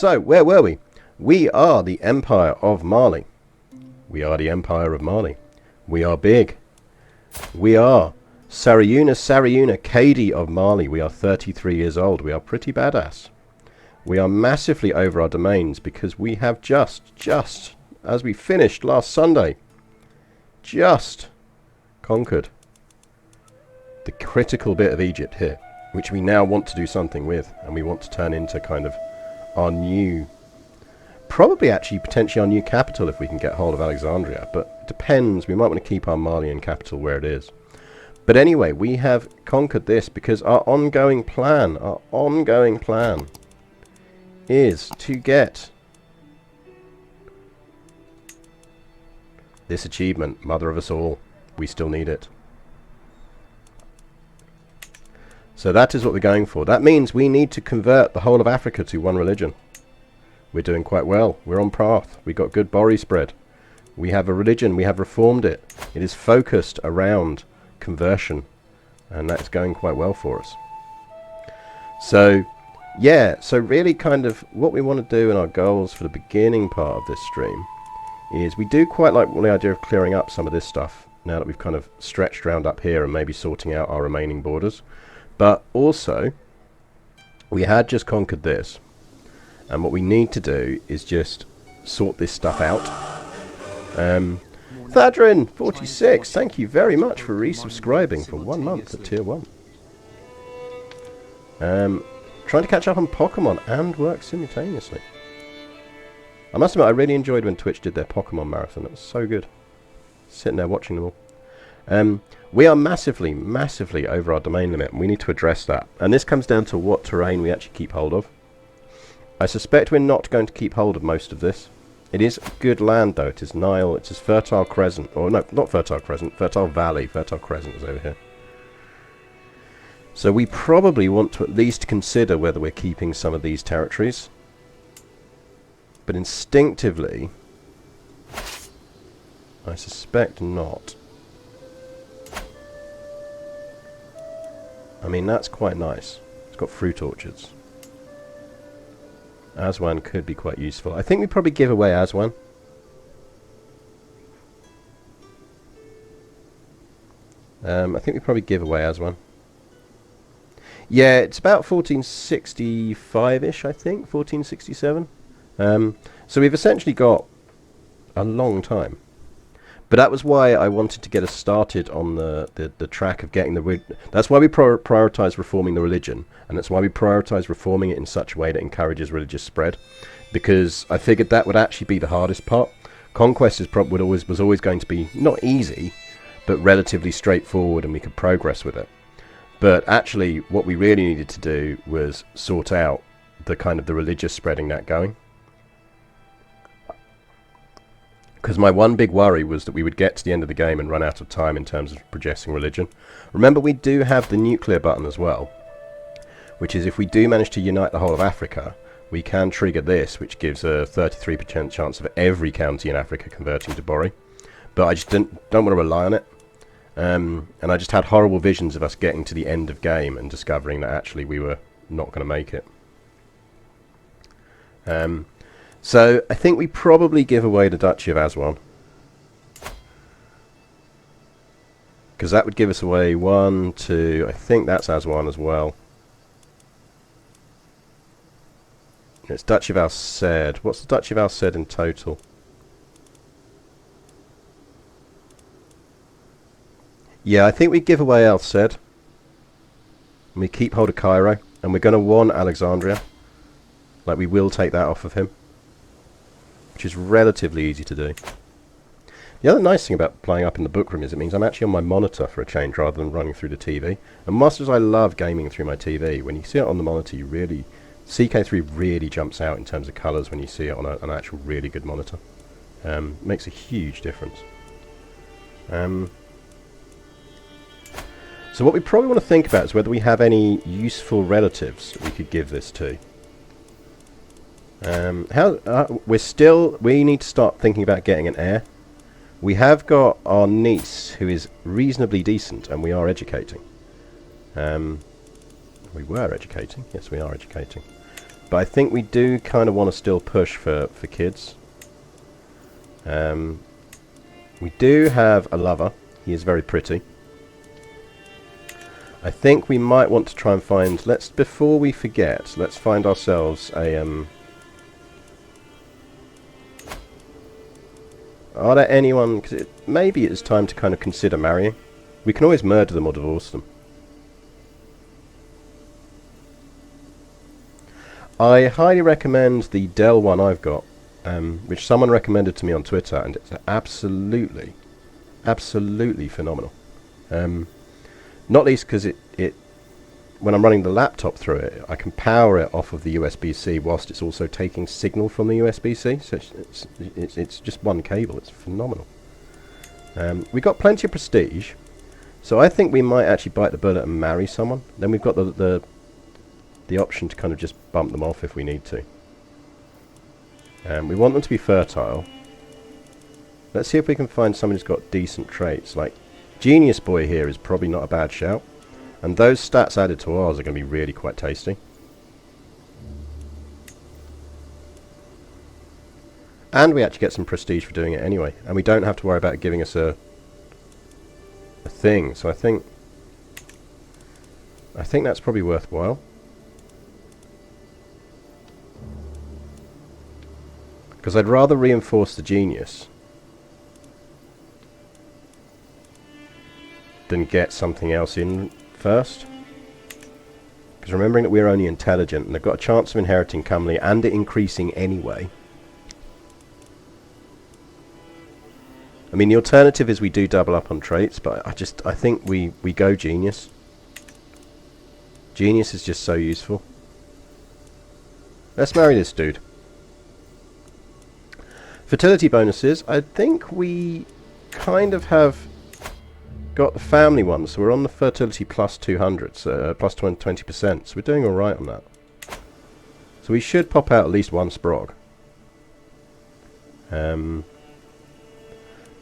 So, where were we? We are the Empire of Mali. We are the Empire of Mali. We are big. We are Sarayuna Kadi of Mali. We are 33 years old. We are pretty badass. We are massively over our domains because we have just, as we finished last Sunday, just conquered the critical bit of Egypt here, which we now want to do something with, and we want to turn into kind of our new, probably actually potentially our new capital if we can get hold of Alexandria, but it depends. We might want to keep our Malian capital where it is. But anyway, we have conquered this because our ongoing plan is to get this achievement, Mother of us all. We still need it. So that is what we're going for. That means we need to convert the whole of Africa to one religion. We're doing quite well. We're on path. We've got good Bori spread. We have a religion. We have reformed it. It is focused around conversion. And that's going quite well for us. So, yeah. So really kind of what we want to do in our goals for the beginning part of this stream is we do quite like the idea of clearing up some of this stuff now that we've kind of stretched around up here and maybe sorting out our remaining borders. But also, we had just conquered this, and what we need to do is just sort this stuff out. Thadrin 46, thank you very much for resubscribing for 1 month at tier 1. Trying to catch up on Pokemon and work simultaneously. I must admit, I really enjoyed when Twitch did their Pokemon marathon. It was so good. Sitting there watching them all. We are massively over our domain limit, and we need to address that. And this comes down to what terrain we actually keep hold of. I suspect we're not going to keep hold of most of this. It is good land, though. It is Nile. It is Fertile Crescent. Or no, not Fertile Crescent. Fertile Valley. Fertile Crescent is over here. So we probably want to at least consider whether we're keeping some of these territories. But instinctively, I suspect not. I mean, that's quite nice. It's got fruit orchards. Aswan could be quite useful. I think we probably give away Aswan. I think we probably give away Aswan. Yeah, it's about 1465-ish, I think. 1467. So we've essentially got a long time. But that was why I wanted to get us started on the track of getting the... That's why we prioritise reforming the religion. And that's why we prioritise reforming it in such a way that encourages religious spread. Because I figured that would actually be the hardest part. Conquest was always going to be not easy, but relatively straightforward, and we could progress with it. But actually, what we really needed to do was sort out the kind of the religious spreading that going. Because my one big worry was that we would get to the end of the game and run out of time in terms of progressing religion. Remember, we do have the nuclear button as well, which is if we do manage to unite the whole of Africa, we can trigger this, which gives a 33% chance of every county in Africa converting to Bori. But I just don't want to rely on it. And I just had horrible visions of us getting to the end of game and discovering that actually we were not going to make it. So I think we probably give away the Duchy of Aswan. Because that would give us away 1, 2, I think that's Aswan as well. It's Duchy of Al-Said. What's the Duchy of Al-Said in total? Yeah, I think we give away Al-Said. And we keep hold of Cairo. And we're going to want Alexandria. Like, we will take that off of him. Which is relatively easy to do. The other nice thing about playing up in the book room is it means I'm actually on my monitor for a change rather than running through the TV. And much as I love gaming through my TV, when you see it on the monitor, you really... CK3 really jumps out in terms of colours when you see it on an actual really good monitor. Makes a huge difference. So what we probably want to think about is whether we have any useful relatives that we could give this to. We need to start thinking about getting an heir. We have got our niece, who is reasonably decent, and we are educating. We were educating. Yes, we are educating. But I think we do kind of want to still push for kids. We do have a lover. He is very pretty. I think we might want to try and find... before we forget, let's find ourselves a... Are there anyone... Cause maybe it's time to kind of consider marrying. We can always murder them or divorce them. I highly recommend the Dell one I've got, which someone recommended to me on Twitter, and it's absolutely phenomenal. Not least because it when I'm running the laptop through it, I can power it off of the USB-C whilst it's also taking signal from the USB-C. So it's just one cable. It's phenomenal. We got plenty of prestige, so I think we might actually bite the bullet and marry someone. Then we've got the option to kind of just bump them off if we need to. We want them to be fertile. Let's see if we can find someone who's got decent traits. Like Genius Boy here is probably not a bad shout. And those stats added to ours are going to be really quite tasty. And we actually get some prestige for doing it anyway. And we don't have to worry about it giving us a thing. So I think that's probably worthwhile. Because I'd rather reinforce the genius than get something else in first. Because remembering that we're only intelligent and they've got a chance of inheriting comely and it increasing anyway. I mean, the alternative is we do double up on traits, but I think we go genius. Genius is just so useful. Let's marry this dude. Fertility bonuses, I think we kind of have got the family one, so we're on the fertility plus 200, so plus 20%, so we're doing alright on that. So we should pop out at least one sprog.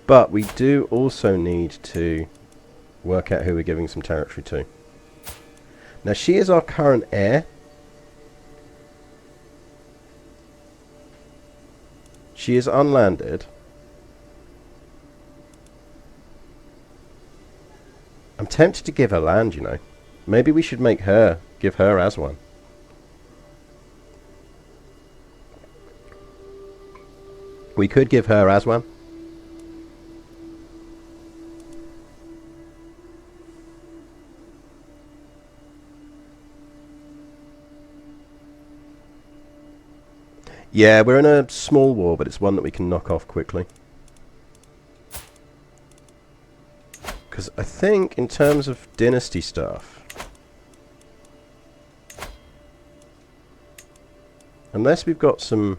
But we do also need to work out who we're giving some territory to. Now she is our current heir. She is unlanded. I'm tempted to give her land, you know. Maybe we should give her as one. We could give her as one. Yeah, we're in a small war, but it's one that we can knock off quickly. Because I think, in terms of dynasty stuff, unless we've got some...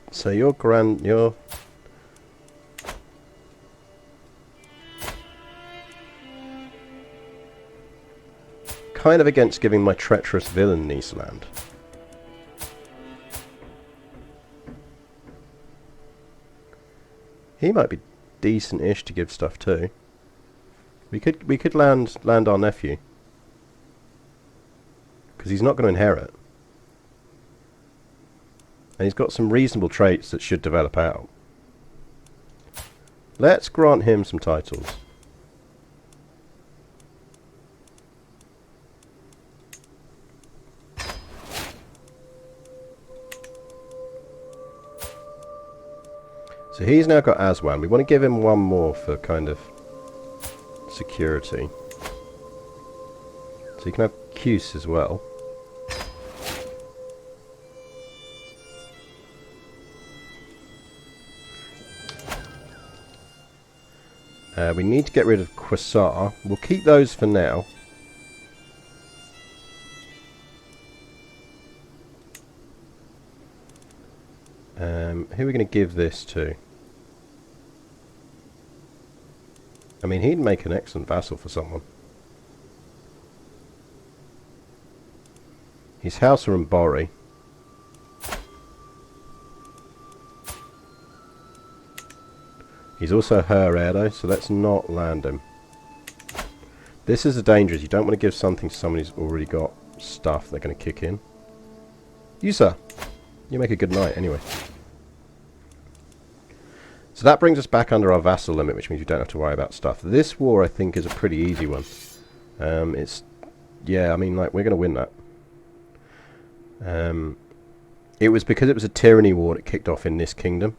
So your kind of against giving my treacherous villain niece land. He might be decent-ish to give stuff to. We could land our nephew, because he's not going to inherit, and he's got some reasonable traits that should develop out. Let's grant him some titles. So he's now got Aswan. We want to give him one more for kind of security. So you can have Cuse as well. We need to get rid of Quasar. We'll keep those for now. Who are we going to give this to? I mean, he'd make an excellent vassal for someone. He's Hauser and Borri. He's also her heir though, so let's not land him. This is the danger. You don't want to give something to someone who's already got stuff they're going to kick in. You, sir. You make a good knight, anyway. So that brings us back under our vassal limit, which means we don't have to worry about stuff. This war, I think, is a pretty easy one. Yeah, I mean, like, we're going to win that. It was because it was a tyranny war that kicked off in this kingdom.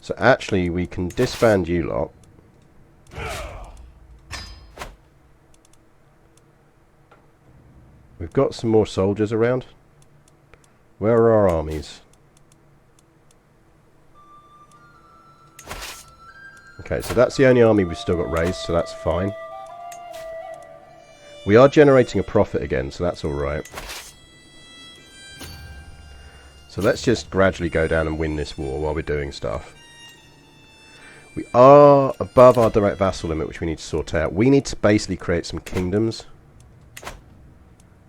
So actually, we can disband you lot. We've got some more soldiers around. Where are our armies? Okay, so that's the only army we've still got raised, so that's fine. We are generating a profit again, so that's alright. So let's just gradually go down and win this war while we're doing stuff. We are above our direct vassal limit, which we need to sort out. We need to basically create some kingdoms.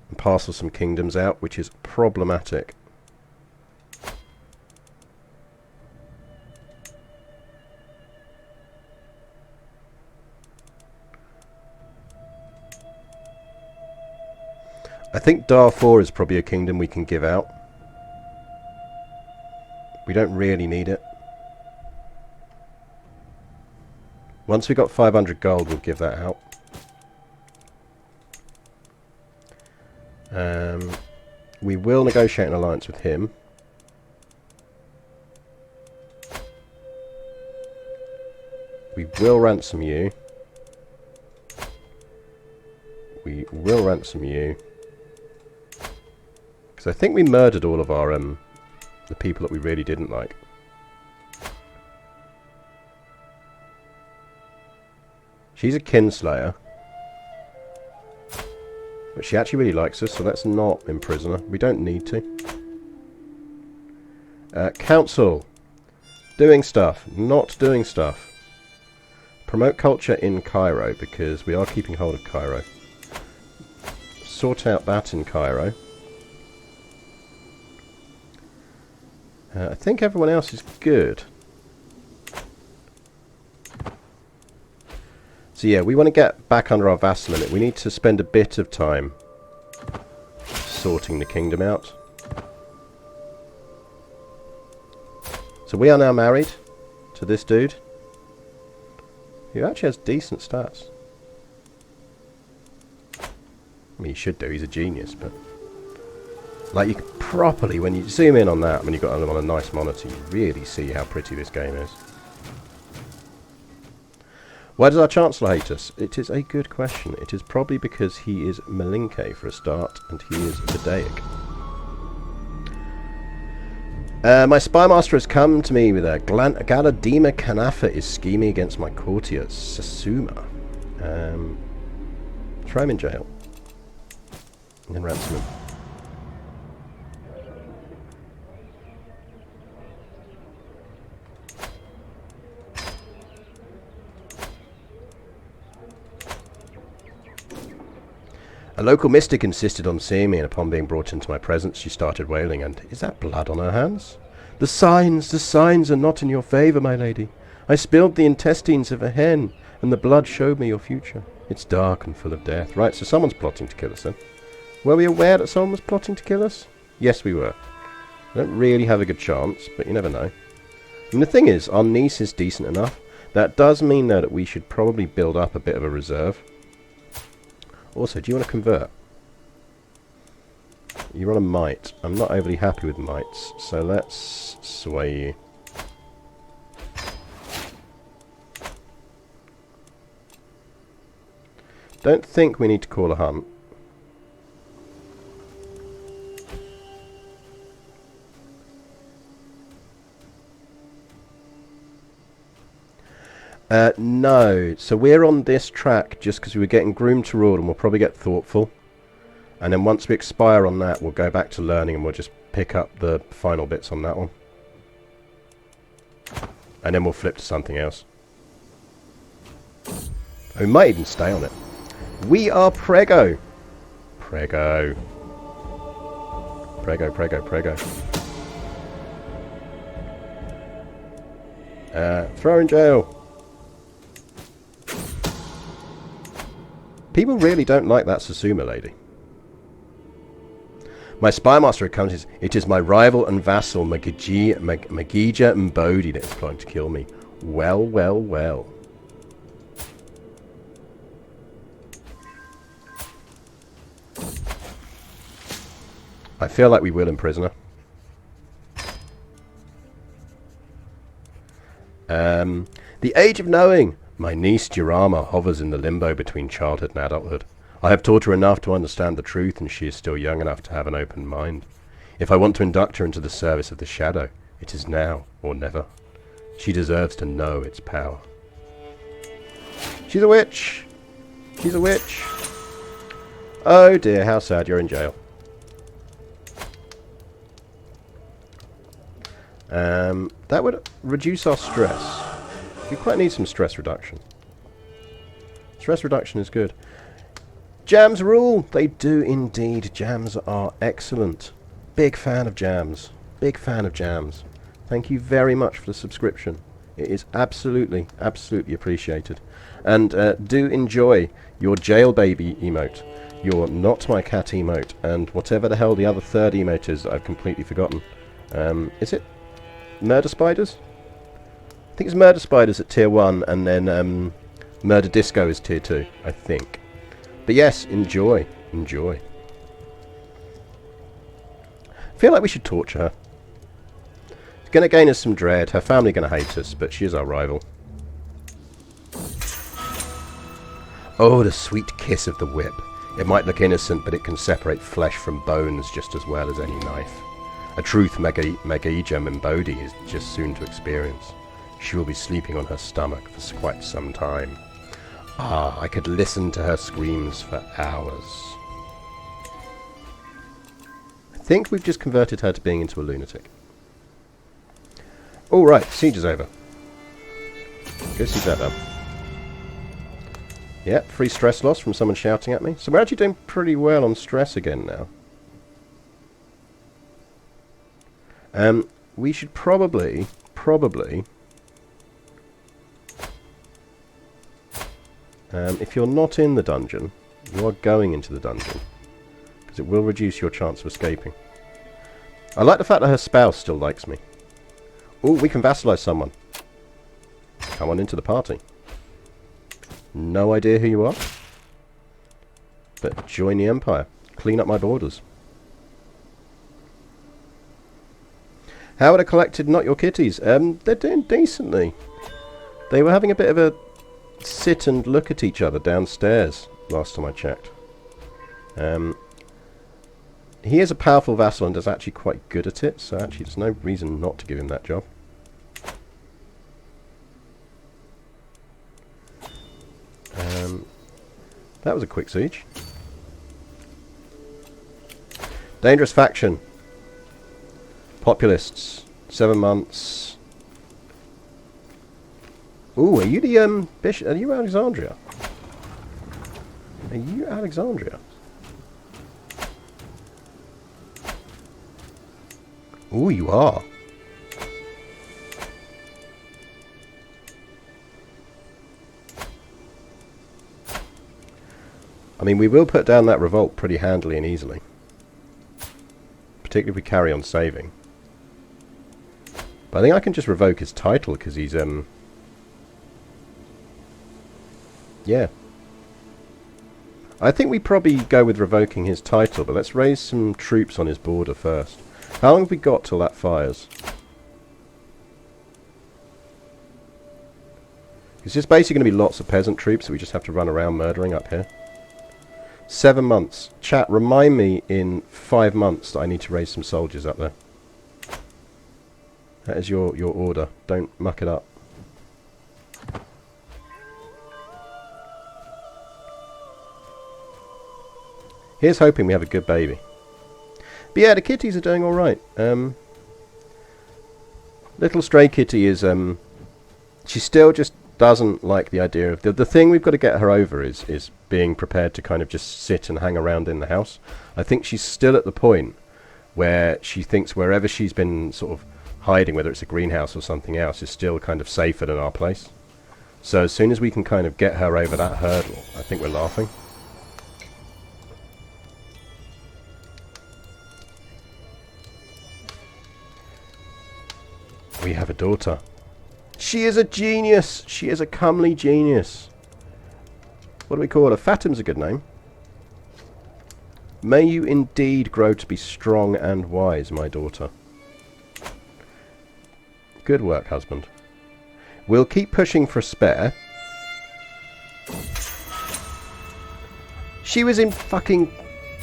And parcel some kingdoms out, which is problematic. I think Darfur is probably a kingdom we can give out. We don't really need it. Once we've got 500 gold, we'll give that out. We will negotiate an alliance with him. We will ransom you. We will ransom you. Because I think we murdered all of our the people that we really didn't like. She's a kinslayer. But she actually really likes us, so let's not imprison her. We don't need to. Council. Doing stuff. Not doing stuff. Promote culture in Cairo, because we are keeping hold of Cairo. Sort out that in Cairo. I think everyone else is good. So yeah, we want to get back under our vassal limit. We need to spend a bit of time sorting the kingdom out. So we are now married to this dude, who actually has decent stats. I mean, he should do. He's a genius, but like, you can properly, when you zoom in on that, when you've got them on a nice monitor, you really see how pretty this game is. Why does our Chancellor hate us? It is a good question. It is probably because he is Malinke for a start, and he is Judaic. My spy master has come to me with a Galadima Kanafa is scheming against my courtier, Sasuma. Throw him in jail. And then ransom him. A local mystic insisted on seeing me, and upon being brought into my presence, she started wailing, and is that blood on her hands? The signs are not in your favour, my lady. I spilled the intestines of a hen, and the blood showed me your future. It's dark and full of death. Right, so someone's plotting to kill us then. Were we aware that someone was plotting to kill us? Yes, we were. We don't really have a good chance, but you never know. And the thing is, our niece is decent enough. That does mean, though, that we should probably build up a bit of a reserve. Also, do you want to convert? You're on a might. I'm not overly happy with mites, so let's sway you. Don't think we need to call a hunt. No, so we're on this track just because we were getting groomed to rule, and we'll probably get thoughtful. And then once we expire on that, we'll go back to learning, and we'll just pick up the final bits on that one. And then we'll flip to something else. We might even stay on it. We are Prego. Prego. Prego, Prego, Prego. Throw her in jail. People really don't like that Susuma lady. My spymaster account is, it is my rival and vassal Magija Mbodi that is trying to kill me. Well, well, well. I feel like we will imprison her. The age of knowing. My niece Jirama hovers in the limbo between childhood and adulthood. I have taught her enough to understand the truth, and she is still young enough to have an open mind. If I want to induct her into the service of the shadow, it is now or never. She deserves to know its power. She's a witch! She's a witch! Oh dear, how sad, you're in jail. That would reduce our stress. We quite need some stress reduction. Stress reduction is good. Jams rule! They do indeed. Jams are excellent. Big fan of jams. Big fan of jams. Thank you very much for the subscription. It is absolutely, absolutely appreciated. And do enjoy your jail baby emote, your not my cat emote, and whatever the hell the other third emote is that I've completely forgotten. Is it Murder Spiders? I think it's Murder Spiders at tier 1, and then Murder Disco is tier 2, I think. But yes, enjoy. Enjoy. I feel like we should torture her. It's going to gain us some dread. Her family are going to hate us, but she is our rival. Oh, the sweet kiss of the whip. It might look innocent, but it can separate flesh from bones just as well as any knife. A truth Magija Mbodi is just soon to experience. She will be sleeping on her stomach for quite some time. Ah, I could listen to her screams for hours. I think we've just converted her to being into a lunatic. All right, siege is over. Go siege that up. Yep, free stress loss from someone shouting at me. So we're actually doing pretty well on stress again now. We should probably... if you're not in the dungeon, you are going into the dungeon, because it will reduce your chance of escaping. I like the fact that her spouse still likes me. Oh, we can vassalize someone. Come on into the party. No idea who you are, but join the Empire. Clean up my borders. How are the collected Not Your Kitties? They're doing decently. They were having a bit of a sit and look at each other downstairs last time I checked. He is a powerful vassal and is actually quite good at it, so actually there's no reason not to give him that job. That was a quick siege. Dangerous faction. Populists. 7 months. Ooh, are you the bishop? Are you Alexandria? Are you Alexandria? Ooh, you are. I mean, we will put down that revolt pretty handily and easily. Particularly if we carry on saving. But I think I can just revoke his title because he's, yeah. I think we probably go with revoking his title, but let's raise some troops on his border first. How long have we got till that fires? It's just basically going to be lots of peasant troops that we just have to run around murdering up here. 7 months. Chat, remind me in 5 months that I need to raise some soldiers up there. That is your order. Don't muck it up. Here's hoping we have a good baby. But yeah, the kitties are doing alright. Little stray kitty is... she still just doesn't like the idea of... The thing we've got to get her over is being prepared to kind of just sit and hang around in the house. I think she's still at the point where she thinks wherever she's been sort of hiding, whether it's a greenhouse or something else, is still kind of safer than our place. So as soon as we can kind of get her over that hurdle, I think we're laughing. We have a daughter. She is a genius. She is a comely genius. What do we call her? Fatim's a good name. May you indeed grow to be strong and wise, my daughter. Good work, husband. We'll keep pushing for a spare. She was in fucking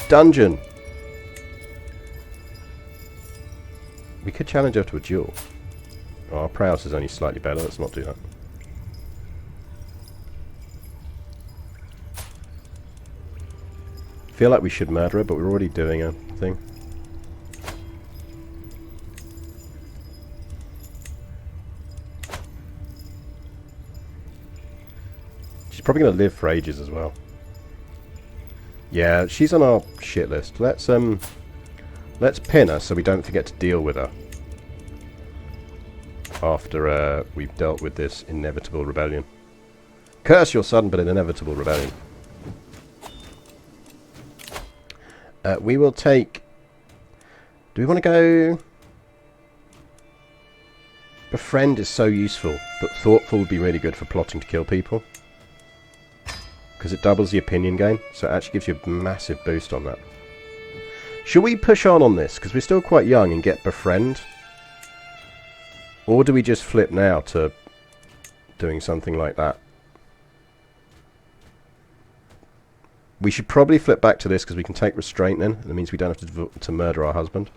dungeon. We could challenge her to a duel. Oh, our prowess is only slightly better. Let's not do that. Feel like we should murder her, but we're already doing a thing. She's probably going to live for ages as well. Yeah, she's on our shit list. Let's pin her so we don't forget to deal with her after we've dealt with this inevitable rebellion. Curse your sudden but inevitable rebellion. We will take... Do we want to go... Befriend is so useful, but thoughtful would be really good for plotting to kill people. Because it doubles the opinion gain, so it actually gives you a massive boost on that. Should we push on this, because we're still quite young, and get befriend? Or do we just flip now to doing something like that? We should probably flip back to this because we can take restraint then. That means we don't have to murder our husband.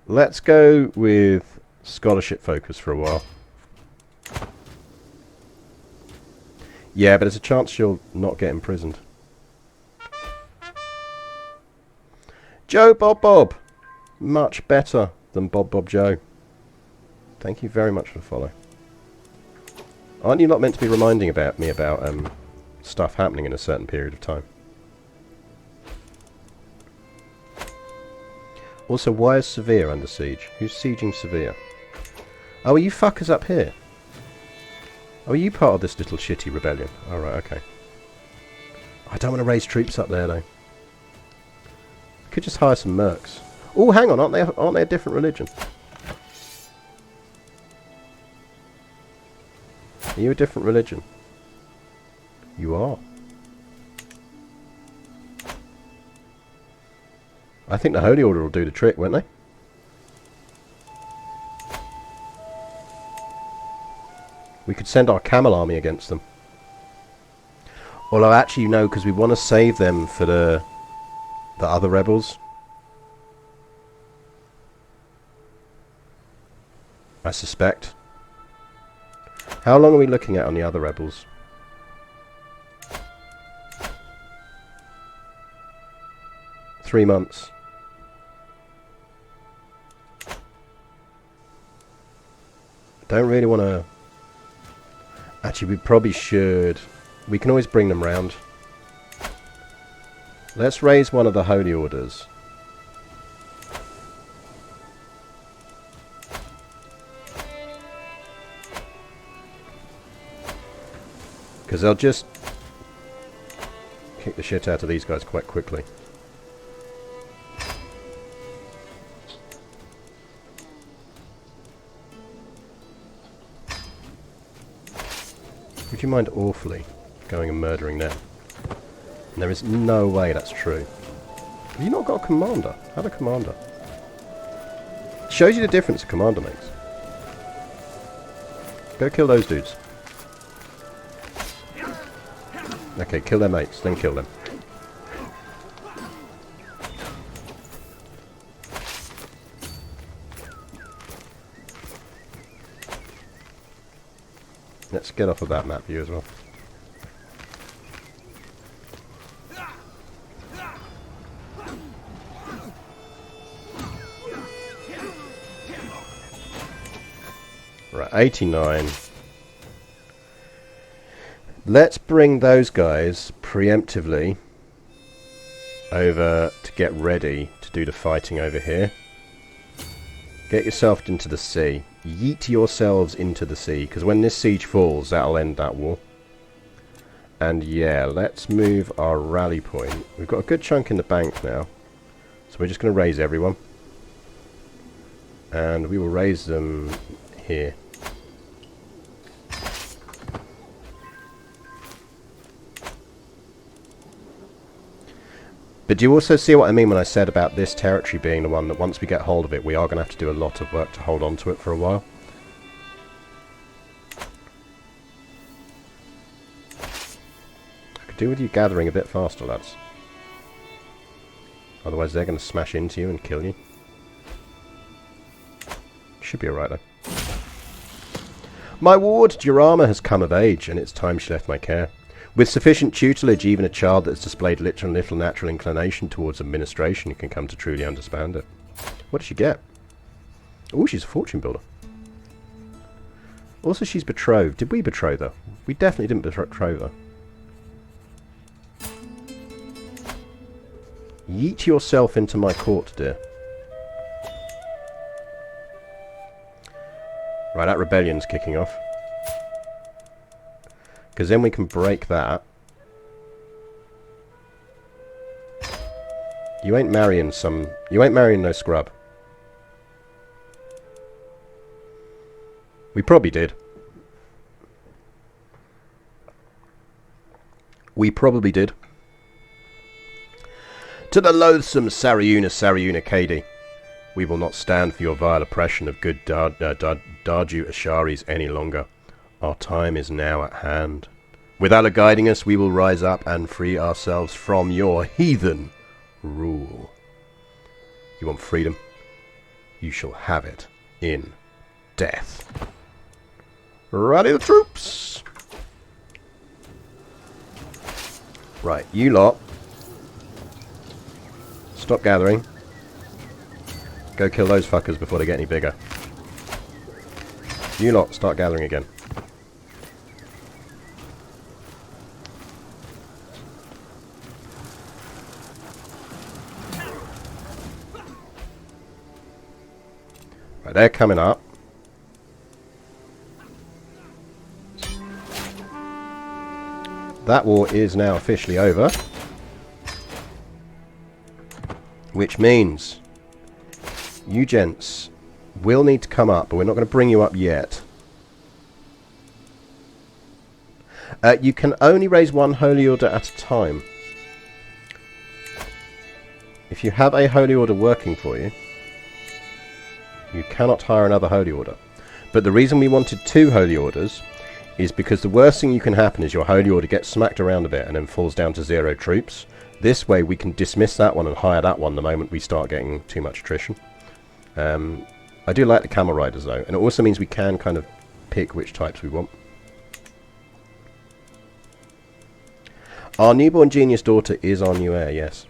Let's go with scholarship focus for a while. Yeah, but there's a chance she'll not get imprisoned. Joe Bob Bob! Much better than Bob Bob Joe. Thank you very much for the follow. Aren't you not meant to be reminding me about stuff happening in a certain period of time? Also, why is Severe under siege? Who's sieging Severe? Oh, are you fuckers up here? Oh, are you part of this little shitty rebellion? Alright, okay. I don't want to raise troops up there, though. Could just hire some mercs. Oh, hang on, aren't they a different religion? Are you a different religion? You are. I think the Holy Order will do the trick, won't they? We could send our camel army against them. Although actually, no, because we want to save them for the other rebels. I suspect. How long are we looking at on the other rebels? Three months. Don't really want to... Actually, we probably should. We can always bring them round. Let's raise one of the Holy Orders. Because they'll just kick the shit out of these guys quite quickly. Would you mind awfully going and murdering them? And there is no way that's true. Have you not got a commander? Have a commander. Shows you the difference a commander makes. Go kill those dudes. Okay, kill their mates, then kill them. Let's get off of that map view as well. Right, 89. Let's bring those guys preemptively over to get ready to do the fighting over here. Get yourself into the sea. Yeet yourselves into the sea, because when this siege falls, that'll end that war. And yeah, let's move our rally point. We've got a good chunk in the bank now, so we're just going to raise everyone. And we will raise them here. But do you also see what I mean when I said about this territory being the one that once we get hold of it, we are going to have to do a lot of work to hold on to it for a while? I could do with you gathering a bit faster, lads. Otherwise they're going to smash into you and kill you. Should be alright though. My ward, Jurama, has come of age, and it's time she left my care. With sufficient tutelage, even a child that has displayed little natural inclination towards administration can come to truly understand it. What did she get? Oh, she's a fortune builder. Also, she's betrothed. Did we betroth her? We definitely didn't betroth her. Yeet yourself into my court, dear. Right, that rebellion's kicking off. Because then we can break that. You ain't marrying no scrub. We probably did. We probably did. To the loathsome Sariuna Kadi. We will not stand for your vile oppression of good Darju Asharis any longer. Our time is now at hand. With Allah guiding us, we will rise up and free ourselves from your heathen rule. You want freedom? You shall have it in death. Rally the troops! Right, you lot. Stop gathering. Go kill those fuckers before they get any bigger. You lot, start gathering again. Right, they're coming up. That war is now officially over. Which means you gents will need to come up, but we're not going to bring you up yet. You can only raise one holy order at a time. If you have a holy order working for you, you cannot hire another holy order. But the reason we wanted 2 holy orders is because the worst thing you can happen is your holy order gets smacked around a bit and then falls down to 0 troops. This way we can dismiss that one and hire that one the moment we start getting too much attrition. I do like the camel riders though, and it also means we can kind of pick which types we want. Our newborn genius daughter is our new heir, yes.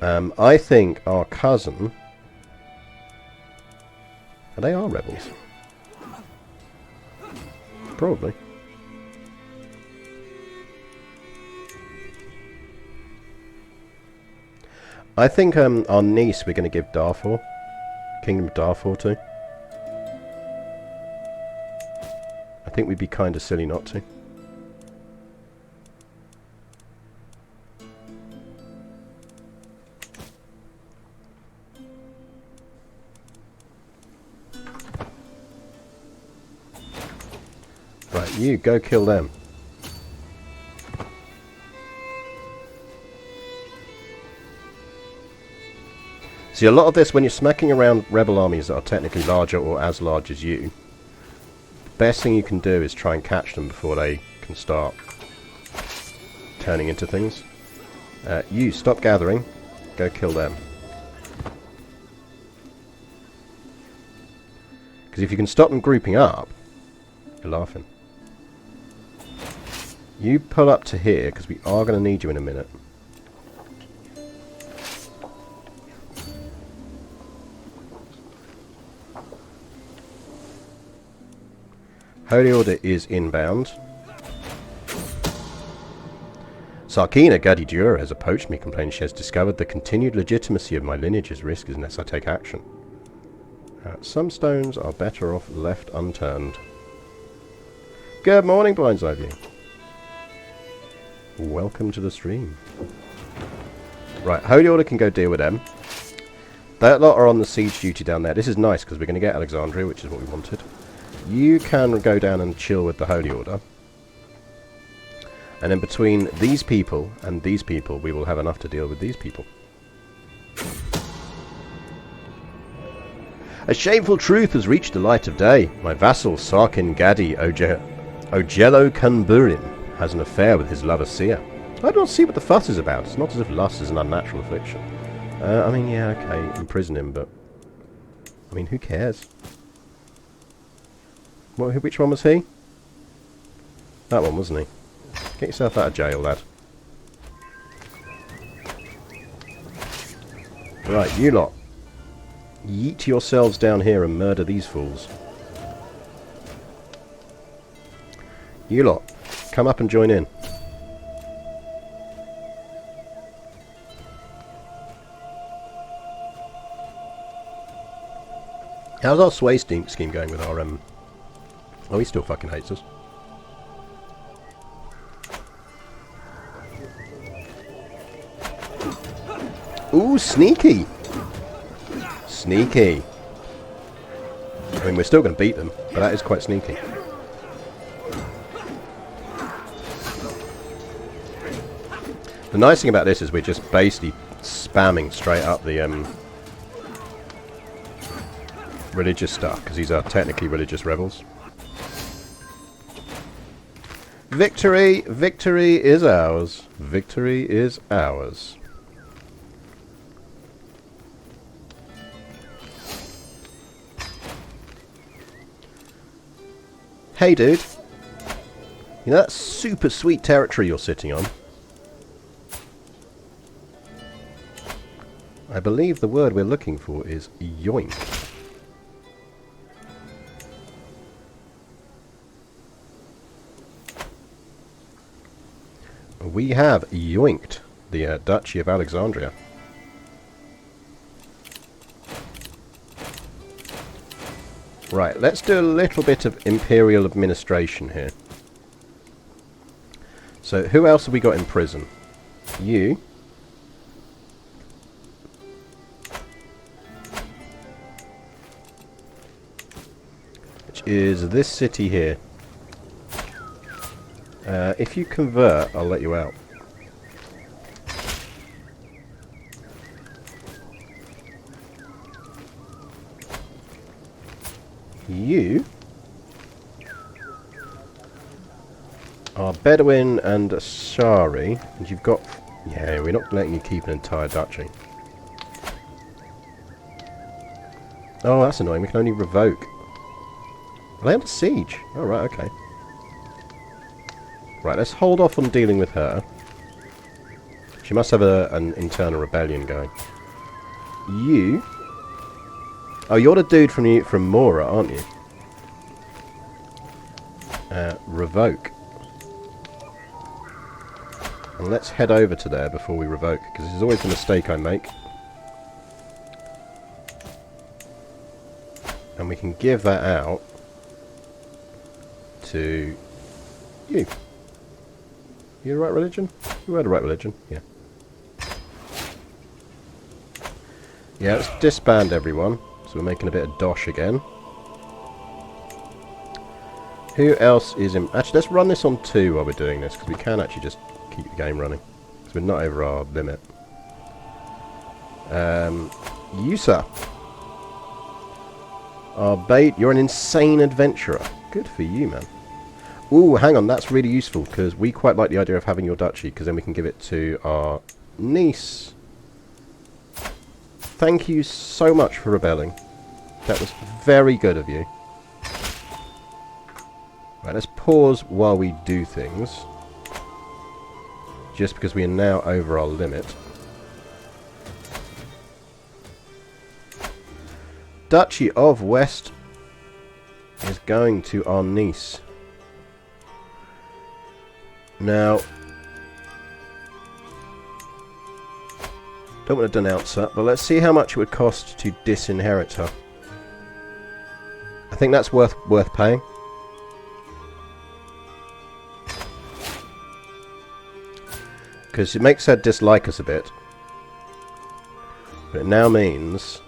I think our cousin... They are rebels. Probably. I think our niece we're going to give Darfur. Kingdom of Darfur to. I think we'd be kind of silly not to. Right, you go kill them. See, a lot of this, when you're smacking around rebel armies that are technically larger or as large as you, the best thing you can do is try and catch them before they can start turning into things. You, stop gathering. Go kill them. Because if you can stop them grouping up, you're laughing. You pull up to here, because we are going to need you in a minute. Holy Order is inbound. Sarkina Gadidura has approached me, complaining she has discovered the continued legitimacy of my lineage is risk unless I take action. Some stones are better off left unturned. Good morning, Blindside View. Welcome to the stream. Right, Holy Order can go deal with them. That lot are on the siege duty down there. This is nice because we're going to get Alexandria, which is what we wanted. You can go down and chill with the Holy Order. And then between these people and these people, we will have enough to deal with these people. A shameful truth has reached the light of day. My vassal, Sarkin Kadi Ojello Kanburin, has an affair with his lover Sia. I don't see what the fuss is about. It's not as if lust is an unnatural affliction. I mean, yeah, okay, imprison him, but... I mean, who cares? Which one was he? That one, wasn't he? Get yourself out of jail, lad. Right, you lot. Yeet yourselves down here and murder these fools. You lot, come up and join in. How's our sway scheme going with our, Oh, he still fucking hates us. Ooh, sneaky! Sneaky. I mean, we're still going to beat them, but that is quite sneaky. The nice thing about this is we're just basically spamming straight up the religious stuff, because these are technically religious rebels. Victory! Victory is ours. Victory is ours. Hey dude, you know that super sweet territory you're sitting on? I believe the word we're looking for is yoink. We have yoinked the Duchy of Alexandria. Right, let's do a little bit of imperial administration here. So, who else have we got in prison? You. Which is this city here. If you convert, I'll let you out. You are Bedouin and Ashari, and you've got... Yeah, we're not letting you keep an entire duchy. Oh, that's annoying. We can only revoke. Are they under siege? Oh, right, okay. Right, let's hold off on dealing with her. She must have an internal rebellion going. You... Oh, you're the dude from Mora, aren't you? Revoke. And let's head over to there before we revoke, because this is always the mistake I make. And we can give that out to you. You the right religion? You are the right religion, yeah. Yeah, let's disband everyone. So we're making a bit of dosh again. Who else is in... Actually, let's run this on 2 while we're doing this, because we can actually just keep the game running. Because we're not over our limit. Yusa. Our bait. You're an insane adventurer. Good for you, man. Ooh, hang on. That's really useful, because we quite like the idea of having your duchy, because then we can give it to our niece. Thank you so much for rebelling. That was very good of you. Right, let's pause while we do things. Just because we are now over our limit. Duchy of West is going to our niece. Now... Don't want to denounce her, but let's see how much it would cost to disinherit her. I think that's worth paying. Because it makes her dislike us a bit. But it now means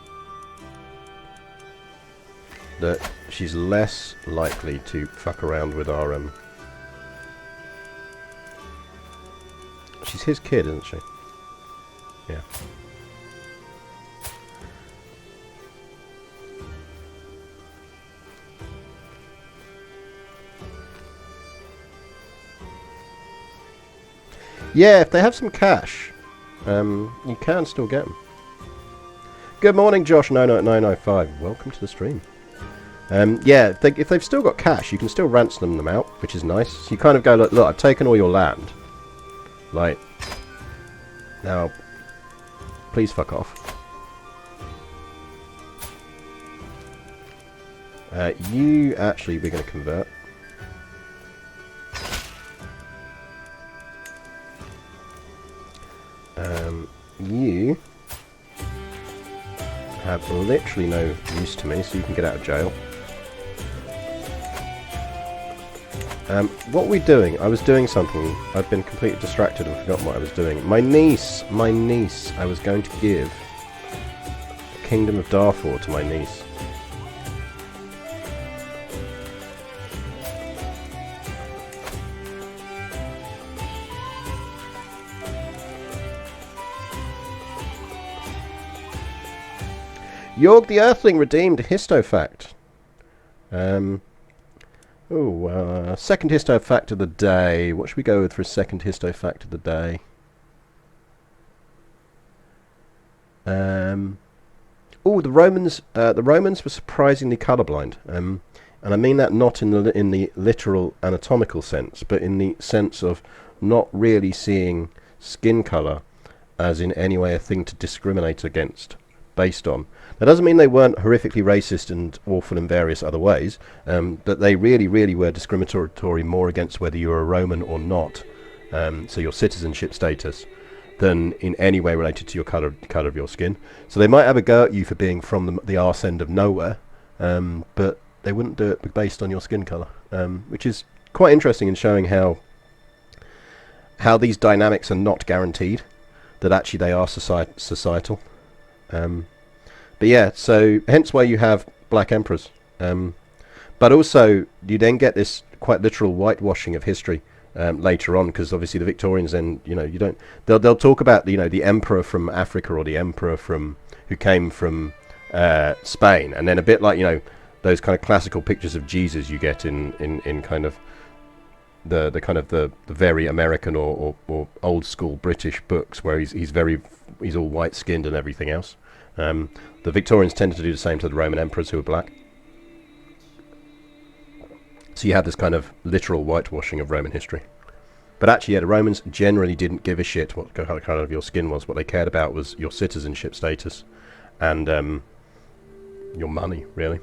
that she's less likely to fuck around with our she's his kid, isn't she? Yeah. Yeah, if they have some cash, you can still get them. Good morning, Josh 99905. Welcome to the stream. Yeah, if they've still got cash, you can still ransom them out, which is nice. So you kind of go, look, I've taken all your land. Like, now, please fuck off. You actually, we're going to convert. You have literally no use to me, so you can get out of jail. What are we doing? I was doing something. I've been completely distracted and forgotten what I was doing. My niece, I was going to give the Kingdom of Darfur to my niece. Yorg the Earthling redeemed Histofact. Second Histofact of the day. What should we go with for a second Histofact of the day? The Romans. The Romans were surprisingly colourblind, and I mean that not in the literal anatomical sense, but in the sense of not really seeing skin colour as in any way a thing to discriminate against, based on. That doesn't mean they weren't horrifically racist and awful in various other ways, but they really, really were discriminatory more against whether you were a Roman or not, so your citizenship status, than in any way related to your colour of your skin. So they might have a go at you for being from the arse end of nowhere, but they wouldn't do it based on your skin colour, which is quite interesting in showing how these dynamics are not guaranteed, that actually they are societal. But yeah, so hence why you have black emperors. But also you then get this quite literal whitewashing of history later on, because obviously the Victorians then, you don't. They'll talk about the emperor from Africa or the emperor who came from Spain, and then a bit like those kind of classical pictures of Jesus you get in kind of the very American or old school British books where he's all white skinned and everything else. The Victorians tended to do the same to the Roman emperors who were black. So you have this kind of literal whitewashing of Roman history. But actually, yeah, the Romans generally didn't give a shit what kind of your skin was. What they cared about was your citizenship status and your money, really.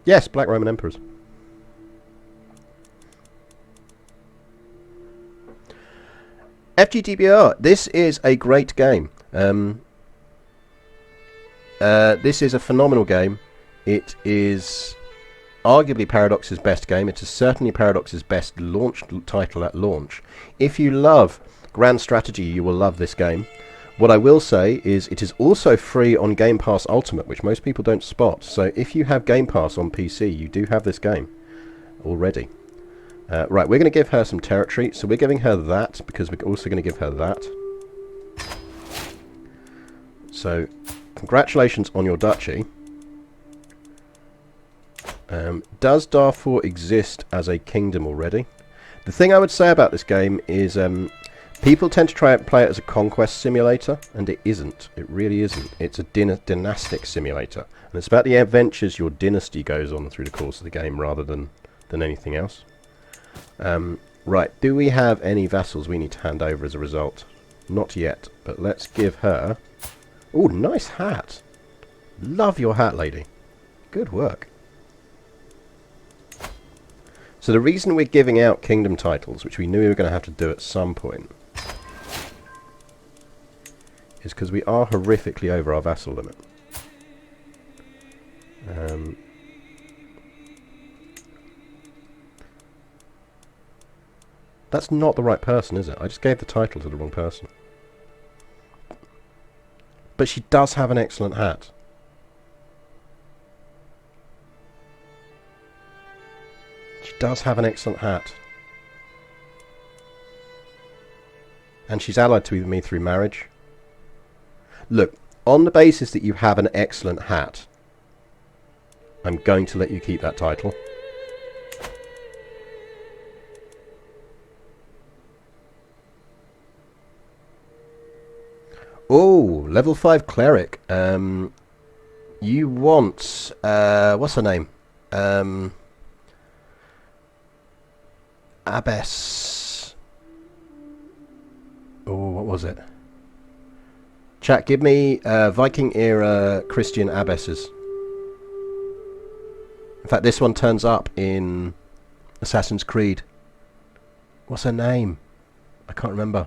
Yes, black Roman emperors. FGTBR, this is a great game. This is a phenomenal game. It is arguably Paradox's best game. It is certainly Paradox's best launched title at launch. If you love grand strategy, you will love this game. What I will say is it is also free on Game Pass Ultimate, which most people don't spot. So if you have Game Pass on PC, you do have this game already. Right, we're going to give her some territory. So we're giving her that because we're also going to give her that. So congratulations on your duchy. Does Darfur exist as a kingdom already? The thing I would say about this game is people tend to try and play it as a conquest simulator, and it isn't. It really isn't. It's a dynastic simulator, and it's about the adventures your dynasty goes on through the course of the game rather than anything else. Right, do we have any vassals we need to hand over as a result? Not yet, but let's give her... Oh, nice hat. Love your hat, lady. Good work. So the reason we're giving out kingdom titles, which we knew we were going to have to do at some point, is because we are horrifically over our vassal limit. That's not the right person, is it? I just gave the title to the wrong person. But she does have an excellent hat. She does have an excellent hat. And she's allied to me through marriage. Look, on the basis that you have an excellent hat, I'm going to let you keep that title. Oh, level 5 cleric. You want... what's her name? Abbess. Oh, what was it? Chat, give me Viking era Christian abbesses. In fact, this one turns up in Assassin's Creed. What's her name? I can't remember.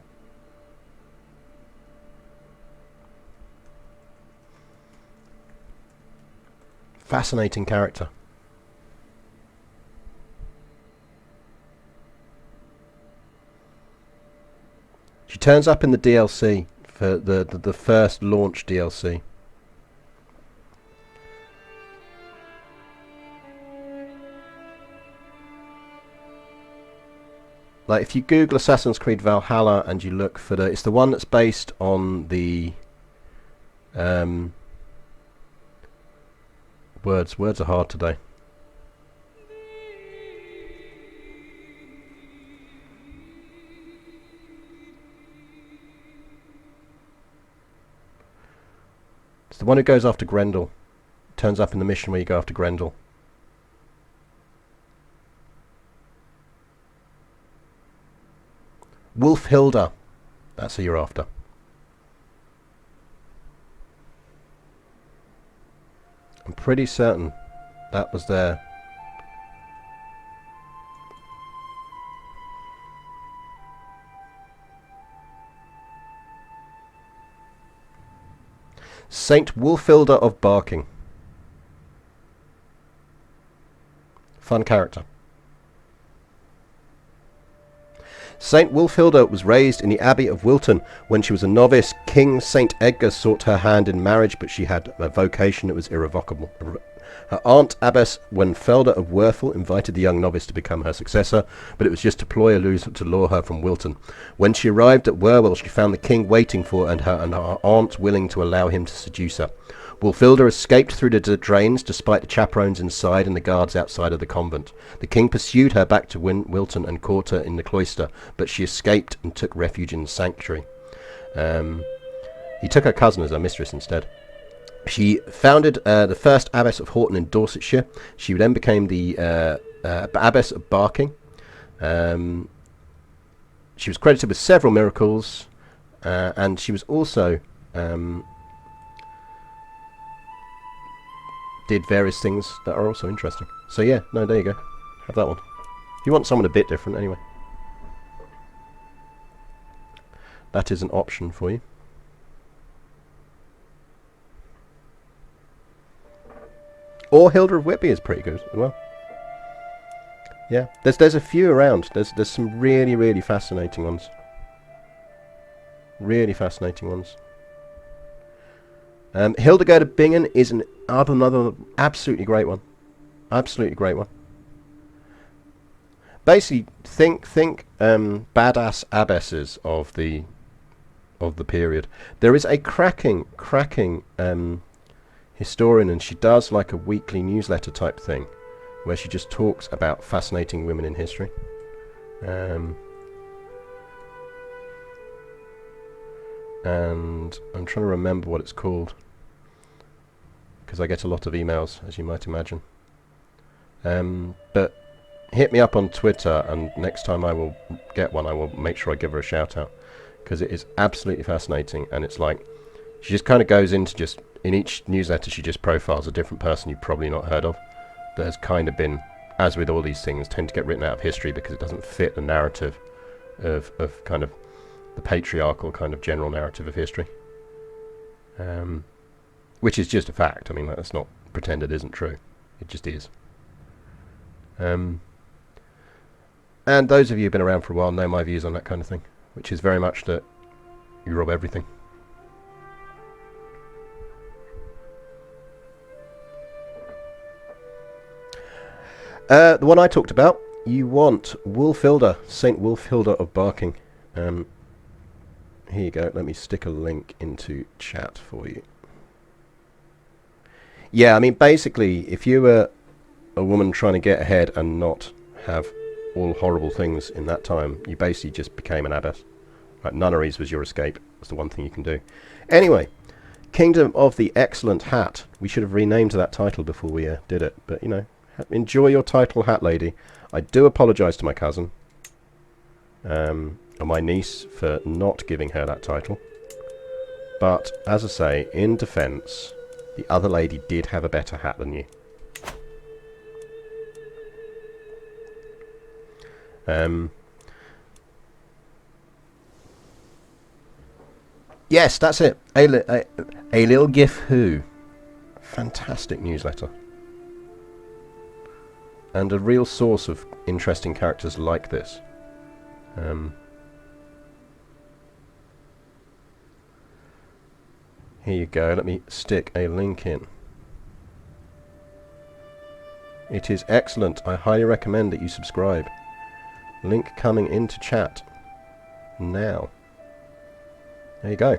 Fascinating character. She turns up in the DLC for the first launch DLC. Like if you Google Assassin's Creed Valhalla and you look for it's the one that's based on the words are hard today. It's the one who goes after Grendel. Turns up in the mission where you go after Grendel. Wolfhilda. That's who you're after. I'm pretty certain that was there. Saint Wolfhilda of Barking. Fun character. Saint Wolfhilda was raised in the Abbey of Wilton. When she was a novice, King Saint Edgar sought her hand in marriage, but she had a vocation that was irrevocable. Her aunt, Abbess Wenfelda of Werthel, invited the young novice to become her successor, but it was just a ploy to lure her from Wilton. When she arrived at Werwell, she found the king waiting for her and her aunt willing to allow him to seduce her. Wolfhilda escaped through the drains despite the chaperones inside and the guards outside of the convent. The king pursued her back to Wilton and caught her in the cloister, but she escaped and took refuge in the sanctuary. He took her cousin as her mistress instead. She founded the first abbess of Horton in Dorsetshire. She then became the abbess of Barking. She was credited with several miracles, and she was also did various things that are also interesting. So yeah, no, there you go. Have that one. If you want someone a bit different, anyway. That is an option for you. Or Hilda of Whitby is pretty good as well. Yeah, there's a few around. There's some really fascinating ones. Really fascinating ones. Hildegard of Bingen is another absolutely great one. Absolutely great one. Basically, think badass abbesses of the period. There is a cracking historian, and she does like a weekly newsletter type thing where she just talks about fascinating women in history. And I'm trying to remember what it's called, because I get a lot of emails, as you might imagine. But hit me up on Twitter, and next time I will get one, I will make sure I give her a shout out, because it is absolutely fascinating. And it's like she just kind of goes into just in each newsletter she just profiles a different person you've probably not heard of, that has kind of been, as with all these things, tend to get written out of history because it doesn't fit the narrative of kind of the patriarchal kind of general narrative of history, which is just a fact. I mean, let's not pretend it isn't true. It just is. And those of you who've been around for a while know my views on that kind of thing, which is very much that you rob everything. The one I talked about you want Wulfhilda, Saint Wulfhilda of Barking. Here you go. Let me stick a link into chat for you. Yeah, I mean, basically, if you were a woman trying to get ahead and not have all horrible things in that time, you basically just became an abbess. Right, nunneries was your escape. That's the one thing you can do. Anyway, Kingdom of the Excellent Hat. We should have renamed that title before we did it. But, you know, enjoy your title, Hat Lady. I do apologise to my cousin. Or my niece for not giving her that title. But, as I say, in defence, the other lady did have a better hat than you. Yes, that's it. A Little Gif Who. Fantastic newsletter. And a real source of interesting characters like this. Here you go. Let me stick a link in. It is excellent. I highly recommend that you subscribe. Link coming into chat now. There you go.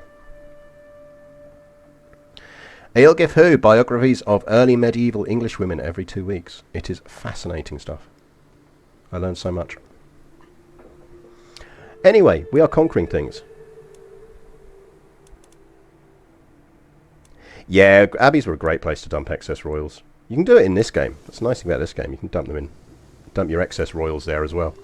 Eilgith Who, biographies of early medieval English women every 2 weeks. It is fascinating stuff. I learned so much. Anyway, we are conquering things. Yeah, abbeys were a great place to dump excess royals. You can do it in this game. That's the nice thing about this game. You can dump them in. Dump your excess royals there as well.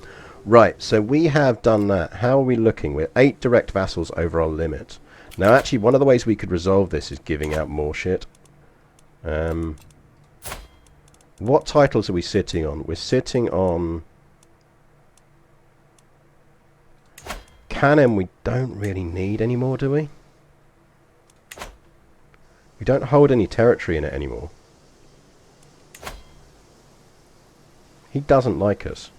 Right, so we have done that. How are we looking? We're 8 direct vassals over our limit. Now, actually, one of the ways we could resolve this is giving out more shit. What titles are we sitting on? We're sitting on... Canem we don't really need anymore, do we? We don't hold any territory in it anymore. He doesn't like us.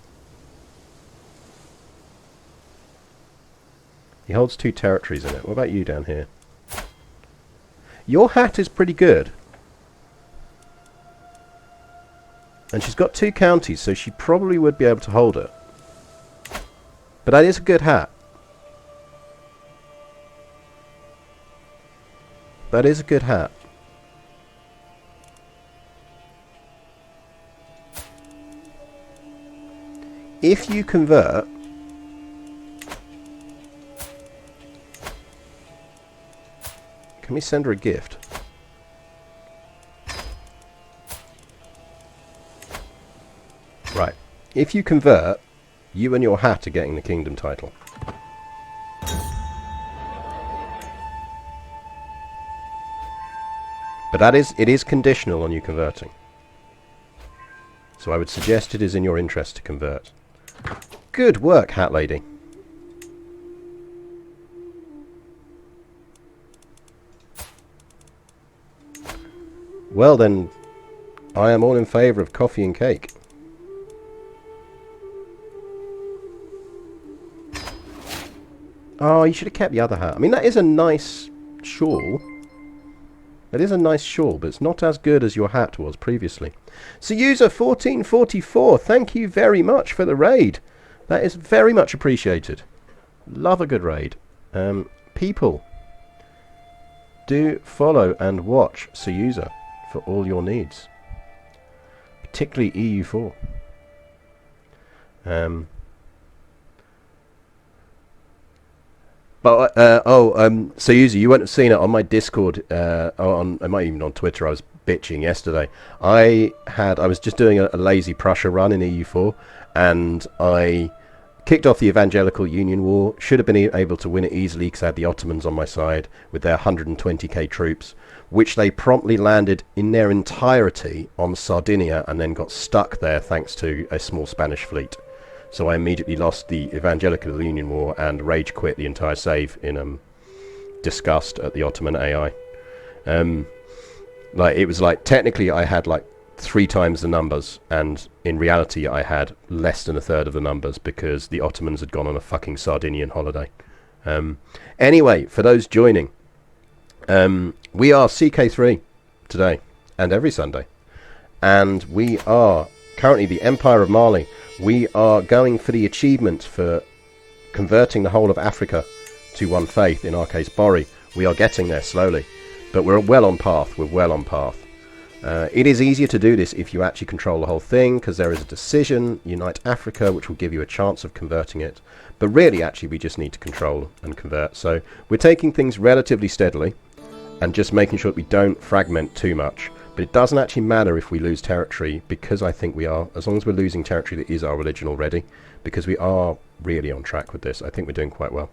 He holds 2 territories in it. What about you down here? Your hat is pretty good. And she's got 2 counties, so she probably would be able to hold it. But that is a good hat. That is a good hat. If you convert... Can we send her a gift? Right. If you convert, you and your hat are getting the kingdom title. But it is conditional on you converting. So I would suggest it is in your interest to convert. Good work, Hat Lady. Well then, I am all in favour of coffee and cake. Oh, you should have kept the other hat. I mean, that is a nice shawl. It is a nice shawl, but it's not as good as your hat was previously. So user 1444, thank you very much for the raid. That is very much appreciated. Love a good raid. People, do follow and watch Soyuza for all your needs. Particularly EU4. Soyuza, you wouldn't have seen it on my Discord, I might even on Twitter. I was bitching yesterday. I was just doing a lazy Prussia run in EU4, and I kicked off the Evangelical Union War. Should have been able to win it easily because I had the Ottomans on my side with their 120k troops, which they promptly landed in their entirety on Sardinia and then got stuck there thanks to a small Spanish fleet. So I immediately lost the Evangelical Union War and rage quit the entire save in disgust at the Ottoman AI. It was like, technically I had like 3 times the numbers, and in reality I had less than a third of the numbers because the Ottomans had gone on a fucking Sardinian holiday. Anyway, for those joining, we are CK3 today and every Sunday, and we are Currently, the Empire of Mali, we are going for the achievement for converting the whole of Africa to one faith, in our case, Bori. We are getting there slowly, but we're well on path. We're well on path. It is easier to do this if you actually control the whole thing, because there is a decision, Unite Africa, which will give you a chance of converting it. But really, actually, we just need to control and convert. So we're taking things relatively steadily and just making sure that we don't fragment too much. But it doesn't actually matter if we lose territory, because I think we are, as long as we're losing territory that is our religion already, because we are really on track with this. I think we're doing quite well.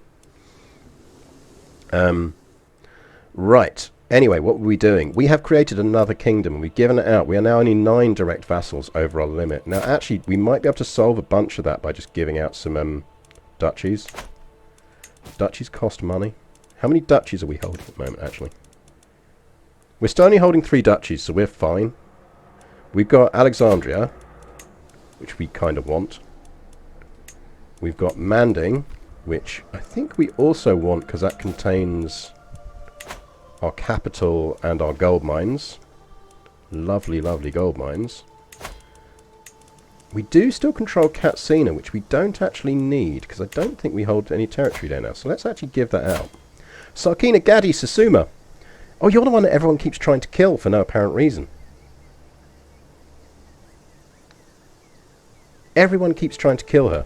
Right. Anyway, what were we doing? We have created another kingdom, and we've given it out. We are now only 9 direct vassals over our limit. Now, actually, we might be able to solve a bunch of that by just giving out some duchies. Duchies cost money. How many duchies are we holding at the moment, actually? We're still only holding 3 duchies, so we're fine. We've got Alexandria, which we kind of want. We've got Manding, which I think we also want, because that contains our capital and our gold mines. Lovely, lovely gold mines. We do still control Katsina, which we don't actually need, because I don't think we hold any territory there now. So let's actually give that out. Sarkina Gadi Susuma. Oh, you're the one that everyone keeps trying to kill for no apparent reason. Everyone keeps trying to kill her.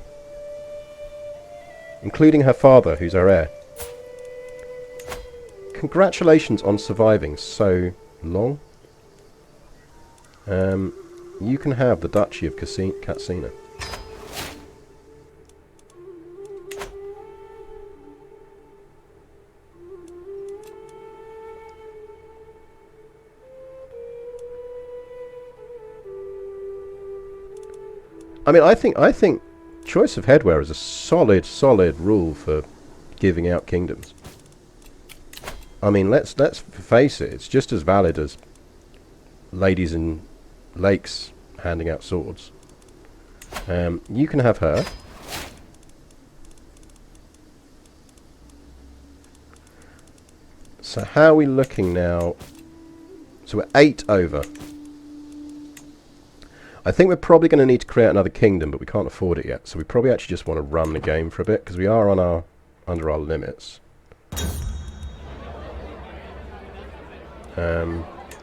Including her father, who's her heir. Congratulations on surviving so long. You can have the Duchy of Katsina. I mean, I think choice of headwear is a solid rule for giving out kingdoms. I mean, let's face it, it's just as valid as ladies in lakes handing out swords. You can have her. So how are we looking now? So we're 8 over. I think we're probably going to need to create another kingdom, but we can't afford it yet. So we probably actually just want to run the game for a bit, because we are on under our limits.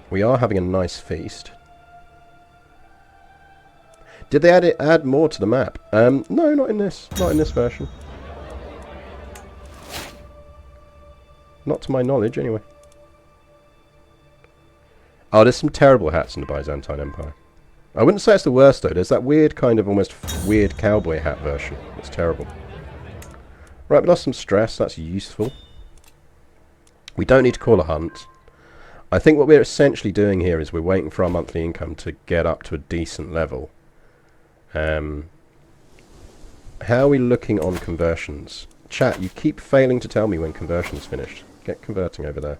We are having a nice feast. Did they add more to the map? No, not in this. Not in this version. Not to my knowledge, anyway. Oh, there's some terrible hats in the Byzantine Empire. I wouldn't say it's the worst, though. There's that weird kind of almost weird cowboy hat version. It's terrible. Right, we lost some stress. That's useful. We don't need to call a hunt. I think what we're essentially doing here is we're waiting for our monthly income to get up to a decent level. How are we looking on conversions? Chat, you keep failing to tell me when conversion's finished. Get converting over there.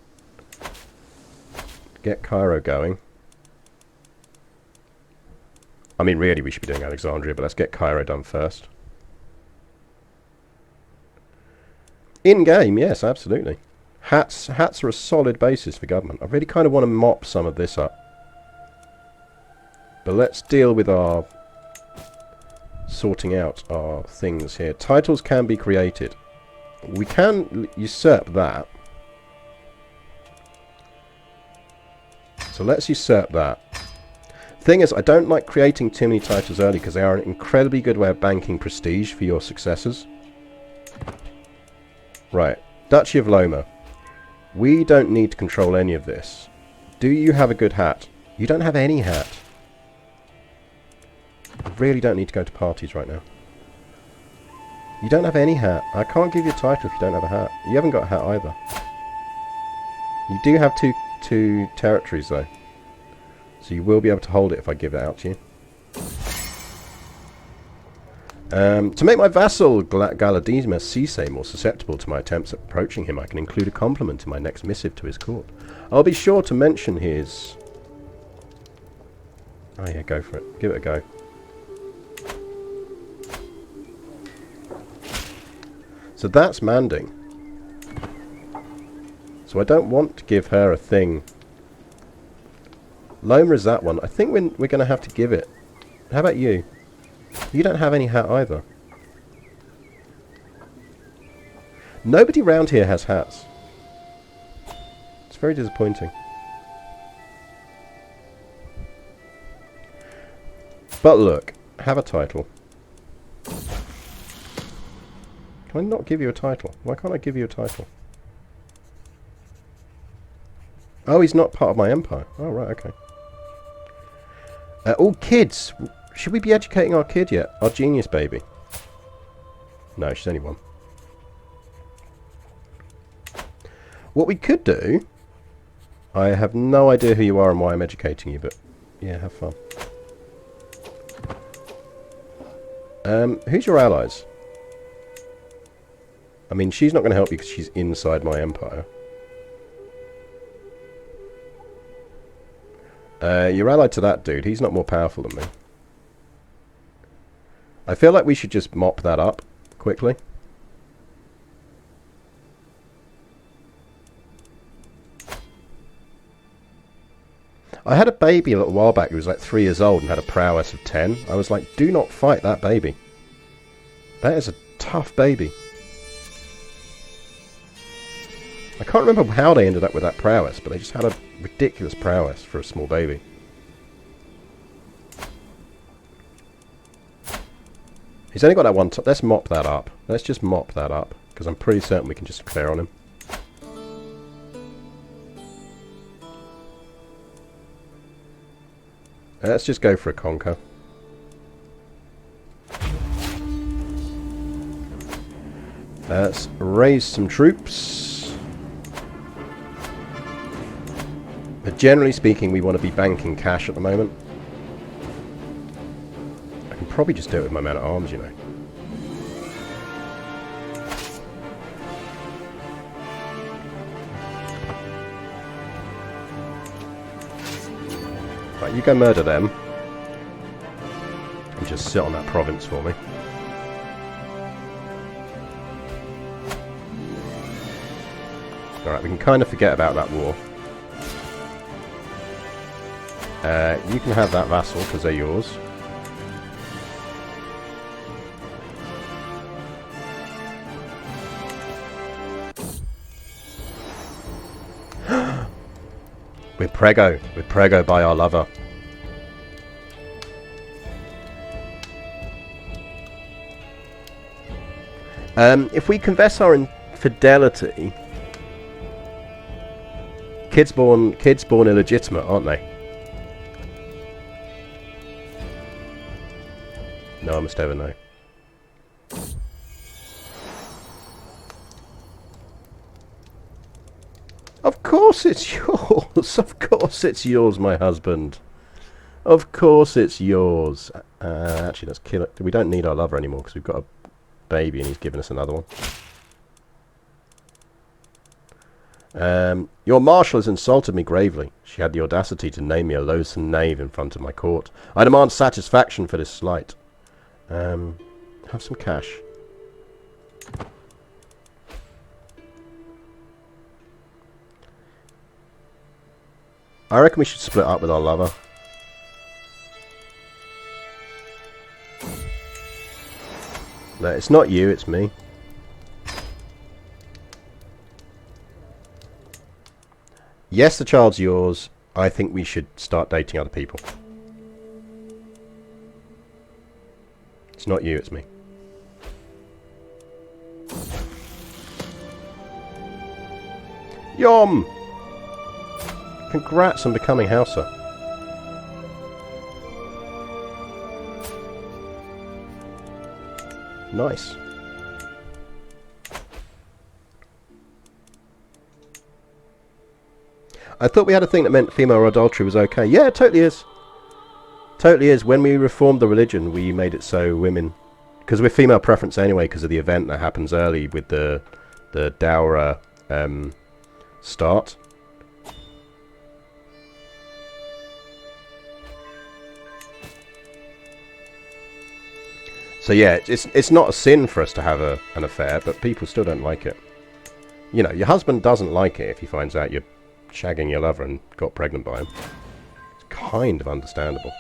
Get Cairo going. I mean, really, we should be doing Alexandria, but let's get Cairo done first. In-game, yes, absolutely. Hats are a solid basis for government. I really kind of want to mop some of this up. But let's deal with our sorting out our things here. Titles can be created. We can usurp that. So let's usurp that. Thing is, I don't like creating too many titles early, because they are an incredibly good way of banking prestige for your successors. Right. Duchy of Loma. We don't need to control any of this. Do you have a good hat? You don't have any hat. I really don't need to go to parties right now. You don't have any hat. I can't give you a title if you don't have a hat. You haven't got a hat either. You do have two territories, though. So you will be able to hold it if I give it out to you. To make my vassal Galadima Cisse more susceptible to my attempts at approaching him, I can include a compliment in my next missive to his court. I'll be sure to mention his... Oh yeah, go for it. Give it a go. So that's Manding. So I don't want to give her a thing. Loma is that one. I think we're going to have to give it How about you? You don't have any hat either. Nobody round here has hats. It's very disappointing. But look, have a title. Can I not give you a title? Why can't I give you a title? Oh, he's not part of my empire. Oh, right, okay. Oh, kids! Should we be educating our kid yet? Our genius baby? No, she's only one. What we could do... I have no idea who you are and why I'm educating you, but... yeah, have fun. Who's your allies? I mean, she's not going to help you because she's inside my empire. You're allied to that dude. He's not more powerful than me. I feel like we should just mop that up quickly. I had a baby a little while back who was like 3 years old and had a prowess of 10. I was like, do not fight that baby. That is a tough baby. I can't remember how they ended up with that prowess, but they just had a ridiculous prowess for a small baby. He's only got that one top. Let's mop that up. Let's just mop that up, because I'm pretty certain we can just clear on him. Let's just go for a conquer. Let's raise some troops. But generally speaking, we want to be banking cash at the moment. I can probably just do it with my men at arms, you know. Right, you go murder them. And just sit on that province for me. Alright, we can kind of forget about that war. You can have that vassal, because they're yours. We're prego by our lover. If we confess our infidelity, kids born illegitimate, aren't they? No, I must ever know. Of course it's yours. Of course it's yours, my husband. Of course it's yours. Actually, let's kill it. We don't need our lover anymore because we've got a baby and he's given us another one. Your marshal has insulted me gravely. She had the audacity to name me a loathsome knave in front of my court. I demand satisfaction for this slight. Have some cash. I reckon we should split up with our lover. No, it's not you, it's me. Yes, the child's yours. I think we should start dating other people. It's not you, it's me. Yom! Congrats on becoming Hausa. Nice. I thought we had a thing that meant female adultery was okay. Yeah, it totally is. Totally is. When we reformed the religion, we made it so women... Because we're female preference anyway, because of the event that happens early with the Dowra start. So yeah, it's not a sin for us to have an affair, but people still don't like it. You know, your husband doesn't like it if he finds out you're shagging your lover and got pregnant by him. It's kind of understandable.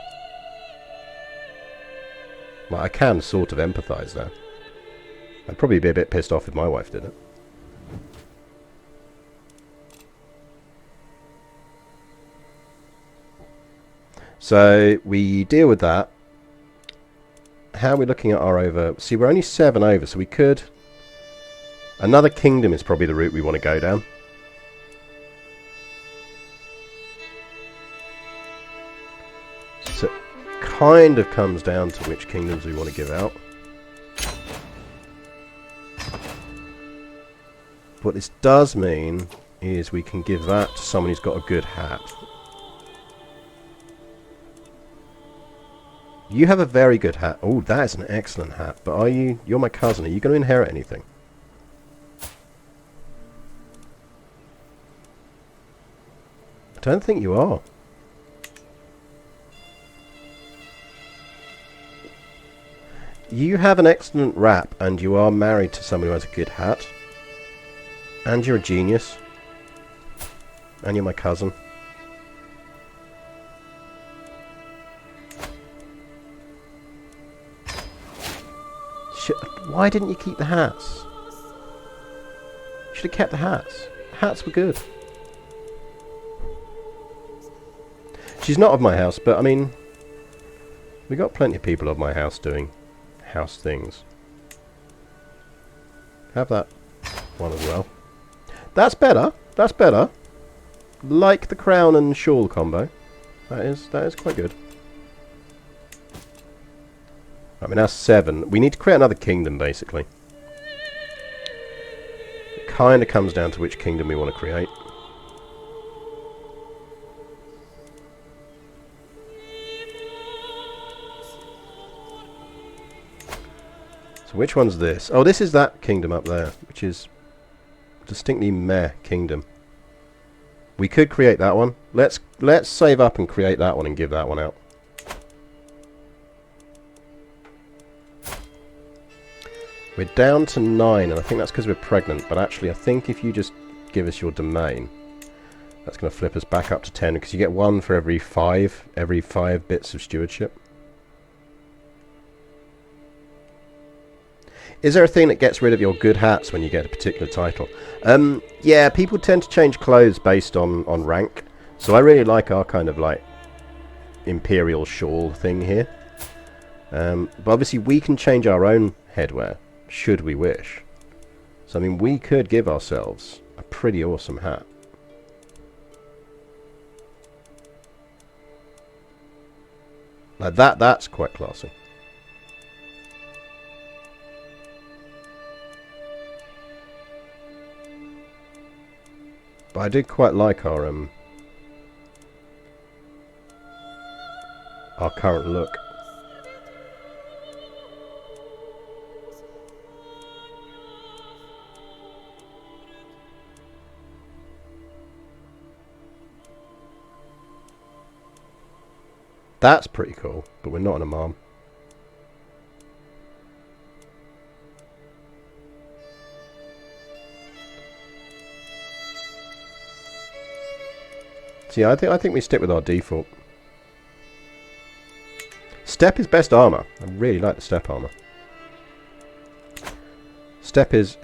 Like, I can sort of empathise there. I'd probably be a bit pissed off if my wife did it. So we deal with that. How are we looking at our over? See, we're only 7 over, so we could... Another kingdom is probably the route we want to go down. So it kind of comes down to which kingdoms we want to give out. What this does mean is we can give that to someone who's got a good hat. You have a very good hat. Oh, that is an excellent hat. But are you... You're my cousin. Are you going to inherit anything? I don't think you are. You have an excellent rap, and you are married to someone who has a good hat. And you're a genius. And you're my cousin. Why didn't you keep the hats? You should have kept the hats. Hats were good. She's not of my house, but I mean, we got plenty of people of my house doing house things. Have that one as well. That's better. That's better. Like the crown and shawl combo. That is quite good. I mean, that's 7. We need to create another kingdom, basically. It kind of comes down to which kingdom we want to create. So which one's this? Oh, this is that kingdom up there, which is distinctly meh kingdom. We could create that one. Let's save up and create that one and give that one out. We're down to 9, and I think that's because we're pregnant. But actually, I think if you just give us your domain, that's going to flip us back up to 10, because you get 1 for every 5 bits of stewardship. Is there a thing that gets rid of your good hats when you get a particular title? Yeah, people tend to change clothes based on rank. So I really like our kind of like imperial shawl thing here. But obviously we can change our own headwear, should we wish. So I mean, we could give ourselves a pretty awesome hat. Like that's quite classy. But I did quite like our current look. That's pretty cool, but we're not an imam. See, I think we stick with our default. Step is best armor. I really like the step armor. Step is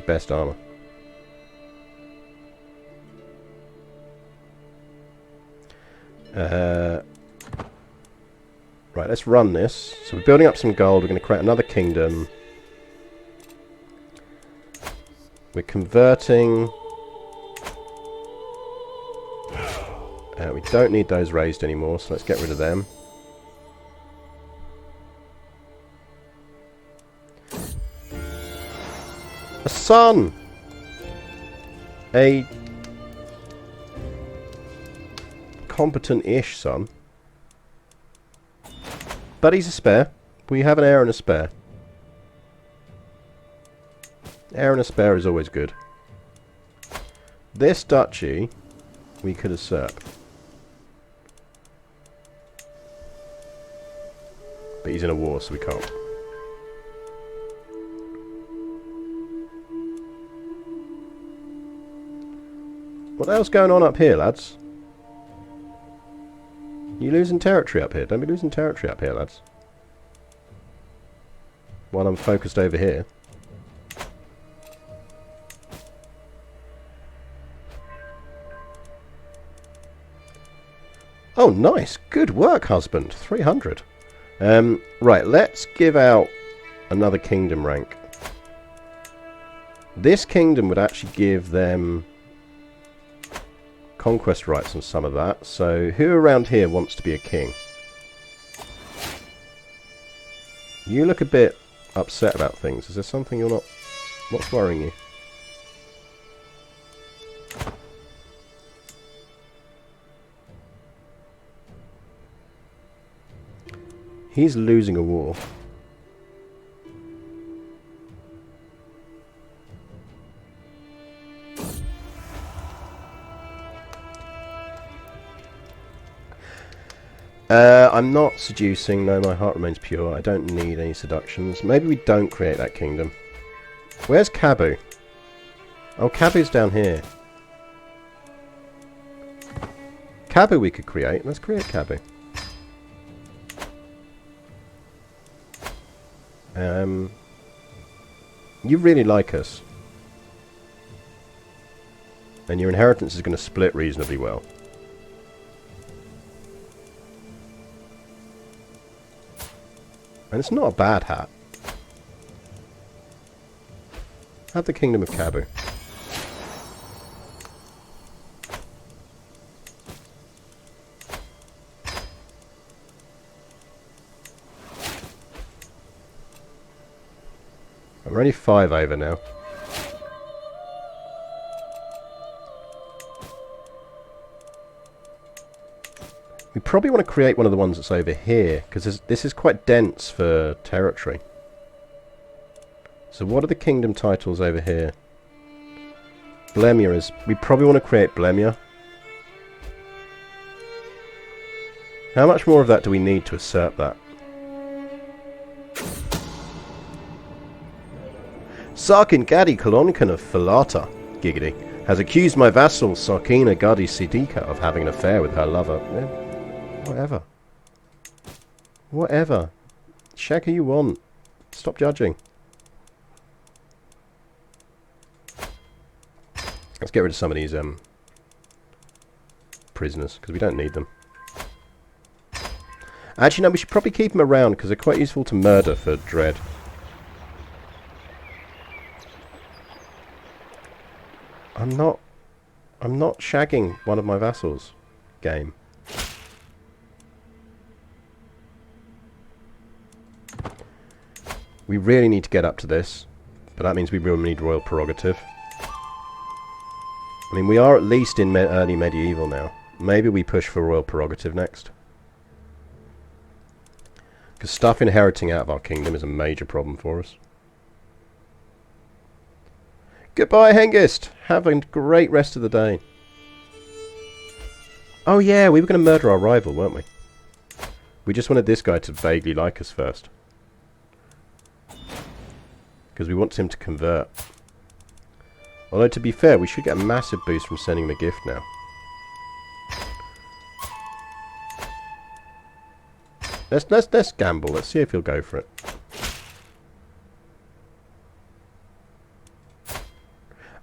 best armor. Right, let's run this. So we're building up some gold. We're going to create another kingdom. We're converting. We don't need those raised anymore, so let's get rid of them. A son! A competent-ish son. But he's a spare. We have an heir and a spare. Heir and a spare is always good. This duchy we could usurp. But he's in a war, so we can't. What the hell's going on up here, lads? You losing territory up here? Don't be losing territory up here, lads. while I'm focused over here. Oh, nice. Good work, husband. 300. Right, let's give out another kingdom rank. This kingdom would actually give them conquest rights on some of that. So, who around here wants to be a king? You look a bit upset about things. Is there something you're not... What's worrying you? He's losing a war. I'm not seducing. No, my heart remains pure. I don't need any seductions. Maybe we don't create that kingdom. Where's Kabu? Oh, Kabu's down here. Kabu we could create. Let's create Kabu. You really like us. And your inheritance is going to split reasonably well. And it's not a bad hat. Have the Kingdom of Kabu. We're only 5 over now. We probably want to create one of the ones that's over here, because this is quite dense for territory. So what are the kingdom titles over here? Blemia is... We probably want to create Blemia. How much more of that do we need to assert that? Sarkin Kadi Kolonkan of Falata, Giggity, has accused my vassal Sarkina Gadi Sidika of having an affair with her lover. Whatever. Whatever. Check who you want. Stop judging. Let's get rid of some of these prisoners, because we don't need them. Actually, no, we should probably keep them around, because they're quite useful to murder for dread. I'm not shagging one of my vassals. Game. We really need to get up to this, but that means we really need royal prerogative. I mean, we are at least in early medieval now. Maybe we push for royal prerogative next. Because stuff inheriting out of our kingdom is a major problem for us. Goodbye, Hengist! Have a great rest of the day. Oh yeah, we were going to murder our rival, weren't we? We just wanted this guy to vaguely like us first. Because we want him to convert. Although, to be fair, we should get a massive boost from sending him a gift now. Let's gamble. Let's see if he'll go for it.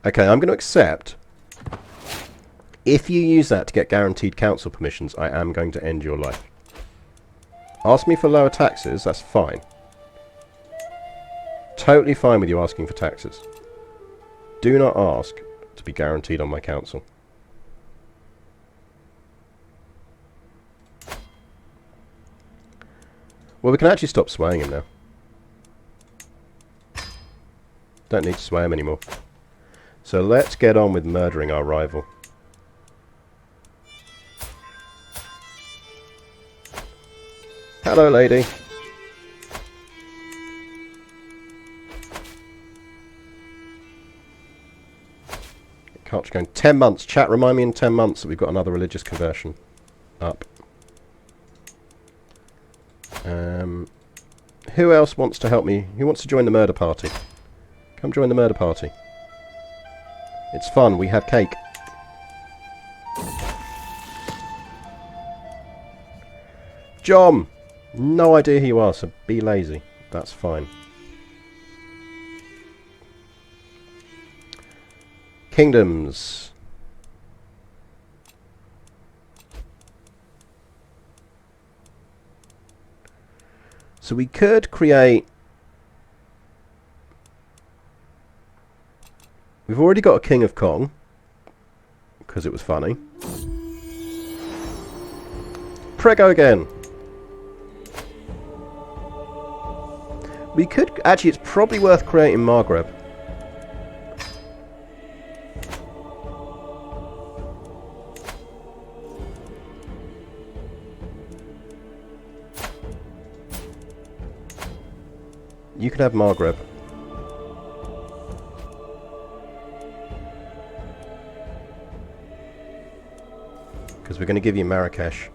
Okay, I'm going to accept. If you use that to get guaranteed council permissions, I am going to end your life. Ask me for lower taxes, that's fine. Totally fine with you asking for taxes. Do not ask to be guaranteed on my council. Well, we can actually stop swaying him now. Don't need to sway him anymore. So let's get on with murdering our rival. Hello, lady. Culture going 10 months. Chat, remind me in 10 months that we've got another religious conversion up. Who else wants to help me? Who wants to join the murder party? Come join the murder party. It's fun. We have cake. John! No idea who you are, so be lazy. That's fine. Kingdoms. So we could create... We've already got a King of Kong, because it was funny. Prego again. We could... Actually, it's probably worth creating Maghreb. You can have Maghreb. Because we're going to give you Marrakesh.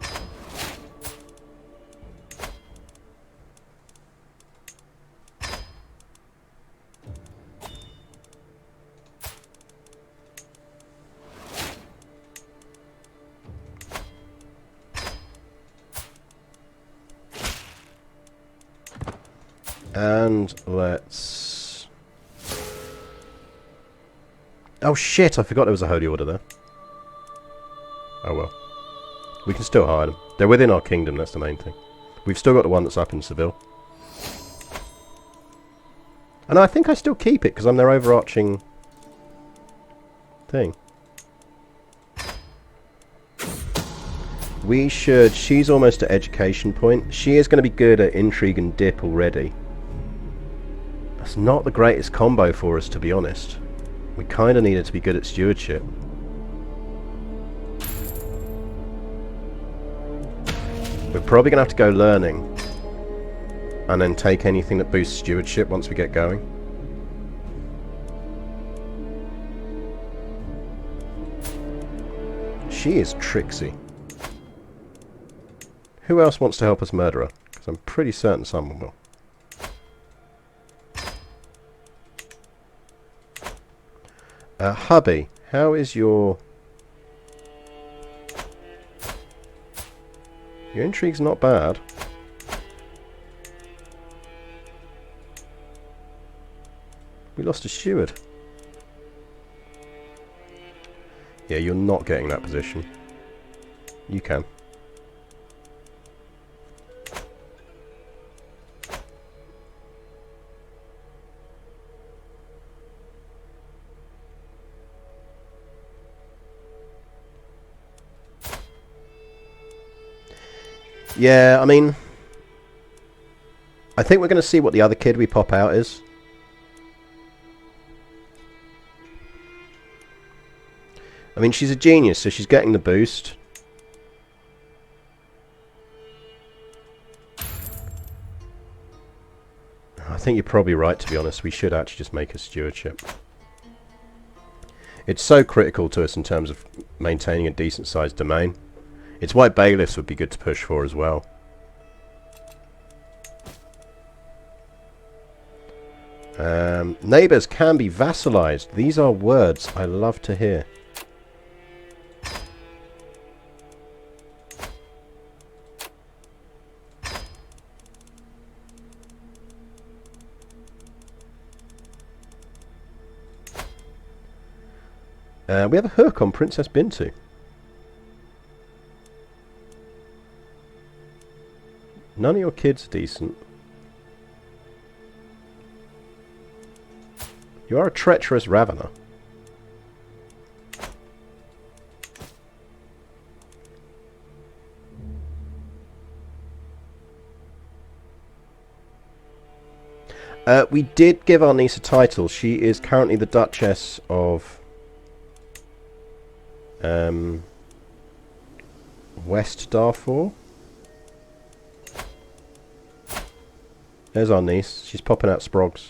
And let's... Oh shit, I forgot there was a holy order there. Oh well. We can still hide them. They're within our kingdom, that's the main thing. We've still got the one that's up in Seville. And I think I still keep it, because I'm their overarching thing. We should... She's almost at education point. She is going to be good at intrigue and dip already. That's not the greatest combo for us, to be honest. We kind of need her to be good at stewardship. We're probably going to have to go learning. And then take anything that boosts stewardship once we get going. She is tricksy. Who else wants to help us murder her? Because I'm pretty certain someone will. Hubby, how is your... Your intrigue's not bad. We lost a steward. Yeah, you're not getting that position. You can. Yeah, I mean... I think we're going to see what the other kid we pop out is. I mean, she's a genius, so she's getting the boost. I think you're probably right, to be honest. We should actually just make a stewardship. It's so critical to us in terms of maintaining a decent-sized domain. It's why bailiffs would be good to push for as well. Neighbours can be vassalized. These are words I love to hear. We have a hook on Princess Bintu. None of your kids are decent. You are a treacherous ravener. We did give our niece a title. She is currently the Duchess of West Darfur. There's our niece. She's popping out sprogs.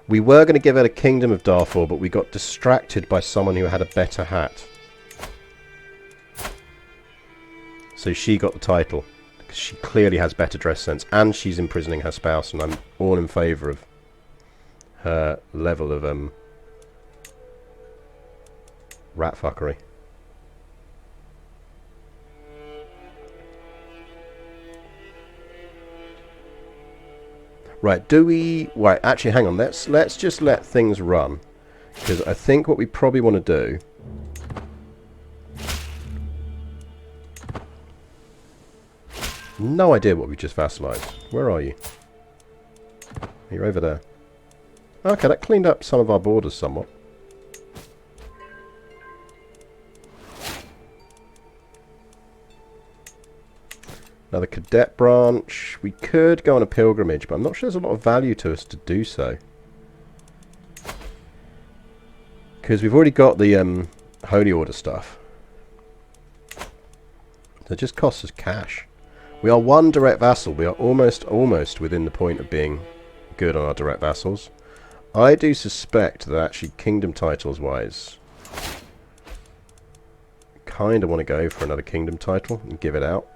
We were going to give her the Kingdom of Darfur, but we got distracted by someone who had a better hat. So she got the title. Because she clearly has better dress sense. And she's imprisoning her spouse. And I'm all in favour of her level of rat fuckery. Right, do we... Right, actually, hang on. Let's just let things run. Because I think what we probably want to do... No idea what we just vassalized. Where are you? You're over there. Okay, that cleaned up some of our borders somewhat. Another cadet branch. We could go on a pilgrimage, but I'm not sure there's a lot of value to us to do so. Because we've already got the Holy Order stuff. So it just costs us cash. We are one direct vassal. We are almost within the point of being good on our direct vassals. I do suspect that actually kingdom titles wise, kind of want to go for another kingdom title and give it out.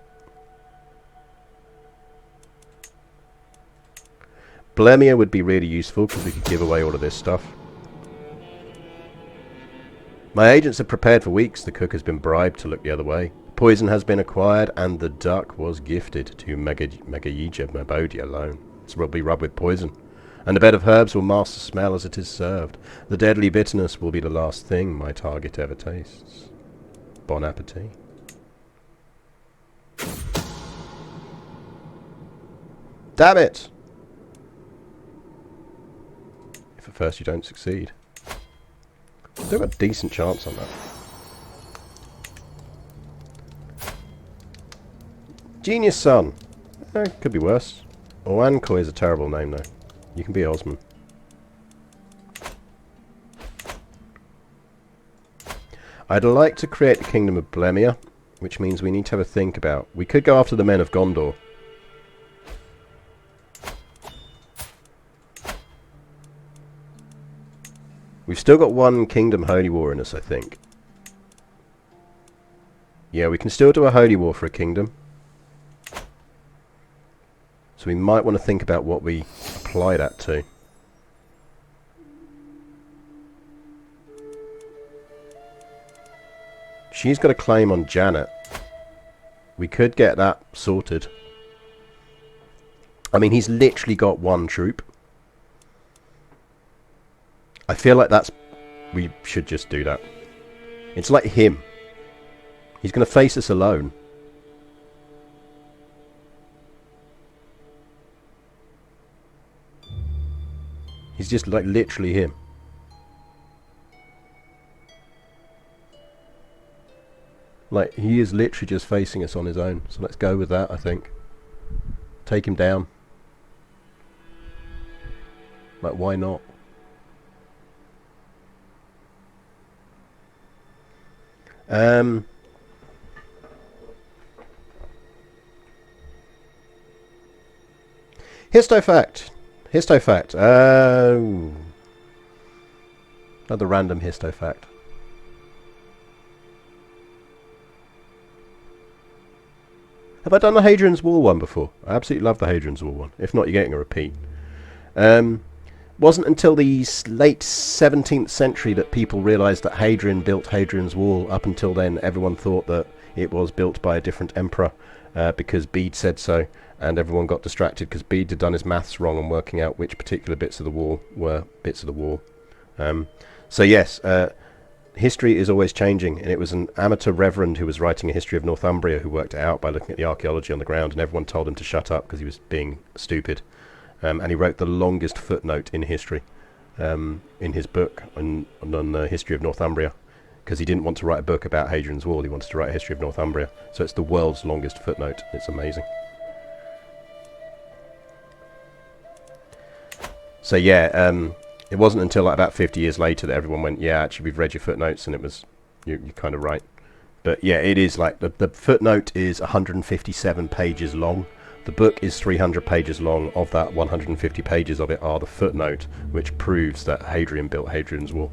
Blemia would be really useful because we could give away all of this stuff. My agents have prepared for weeks. The cook has been bribed to look the other way. Poison has been acquired and the duck was gifted to Megayija Mabodi alone. It will be rubbed with poison. And the bed of herbs will mask the smell as it is served. The deadly bitterness will be the last thing my target ever tastes. Bon appetit. Damn it! If at first you don't succeed. Still got a decent chance on that. Genius son. Could be worse. Owankoi is a terrible name though. You can be Osman. I'd like to create the Kingdom of Blemia, which means we need to have a think about... We could go after the men of Gondor. We've still got one Kingdom Holy War in us, I think. Yeah, we can still do a Holy War for a kingdom. So we might want to think about what we apply that to. She's got a claim on Janet. We could get that sorted. I mean, he's literally got one troop. I feel like that's... We should just do that. It's like him. He's going to face us alone. He's just like literally him. Like, he is literally just facing us on his own. So let's go with that, I think. Take him down. Like, why not? Histofact. Histofact. Oh. Another random histofact. Have I done the Hadrian's Wall one before? I absolutely love the Hadrian's Wall one. If not, you're getting a repeat. Wasn't until the late 17th century that people realised that Hadrian built Hadrian's Wall. Up until then, everyone thought that it was built by a different emperor because Bede said so, and everyone got distracted because Bede had done his maths wrong on working out which particular bits of the wall were bits of the wall. So yes, history is always changing, and it was an amateur reverend who was writing a history of Northumbria who worked it out by looking at the archaeology on the ground, and everyone told him to shut up because he was being stupid. And he wrote the longest footnote in history in his book on the history of Northumbria, because he didn't want to write a book about Hadrian's Wall. He wanted to write a history of Northumbria. So it's the world's longest footnote. It's amazing. So yeah, it wasn't until like about 50 years later that everyone went, yeah, actually we've read your footnotes and it was, you're kind of right. But yeah, it is like, the footnote is 157 pages long. The book is 300 pages long. Of that, 150 pages of it are the footnote, which proves that Hadrian built Hadrian's Wall.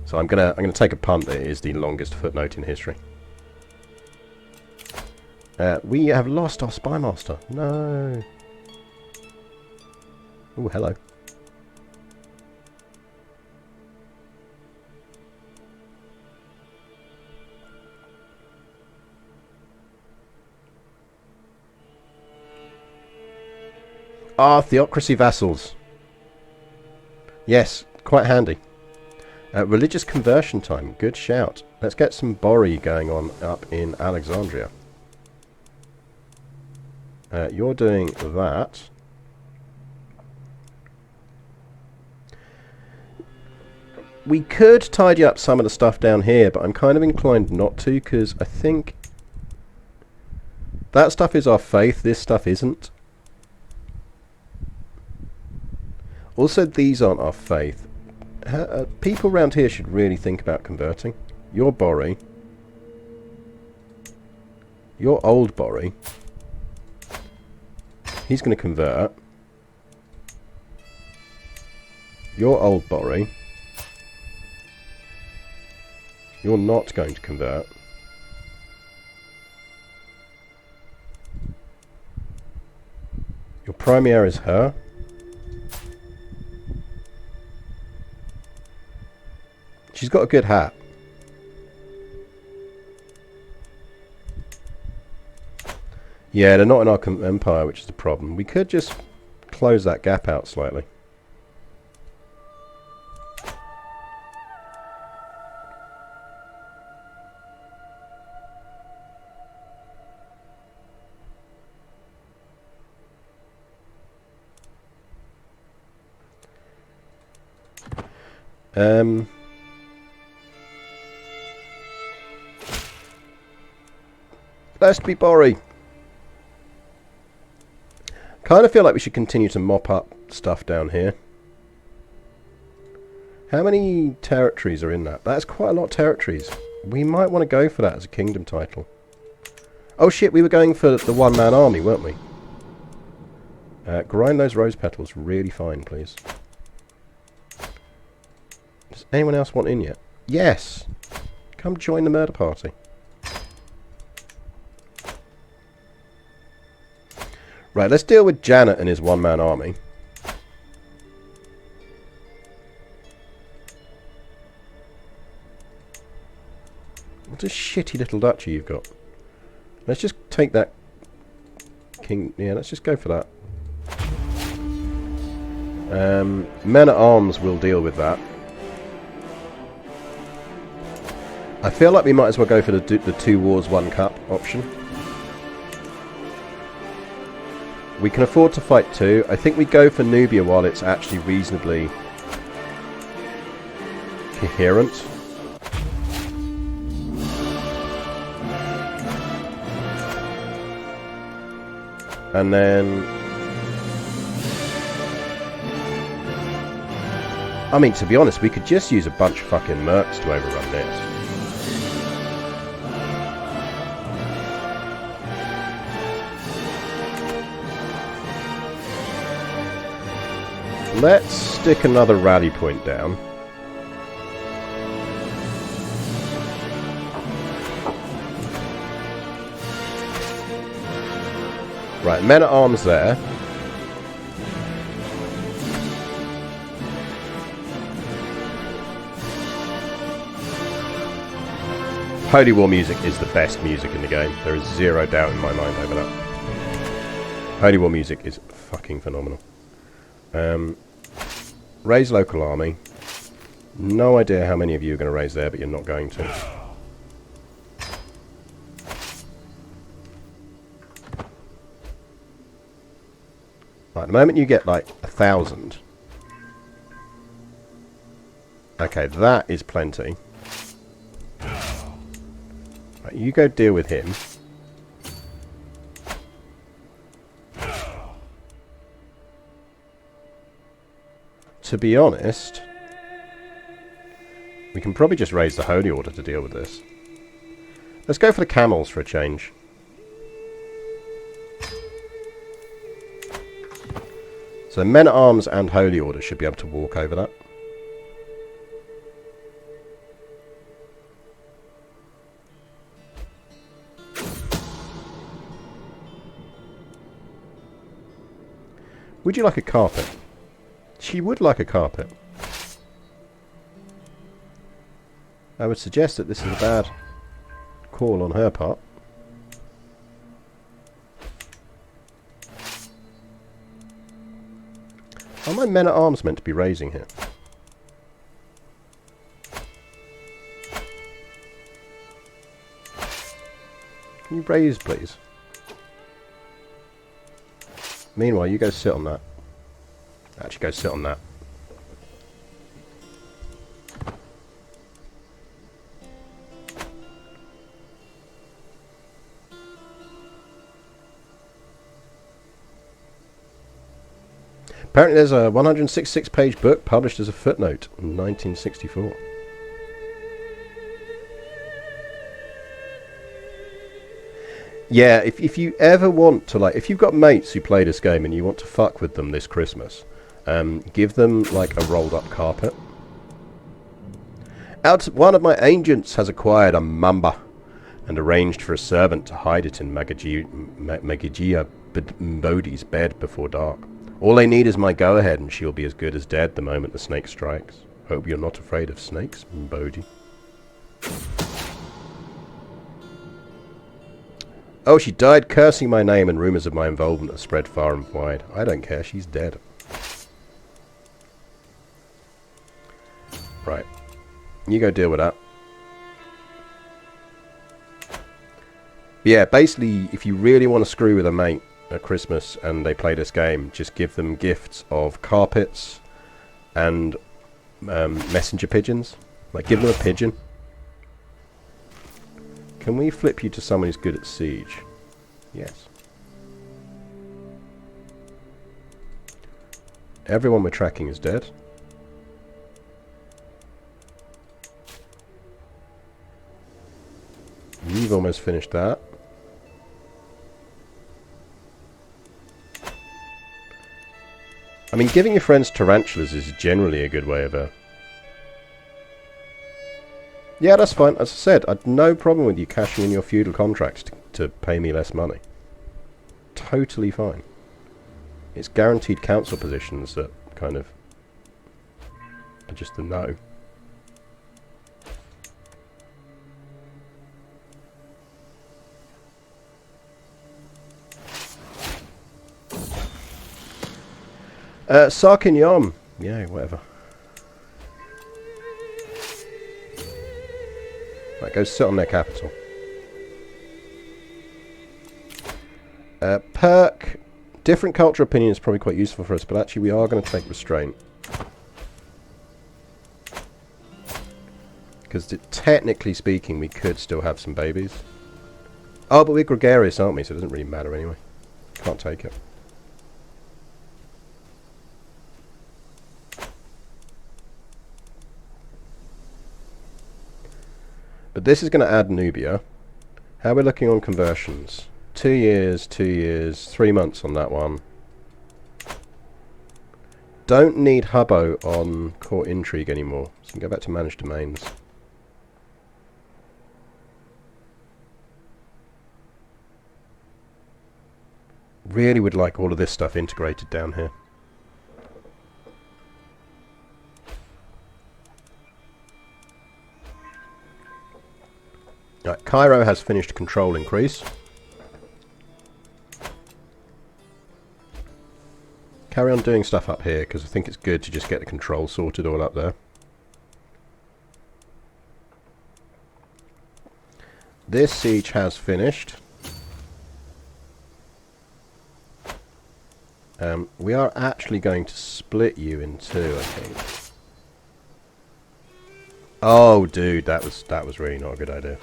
So I'm gonna take a punt that it is the longest footnote in history. We have lost our spy master. No. Oh, hello. Ah, theocracy vassals. Yes, quite handy. Religious conversion time. Good shout. Let's get some Bori going on up in Alexandria. You're doing that. We could tidy up some of the stuff down here, but I'm kind of inclined not to, because I think that stuff is our faith, this stuff isn't. Also, these aren't our faith. People around here should really think about converting. You're Bori. You're old Bori. He's going to convert. You're old Bori. You're not going to convert. Your premier is her. She's got a good hat. Yeah, they're not in our empire, which is the problem. We could just close that gap out slightly. Let's be Bori. Kind of feel like we should continue to mop up stuff down here. How many territories are in that? That's quite a lot of territories. We might want to go for that as a kingdom title. Oh shit, we were going for the one-man army, weren't we? Grind those rose petals really fine, please. Does anyone else want in yet? Yes! Come join the murder party. Right, let's deal with Janet and his one-man army. What a shitty little duchy you've got. Let's just take that king... Yeah, let's just go for that. Men-at-arms will deal with that. I feel like we might as well go for the 2 wars, 1 cup option. We can afford to fight 2. I think we go for Nubia while it's actually reasonably coherent. And then... I mean, to be honest, we could just use a bunch of fucking mercs to overrun this. Let's stick another rally point down. Right, men-at-arms there. Holy War music is the best music in the game. There is zero doubt in my mind over that. Holy War music is fucking phenomenal. Raise local army. No idea how many of you are going to raise there, but you're not going to. Right, the moment you get like 1,000. Okay, that is plenty. Right, you go deal with him. To be honest, we can probably just raise the Holy Order to deal with this. Let's go for the camels for a change. So men-at-arms and Holy Order should be able to walk over that. Would you like a carpet? She would like a carpet. I would suggest that this is a bad call on her part. Are my men-at-arms meant to be raising here? Can you raise, please? Meanwhile, you go sit on that. Actually, go sit on that. Apparently there's a 166-page book published as a footnote in 1964. Yeah, if you ever want to, like, if you've got mates who play this game and you want to fuck with them this Christmas, give them, like, a rolled-up carpet. One of my agents has acquired a mamba and arranged for a servant to hide it in Magijia Bodhi's bed before dark. All they need is my go-ahead, and she'll be as good as dead the moment the snake strikes. Hope you're not afraid of snakes, Bodhi. Oh, she died cursing my name, and rumours of my involvement have spread far and wide. I don't care, she's dead. Right. You go deal with that. But yeah, basically, if you really want to screw with a mate at Christmas and they play this game, just give them gifts of carpets and messenger pigeons. Like, give them a pigeon. Can we flip you to someone who's good at siege? Yes. Everyone we're tracking is dead. You've almost finished that. I mean, giving your friends tarantulas is generally a good way of Yeah, that's fine. As I said, I'd no problem with you cashing in your feudal contracts to pay me less money. Totally fine. It's guaranteed council positions that kind of are just a no. Sarkin Yom. Yeah, whatever. Right, go sit on their capital. Perk. Different culture opinion is probably quite useful for us, but actually we are going to take restraint. Because technically speaking, we could still have some babies. Oh, but we're gregarious, aren't we? So it doesn't really matter anyway. Can't take it. But this is going to add Nubia. How are we looking on conversions? 2 years, 2 years, 3 months on that one. Don't need Hubbo on Court Intrigue anymore. So you can go back to Manage Domains. Really would like all of this stuff integrated down here. Right, Cairo has finished control increase. Carry on doing stuff up here, because I think it's good to just get the control sorted all up there. This siege has finished. We are actually going to split you in two, I think. Oh, dude, that was really not a good idea.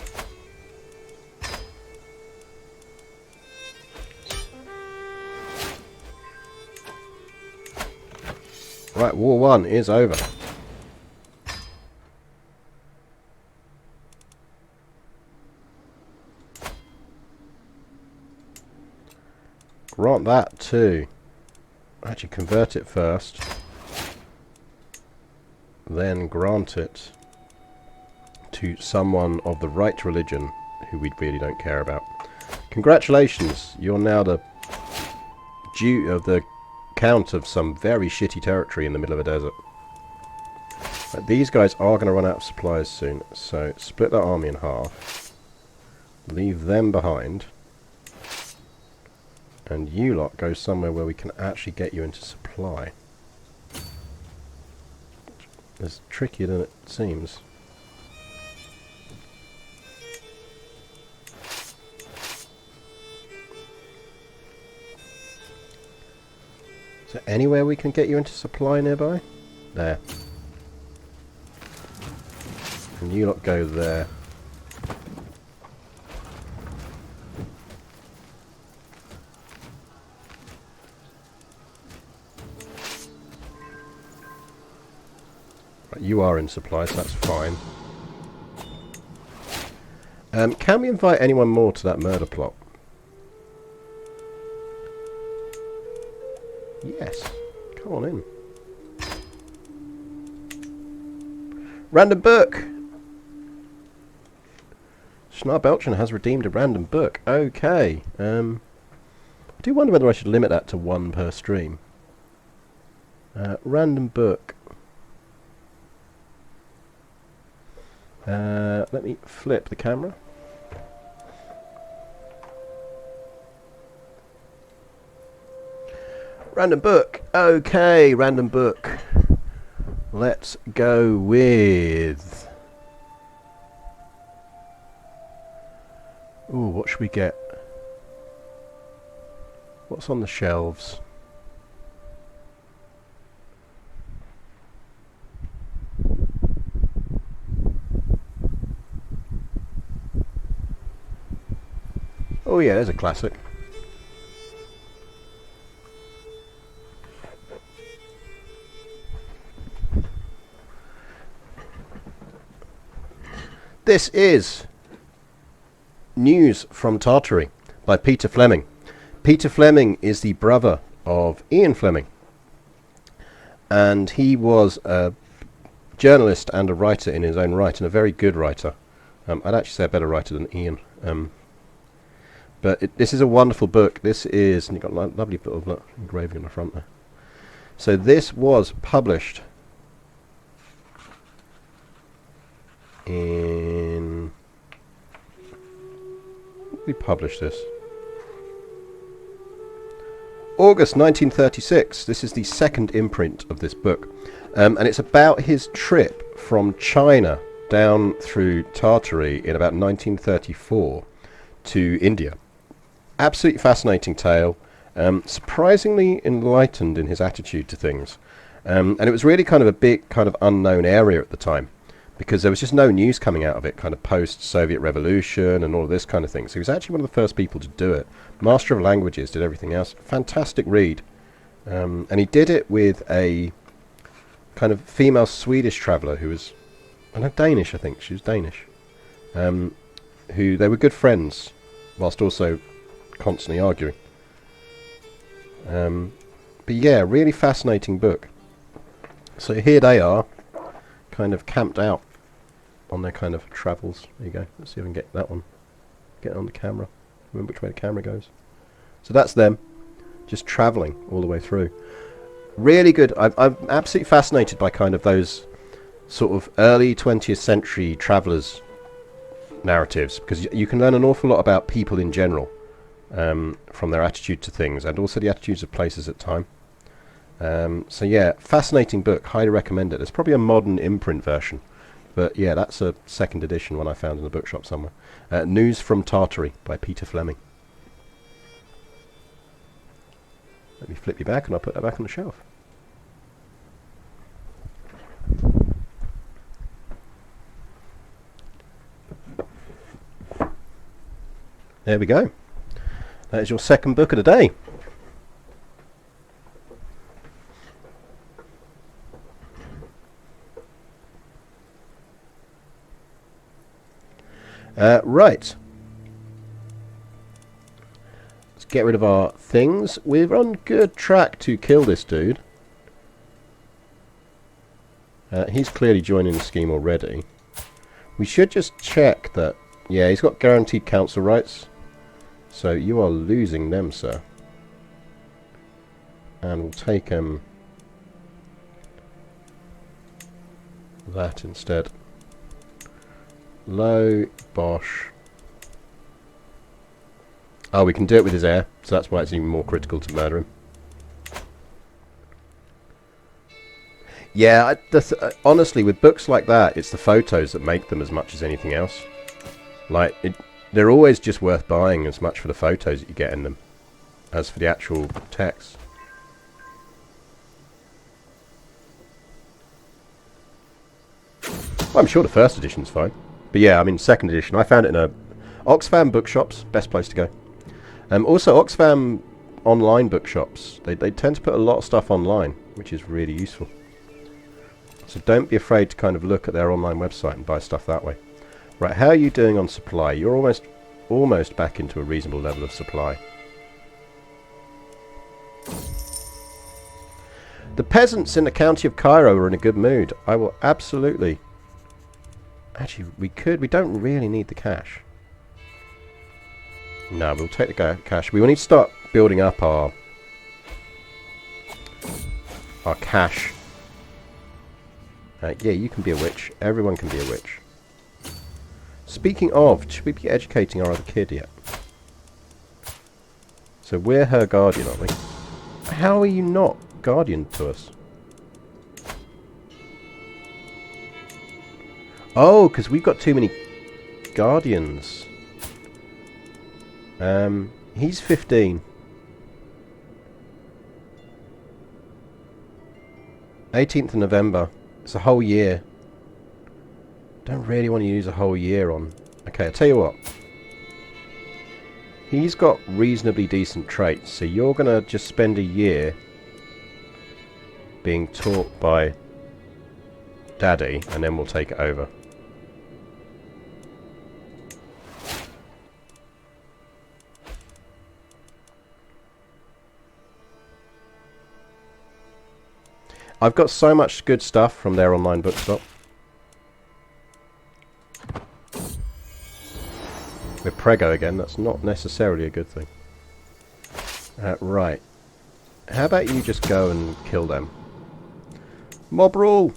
Right, War 1 is over. Grant that too. Actually, convert it first. Then grant it to someone of the right religion who we really don't care about. Congratulations, you're now the Jew of the Count of some very shitty territory in the middle of a desert. Right, these guys are going to run out of supplies soon, so split that army in half. Leave them behind. And you lot go somewhere where we can actually get you into supply. as trickier than it seems. Is there anywhere we can get you into supply nearby? There. And you lot go there. Right, you are in supply, so that's fine. Can we invite anyone more to that murder plot? Yes. Come on in. Random book! Schnar Beltran has redeemed a random book. Okay. I do wonder whether I should limit that to one per stream. Random book. Let me flip the camera. Random book. Okay, random book. Let's go with... Ooh, what should we get? What's on the shelves? Oh yeah, there's a classic. This is News from Tartary by Peter Fleming. Peter Fleming is the brother of Ian Fleming, and he was a journalist and a writer in his own right, and a very good writer. I'd actually say a better writer than Ian. But this is a wonderful book. This is, and you've got a lovely bit of engraving on the front there. So this was published in... When did we publish this? August 1936. This is the second imprint of this book. And it's about his trip from China down through Tartary in about 1934 to India. Absolutely fascinating tale. Surprisingly enlightened in his attitude to things. And it was really kind of a big kind of unknown area at the time, because there was just no news coming out of it, kind of post-Soviet revolution and all of this kind of thing. So he was actually one of the first people to do it. Master of languages, did everything else. Fantastic read. And he did it with a kind of female Swedish traveller who was, Danish, I think. She was Danish. Who, they were good friends, whilst also constantly arguing. But yeah, really fascinating book. So here they are, kind of camped out on their kind of travels. There you go. Let's see if I can get that one. Get it on the camera. Remember which way the camera goes. So that's them, just travelling all the way through. Really good. I'm absolutely fascinated by kind of those sort of early 20th century travellers narratives, because you can learn an awful lot about people in general from their attitude to things, and also the attitudes of places at time. So yeah, fascinating book. Highly recommend it. There's probably a modern imprint version, but yeah, that's a second edition one I found in the bookshop somewhere. News from Tartary by Peter Fleming. Let me flip you back and I'll put that back on the shelf. There we go. That is your second book of the day. Right. Let's get rid of our things. We're on good track to kill this dude. He's clearly joining the scheme already. We should just check that. Yeah, he's got guaranteed council rights. So you are losing them, sir. And we'll take that instead. Low, Bosch. Oh, we can do it with his heir, so that's why it's even more critical to murder him. Yeah, honestly, with books like that, it's the photos that make them as much as anything else. Like, they're always just worth buying as much for the photos that you get in them as for the actual text. Well, I'm sure the first edition's fine. But yeah, I mean, second edition, I found it in a Oxfam bookshops, best place to go. Also, Oxfam online bookshops, they tend to put a lot of stuff online, which is really useful. So don't be afraid to kind of look at their online website and buy stuff that way. Right, how are you doing on supply? You're almost back into a reasonable level of supply. The peasants in the county of Cairo are in a good mood. I will absolutely... Actually, we don't really need the cash. No, we'll take the cash. We will need to start building up our cash. Yeah, you can be a witch. Everyone can be a witch. Speaking of, should we be educating our other kid yet? So we're her guardian, aren't we? How are you not guardian to us? Oh, because we've got too many guardians. He's 15. 18th of November. It's a whole year. Don't really want to use a whole year on... Okay, I'll tell you what. He's got reasonably decent traits, so you're going to just spend a year being taught by Daddy, and then we'll take it over. I've got so much good stuff from their online bookshop. We're prego again, that's not necessarily a good thing. Right. How about you just go and kill them? Mob rule!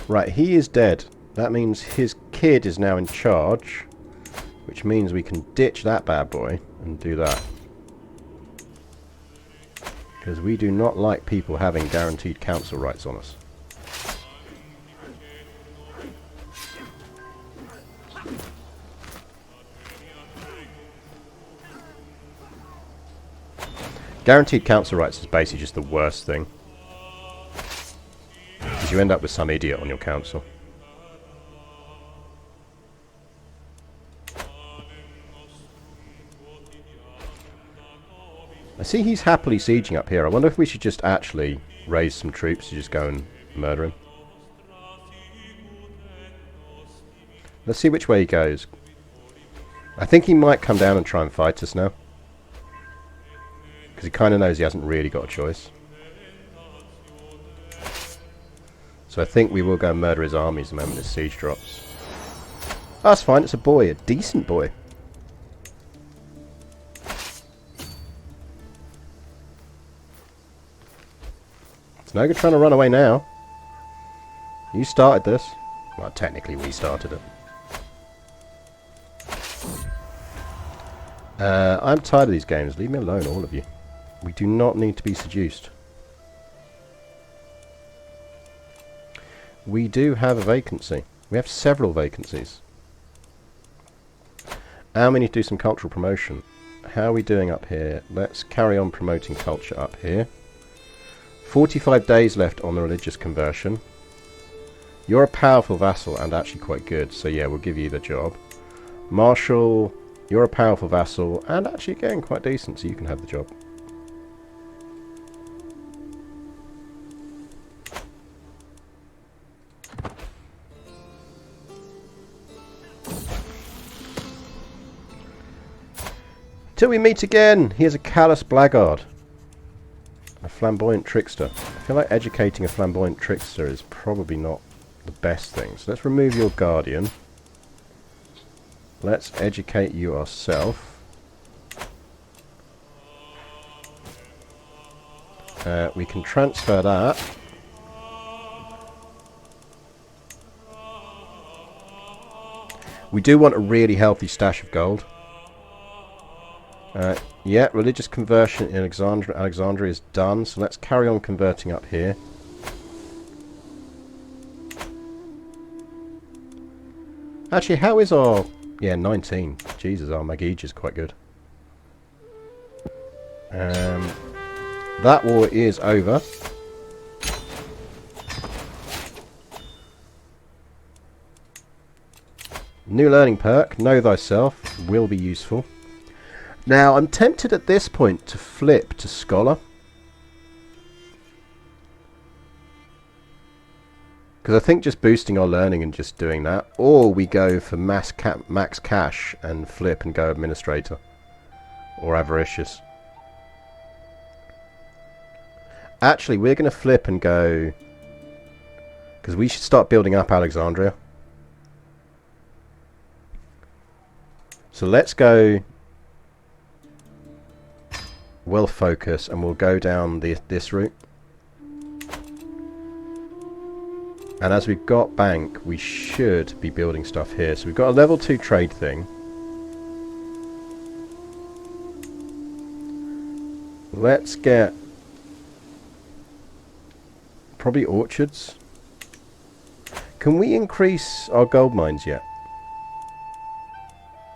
Right, he is dead. That means his kid is now in charge, which means we can ditch that bad boy and do that. Because we do not like people having guaranteed council rights on us. Guaranteed council rights is basically just the worst thing. Because you end up with some idiot on your council. I see he's happily sieging up here. I wonder if we should just actually raise some troops to just go and murder him. Let's see which way he goes. I think he might come down and try and fight us now. Because he kind of knows he hasn't really got a choice. So I think we will go and murder his armies the moment his siege drops. Oh, that's fine. It's a boy. A decent boy. It's no good trying to run away now. You started this. Well, technically we started it. I'm tired of these games. Leave me alone, all of you. We do not need to be seduced. We do have a vacancy. We have several vacancies. And we need to do some cultural promotion. How are we doing up here? Let's carry on promoting culture up here. 45 days left on the religious conversion. You're a powerful vassal and actually quite good, so yeah, we'll give you the job. Marshal, you're a powerful vassal and actually getting quite decent, so you can have the job. Till we meet again, he is a callous blackguard. A flamboyant trickster. I feel like educating a flamboyant trickster is probably not the best thing. So let's remove your guardian. Let's educate you ourselves. We can transfer that. We do want a really healthy stash of gold. Yeah, religious conversion in Alexandria is done, so let's carry on converting up here. Actually, how is our... Yeah, 19. Jesus, our Magij is quite good. That war is over. New learning perk, Know Thyself, will be useful. Now, I'm tempted at this point to flip to Scholar. Because I think just boosting our learning and just doing that. Or we go for max cash and flip and go Administrator. Or Avaricious. Actually, we're going to flip and go... Because we should start building up Alexandria. So let's go... We'll focus and we'll go down this route. And as we've got bank, we should be building stuff here. So we've got a level 2 trade thing. Let's get... probably orchards. Can we increase our gold mines yet?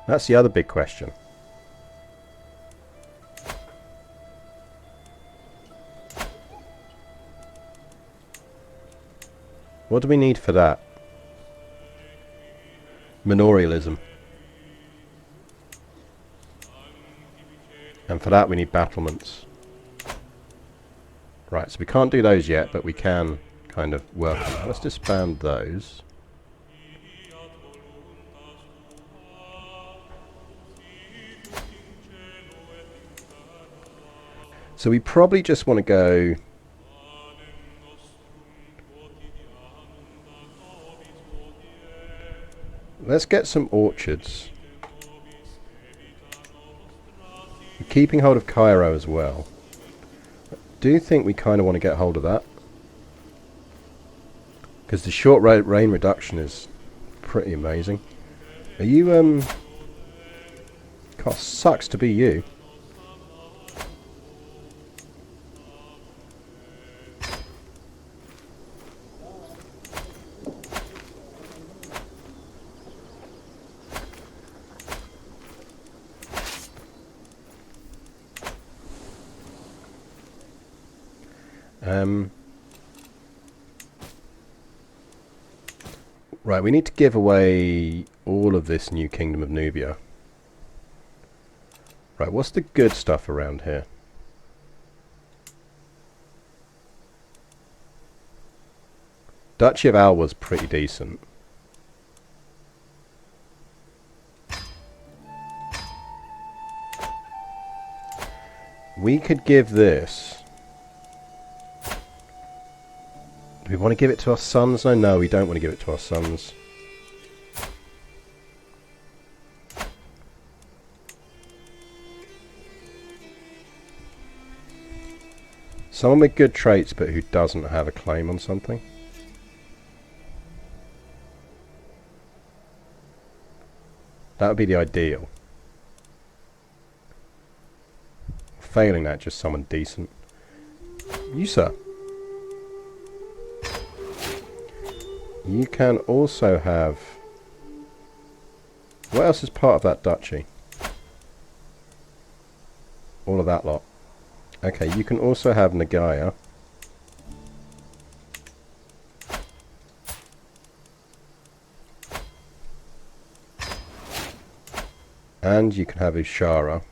That's the other big question. What do we need for that? Manorialism. And for that we need battlements. Right, so we can't do those yet, but we can kind of work on that. Let's disband those. So we probably just want to go... Let's get some orchards. We're keeping hold of Cairo as well. I do think we kind of want to get hold of that. Because the short rain reduction is pretty amazing. Are you, God, sucks to be you. Right, we need to give away all of this new Kingdom of Nubia. Right, what's the good stuff around here? Duchy of Alwa's pretty decent. We could give this... Do we want to give it to our sons? No, we don't want to give it to our sons. Someone with good traits but who doesn't have a claim on something. That would be the ideal. Failing that, just someone decent. You, sir. You can also have... What else is part of that duchy? All of that lot. Okay, you can also have Nagaya. And you can have Ushara.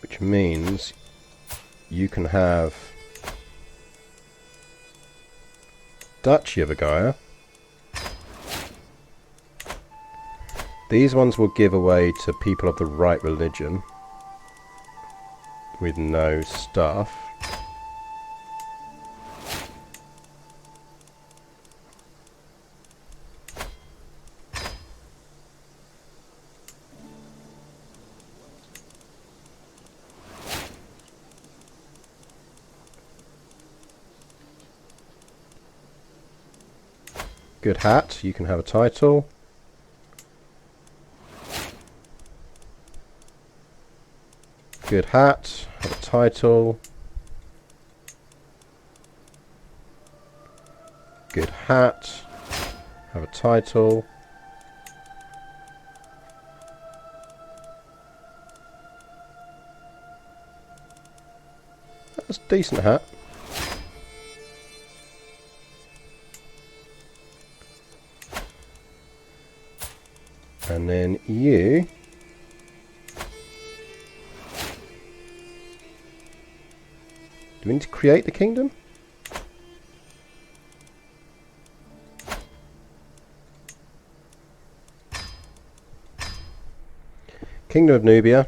Which means you can have Duchy of Agaya. These ones will give away to people of the right religion with no stuff. Good hat. You can have a title. Good hat. Have a title. Good hat. Have a title. That's a decent hat. And then you... Do we need to create the kingdom? Kingdom of Nubia.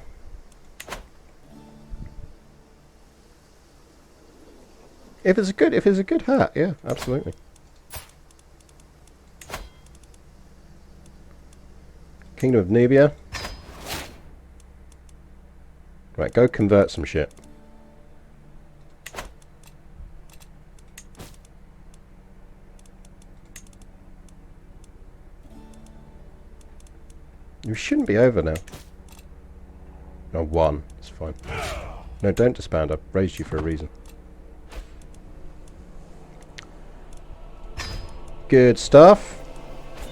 If it's a good hat, yeah, absolutely. Kingdom of Nubia. Right, go convert some shit. You shouldn't be over now. No, 1. It's fine. No, don't disband. I've raised you for a reason. Good stuff.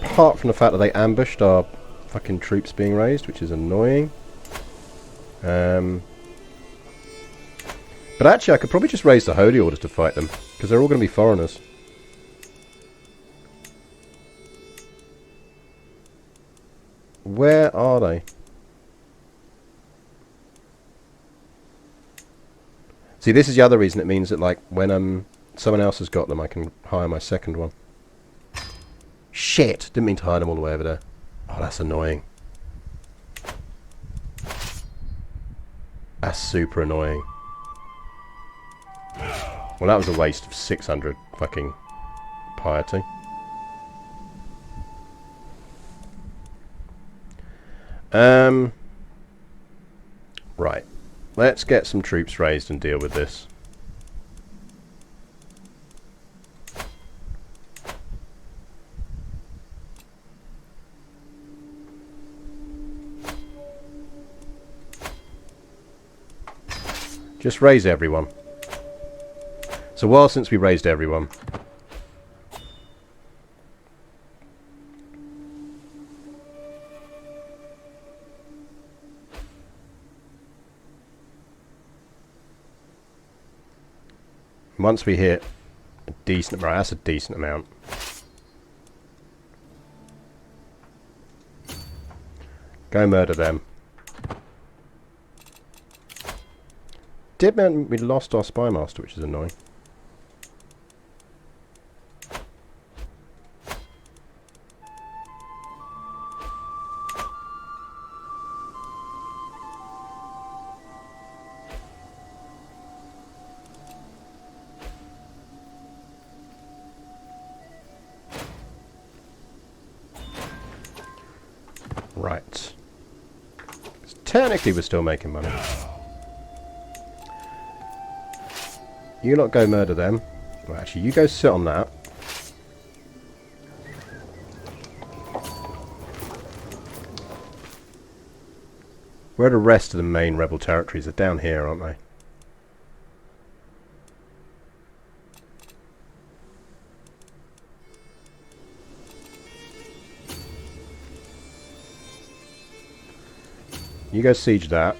Apart from the fact that they ambushed our fucking troops being raised, which is annoying. But actually, I could probably just raise the Holy Orders to fight them, because they're all going to be foreigners. Where are they? See, this is the other reason it means that, like, when someone else has got them, I can hire my second one. Shit! Didn't mean to hide them all the way over there. Oh, that's annoying. That's super annoying. Well, that was a waste of 600 fucking piety. Right. Let's get some troops raised and deal with this. Just raise everyone. It's a while since we raised everyone. Once we hit a decent amount, that's a decent amount. Go murder them. Did mean we lost our spy master, which is annoying. Right. Technically we're still making money. You lot go murder them. Well, actually, you go sit on that. Where are the rest of the main rebel territories? They're down here, aren't they? You go siege that.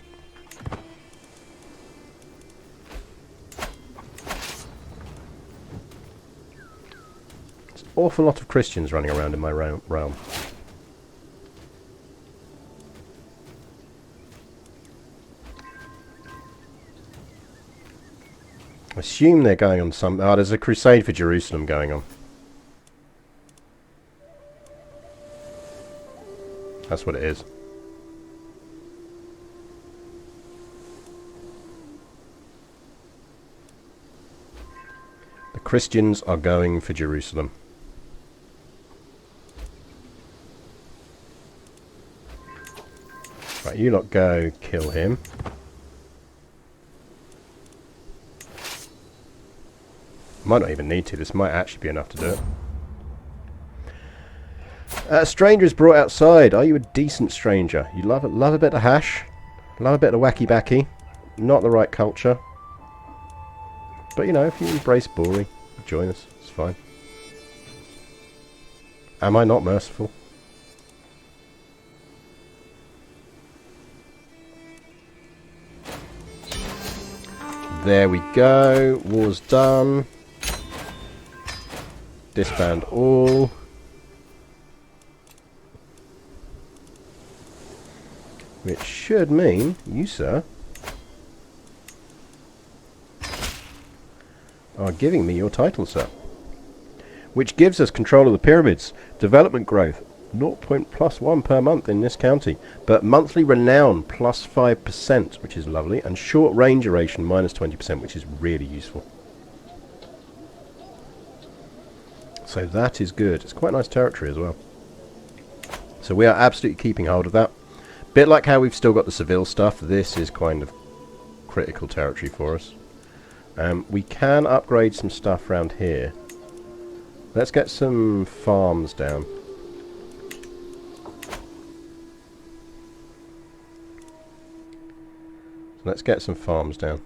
There's an awful lot of Christians running around in my realm. I assume they're going on some... Oh, there's a crusade for Jerusalem going on. That's what it is. The Christians are going for Jerusalem. Right, you lot go kill him. Might not even need to. This might actually be enough to do it. A stranger is brought outside. Are you a decent stranger? You love a bit of hash? Love a bit of wacky backy? Not the right culture. But you know, if you embrace boring, join us. It's fine. Am I not merciful? There we go. War's done. Disband all. Which should mean you, sir, are giving me your title, sir. Which gives us control of the pyramids. Development growth, 0.+1 per month in this county. But monthly renown, plus 5%, which is lovely. And short range duration, minus 20%, which is really useful. So that is good. It's quite nice territory as well. So we are absolutely keeping hold of that. Bit like how we've still got the Seville stuff, this is kind of critical territory for us. We can upgrade some stuff around here. Let's get some farms down. Let's get some farms down.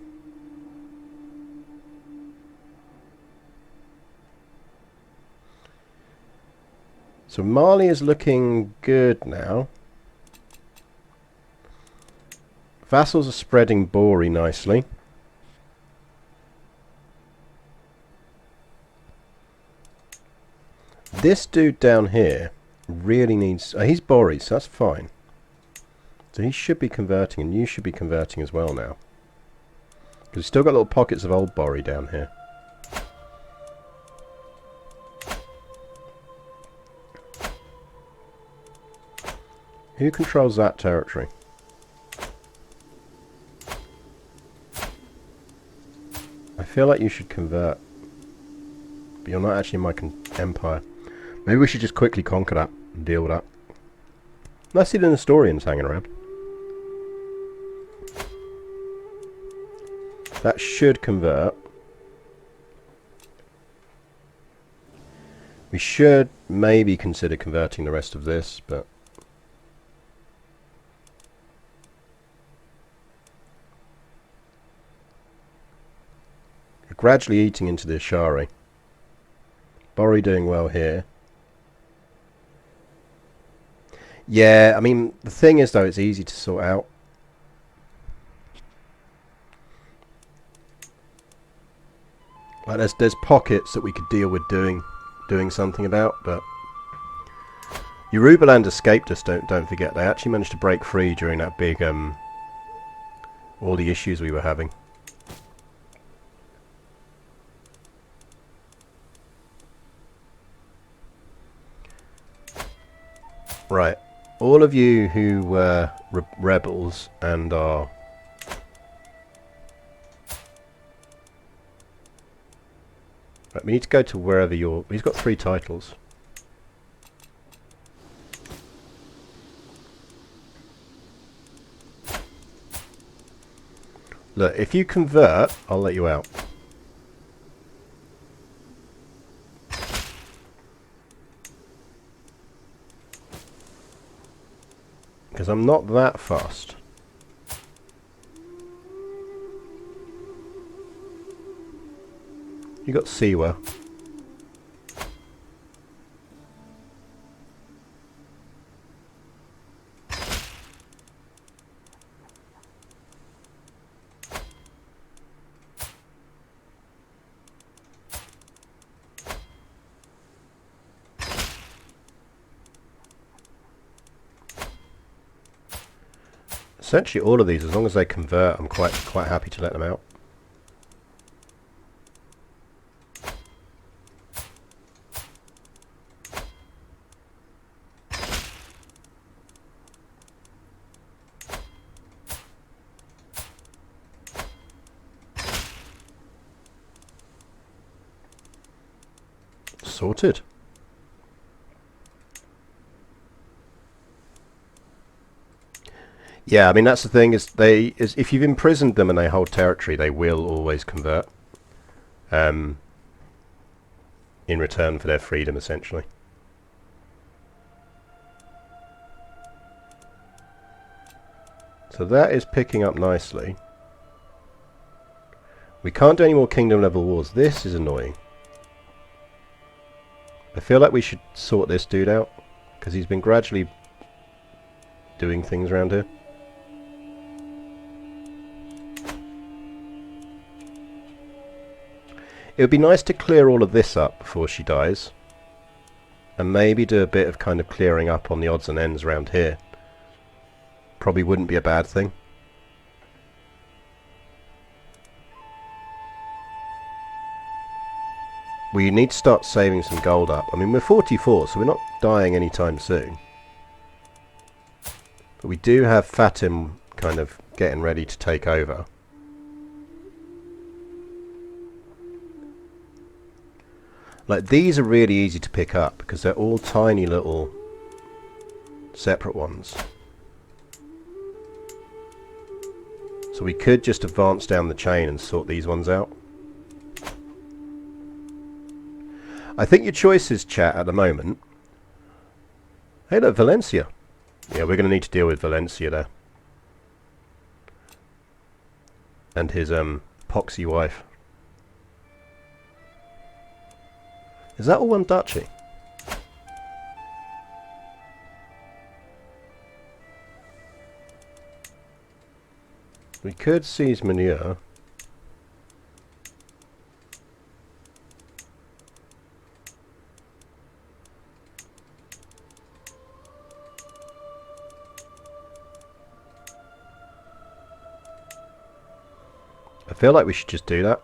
So Mali is looking good now. Vassals are spreading Bori nicely. This dude down here really needs... he's Bori, so that's fine. So he should be converting, and you should be converting as well now. Because we've still got little pockets of old Bori down here. Who controls that territory? I feel like you should convert. But you're not actually in my empire. Maybe we should just quickly conquer that and deal with that. Let's see the Nestorians hanging around. That should convert. We should maybe consider converting the rest of this, but... we're gradually eating into the Ashari. Bori doing well here. Yeah, I mean, the thing is, though, it's easy to sort out. Like, there's pockets that we could deal with doing something about, but Yorubaland escaped us. Don't forget, they actually managed to break free during that big all the issues we were having. Right, all of you who were rebels and are right, we need to go to wherever you're... he's got 3 titles. Look, if you convert, I'll let you out. Because I'm not that fast. You got Siwa. Essentially all of these, as long as they convert, I'm quite happy to let them out. Sorted. Yeah, I mean that's the thing is if you've imprisoned them and they hold territory, they will always convert. In return for their freedom, essentially. So that is picking up nicely. We can't do any more kingdom level wars. This is annoying. I feel like we should sort this dude out, because he's been gradually doing things around here. It would be nice to clear all of this up before she dies, and maybe do a bit of kind of clearing up on the odds and ends around here. Probably wouldn't be a bad thing. We need to start saving some gold up. I mean, we're 44, so we're not dying anytime soon. But we do have Fatim kind of getting ready to take over. Like, these are really easy to pick up because they're all tiny little separate ones. So we could just advance down the chain and sort these ones out. I think your choices, chat, at the moment. Hey, look, Valencia. Yeah, we're going to need to deal with Valencia there. And his poxy wife. Is that all one duchy? We could seize manure. I feel like we should just do that.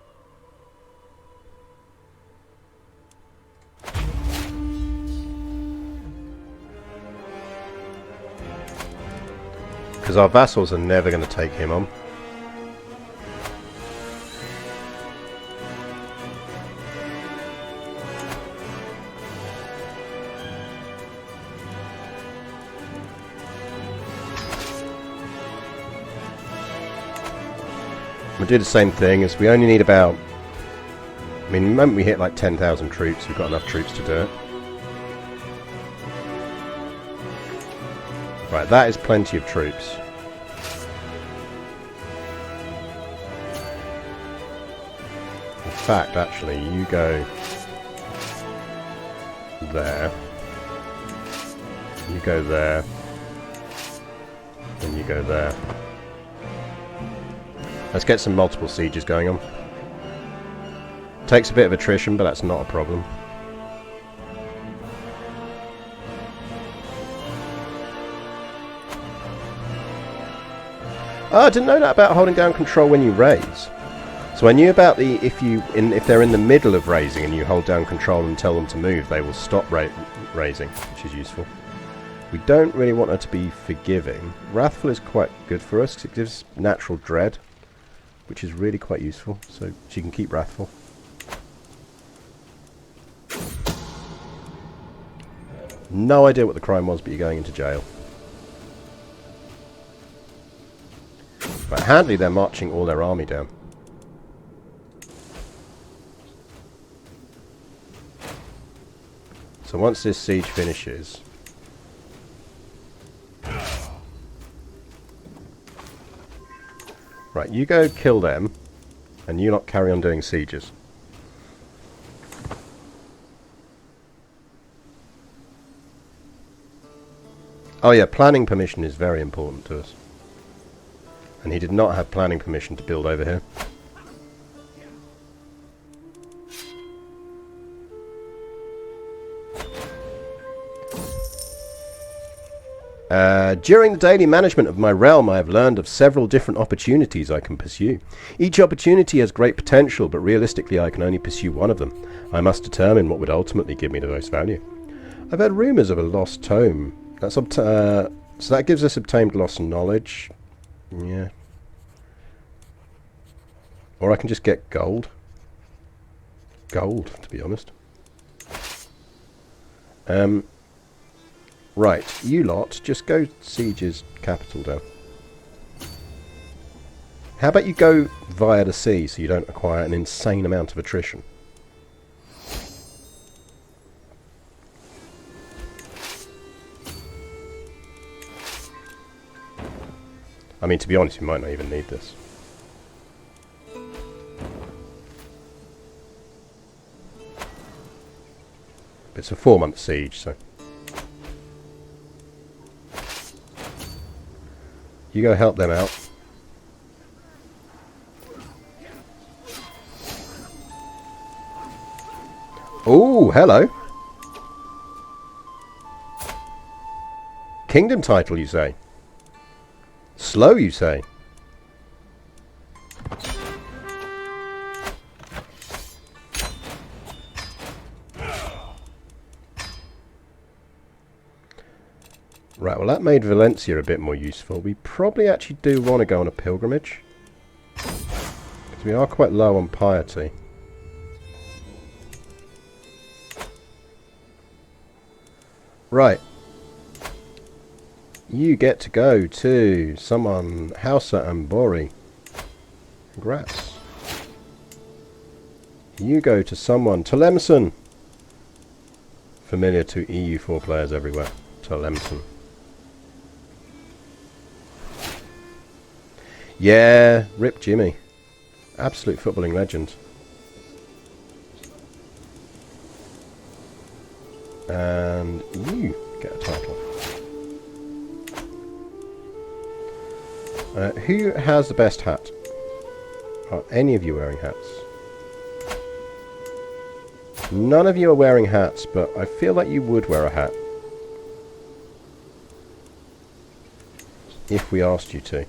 Because our vassals are never going to take him on. We'll do the same thing, as we only need about... I mean, the moment we hit like 10,000 troops, we've got enough troops to do it. Right, that is plenty of troops. In fact, actually, you go there. You go there. And you go there. Let's get some multiple sieges going on. Takes a bit of attrition, but that's not a problem. Oh, I didn't know that about holding down control when you raise. So I knew about the if they're in the middle of raising and you hold down control and tell them to move, they will stop raising, which is useful. We don't really want her to be forgiving. Wrathful is quite good for us because it gives natural dread, which is really quite useful, so she can keep wrathful. No idea what the crime was, but you're going into jail. But handily, they're marching all their army down. So once this siege finishes... Right, you go kill them, and you lot carry on doing sieges. Oh yeah, planning permission is very important to us. And he did not have planning permission to build over here. During the daily management of my realm, I have learned of several different opportunities I can pursue. Each opportunity has great potential, but realistically I can only pursue one of them. I must determine what would ultimately give me the most value. I've heard rumours of a lost tome. That's so that gives us obtained lost knowledge. Yeah. Or I can just get gold. Gold, to be honest. Right, you lot, just go siege his capital down. How about you go via the sea so you don't acquire an insane amount of attrition? I mean, to be honest, we might not even need this. It's a 4-month siege, so... You go help them out. Oh, hello. Kingdom title, you say? Slow, you say? Right, well that made Valencia a bit more useful. We probably actually do want to go on a pilgrimage. Because we are quite low on piety. Right. You get to go to someone, Hausa and Bori. Congrats. You go to someone, Tlemcen. Familiar to EU4 players everywhere. Tlemcen. Yeah, rip Jimmy. Absolute footballing legend. And you get a title. Who has the best hat? Are any of you wearing hats? None of you are wearing hats, but I feel like you would wear a hat. If we asked you to.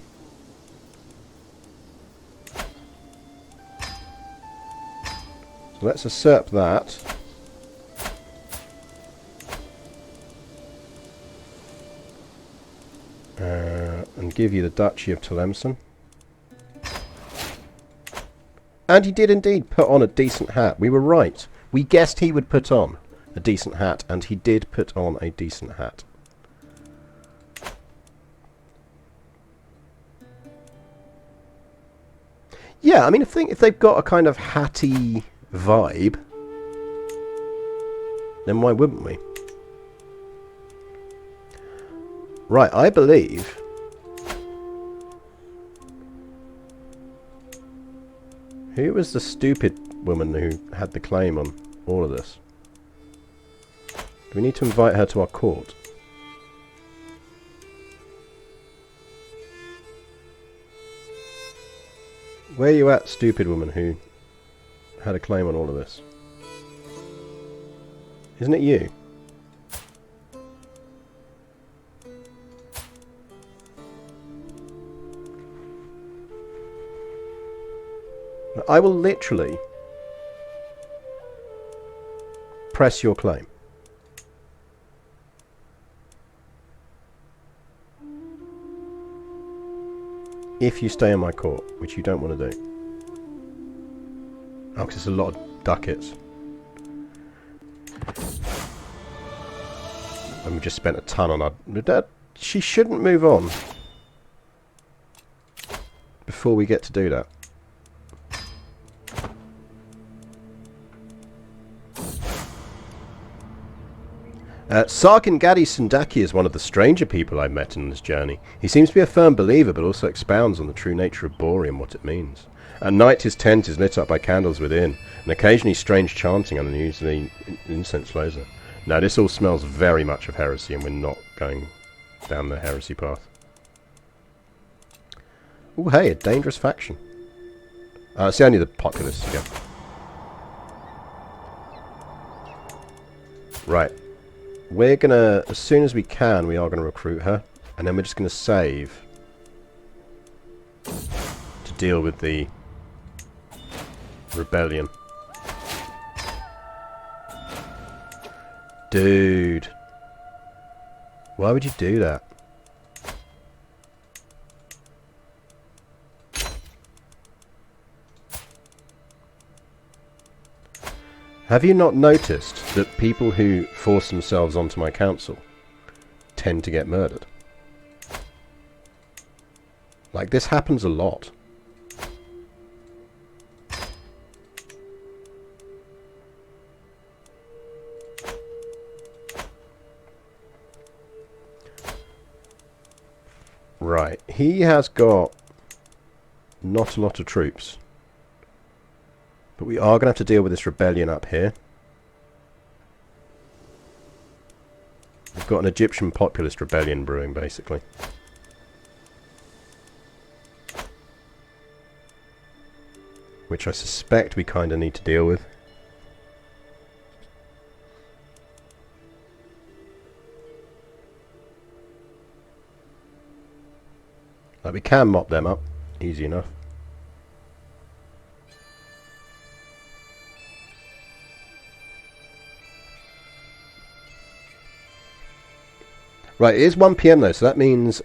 So let's usurp that. And give you the Duchy of Tlemcen. And he did indeed put on a decent hat. We were right. We guessed he would put on a decent hat, and he did put on a decent hat. Yeah, I mean, I think if they've got a kind of hatty vibe, then why wouldn't we? Right, I believe... Who was the stupid woman who had the claim on all of this? Do we need to invite her to our court? Where are you at, stupid woman who had a claim on all of this? Isn't it you? I will literally press your claim. If you stay in my court, which you don't want to do. Oh, because it's a lot of ducats. And we just spent a ton on our... She shouldn't move on before we get to do that. Sarkin Kadi Sundaki is one of the stranger people I've met on this journey. He seems to be a firm believer, but also expounds on the true nature of Bori and what it means. At night his tent is lit up by candles within, and occasionally strange chanting and unusually incense flows there. Now this all smells very much of heresy, and we're not going down the heresy path. Oh hey, a dangerous faction. It's only the populace again. Right. We're gonna, as soon as we can, we are gonna recruit her, and then we're just gonna save to deal with the rebellion. Dude, why would you do that? Have you not noticed that people who force themselves onto my council tend to get murdered? Like, this happens a lot. Right, he has got not a lot of troops. But we are going to have to deal with this rebellion up here. We've got an Egyptian populist rebellion brewing, basically. Which I suspect we kind of need to deal with. Like, we can mop them up, easy enough. Right, it is 1 PM though, so that means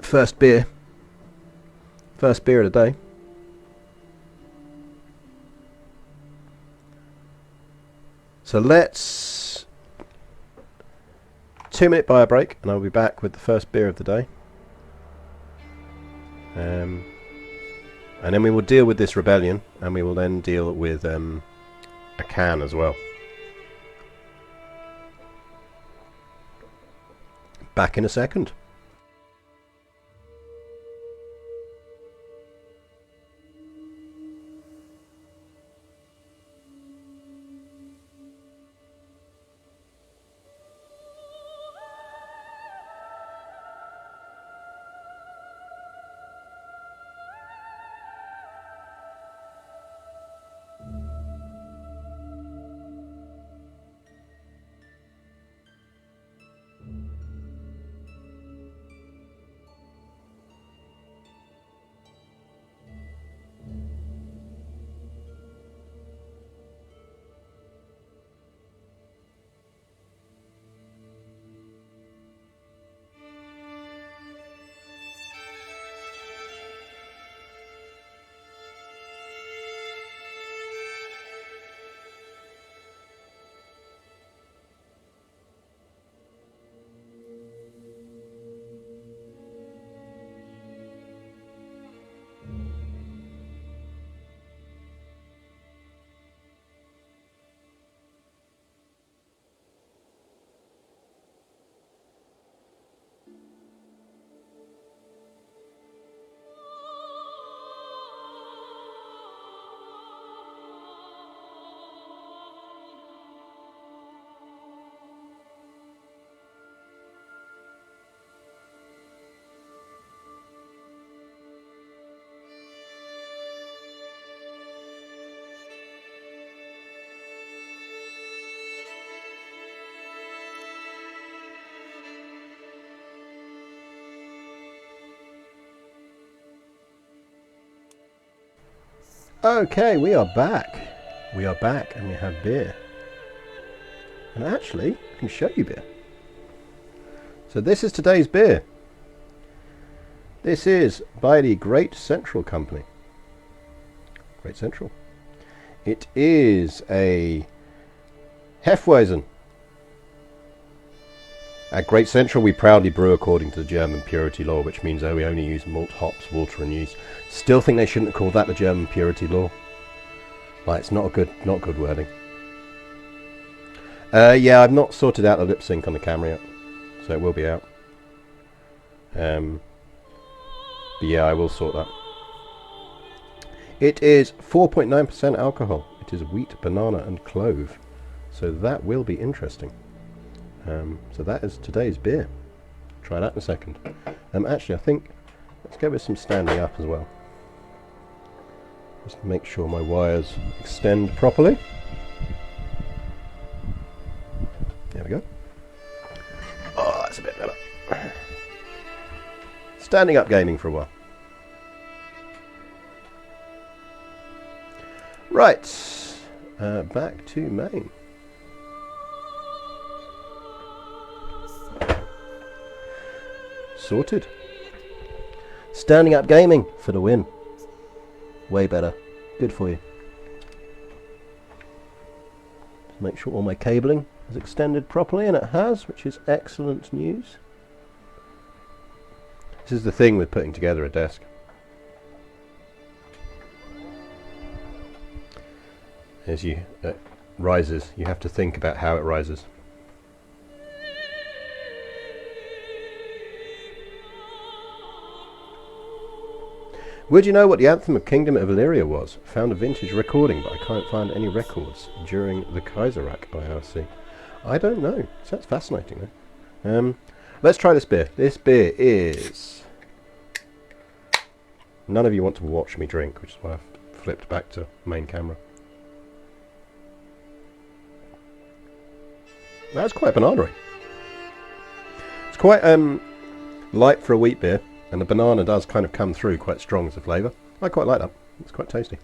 first beer. First beer of the day. So let's 2-minute bio break, and I'll be back with the first beer of the day. And then we will deal with this rebellion, and we will then deal with a can as well. Back in a second. Okay, we are back. We are back and we have beer. And actually, I can show you beer. So this is today's beer. This is by the Great Central Company. Great Central. It is a Hefeweizen. At Great Central, we proudly brew according to the German purity law, which means we only use malt, hops, water, and yeast. Still think they shouldn't have called that the German purity law. Like, it's not good wording. Yeah, I've not sorted out the lip sync on the camera yet, so it will be out. But yeah, I will sort that. It is 4.9% alcohol. It is wheat, banana, and clove, so that will be interesting. So that is today's beer. Try that in a second. Actually, I think let's go with some standing up as well. Just make sure my wires extend properly. There we go. Oh, that's a bit better. Standing up gaming for a while. Right, back to main. Sorted. Standing up gaming for the win. Way better. Good for you. Just make sure all my cabling is extended properly, and it has, which is excellent news. This is the thing with putting together a desk. As it rises, you have to think about how it rises. Would you know what the anthem of Kingdom of Illyria was? Found a vintage recording, but I can't find any records during the Kaiserreich IRC. I don't know. Sounds fascinating, though. Let's try this beer. This beer is... None of you want to watch me drink, which is why I've flipped back to main camera. That's quite banana-y. It's quite light for a wheat beer, and the banana does kind of come through quite strong as a flavour. I quite like that. It's quite tasty.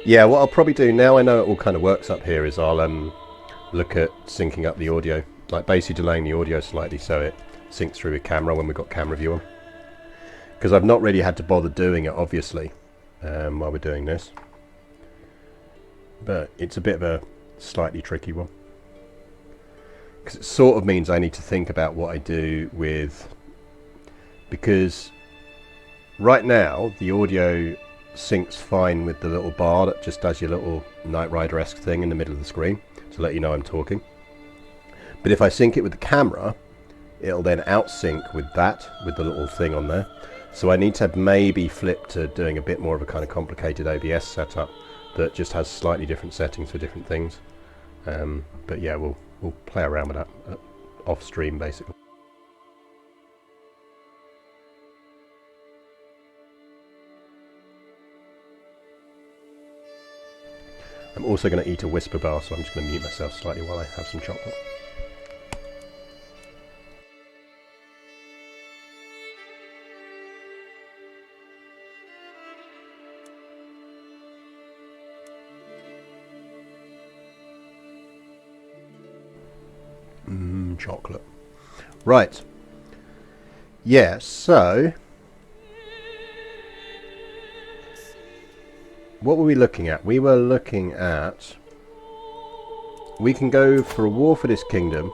Yeah, what I'll probably do, now I know it all kind of works up here, is I'll look at syncing up the audio. Like basically delaying the audio slightly so it syncs through with camera when we've got camera view on. Because I've not really had to bother doing it, obviously, while we're doing this. But it's a bit of a slightly tricky one. Because it sort of means I need to think about what I do with... Because right now the audio syncs fine with the little bar that just does your little Knight Rider-esque thing in the middle of the screen to let you know I'm talking. But if I sync it with the camera, it'll then out-sync with that, with the little thing on there. So I need to maybe flip to doing a bit more of a kind of complicated OBS setup that just has slightly different settings for different things. But yeah, we'll play around with that off-stream, basically. I'm also going to eat a Whisper bar, so I'm just going to mute myself slightly while I have some chocolate. Chocolate. Right. Yeah, so... What were we looking at? We were looking at... We can go for a war for this kingdom.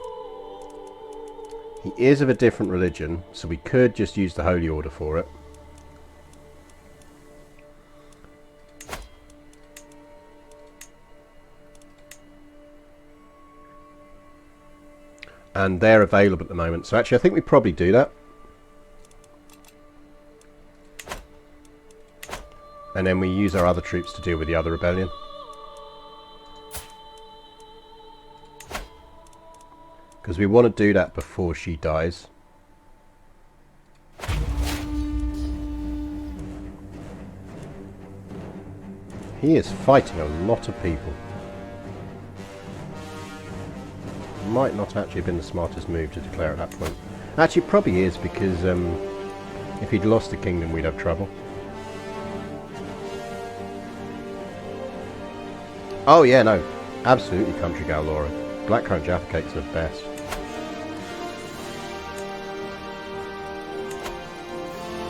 He is of a different religion, so we could just use the Holy Order for it. And they're available at the moment. So actually I think we probably do that. And then we use our other troops to deal with the other rebellion. Because we want to do that before she dies. He is fighting a lot of people. Might not actually have been the smartest move to declare at that point. Actually, it probably is, because if he'd lost the kingdom, we'd have trouble. Oh yeah, no, absolutely Country Gal Laura. Blackcurrant Jaffa cakes are the best.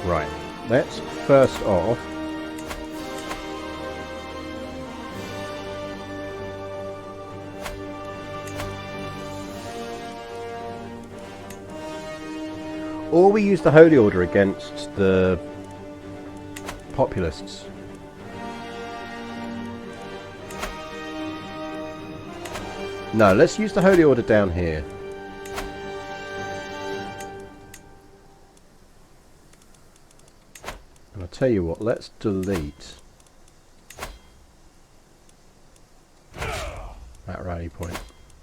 Right, let's first off or we use the Holy Order against the populists. No, let's use the Holy Order down here. And I'll tell you what, let's delete that rally point,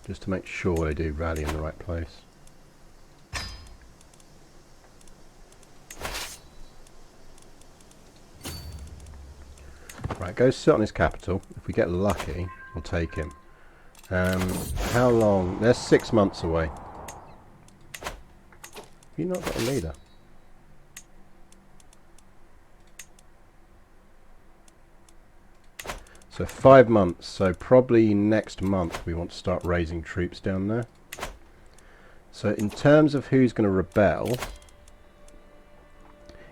just to make sure they do rally in the right place. Right, go sit on his capital. If we get lucky, we'll take him. How long? They're 6 months away. Have you not got a leader? So 5 months, so probably next month we want to start raising troops down there. So in terms of who's going to rebel,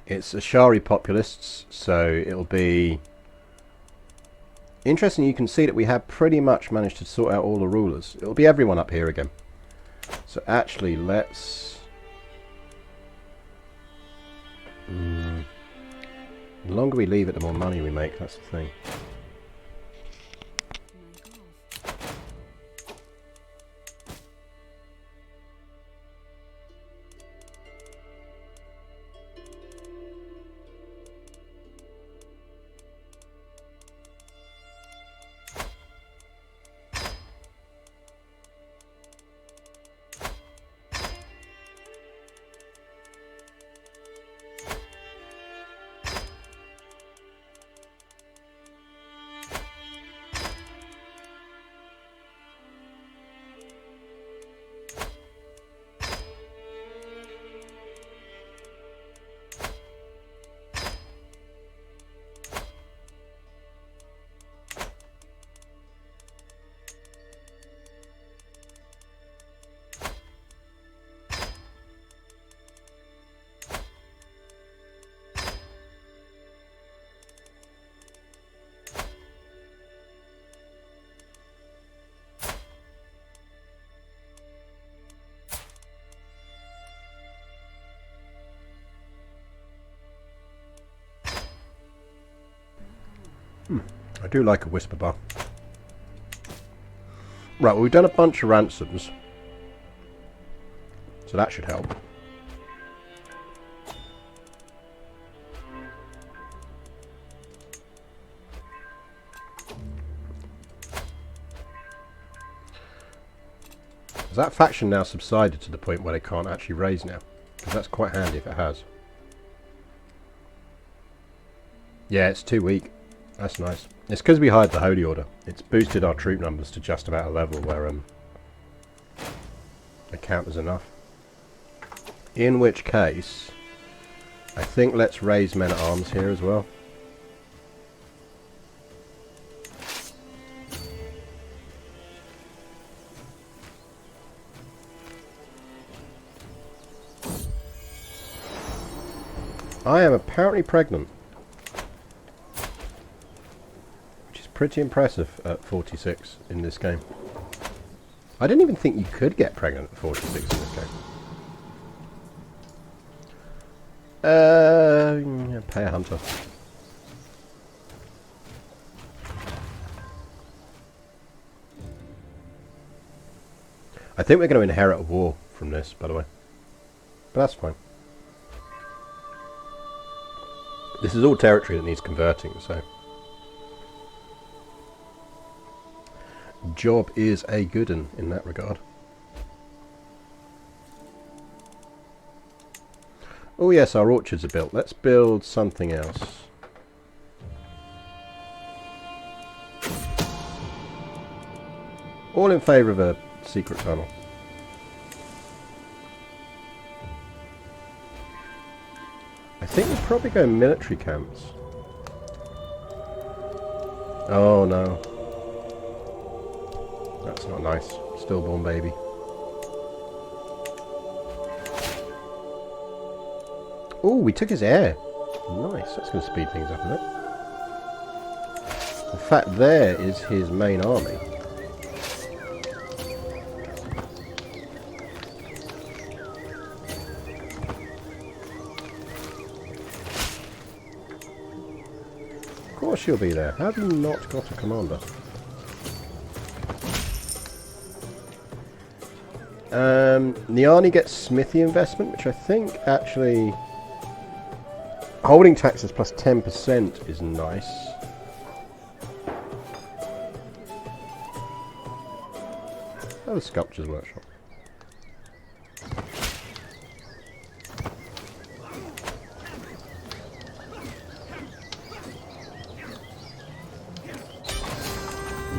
it's Ashari populists, so it'll be... Interesting, you can see that we have pretty much managed to sort out all the rulers. It'll be everyone up here again. So actually, let's... The longer we leave it, the more money we make, that's the thing. I do like a whisper bar. Right, well, we've done a bunch of ransoms. So that should help. Has that faction now subsided to the point where they can't actually raise now? Because that's quite handy if it has. Yeah, it's too weak. That's nice. It's because we hired the Holy Order. It's boosted our troop numbers to just about a level where a count is enough. In which case, I think let's raise men-at-arms here as well. I am apparently pregnant. Which is pretty impressive at 46 in this game. I didn't even think you could get pregnant at 46 in this game. Yeah, pay a hunter. I think we're going to inherit a war from this, by the way. But that's fine. This is all territory that needs converting, so... Job is a good one in that regard. Oh yes, our orchards are built. Let's build something else. All in favour of a secret tunnel. I think we'll probably go military camps. Oh no. That's not nice. Stillborn baby. Oh, we took his heir. Nice. That's going to speed things up a bit. In fact, there is his main army. Of course she'll be there. How have you not got a commander? Niani gets smithy investment, which I think actually... Holding taxes plus 10% is nice. Oh, the sculptures workshop.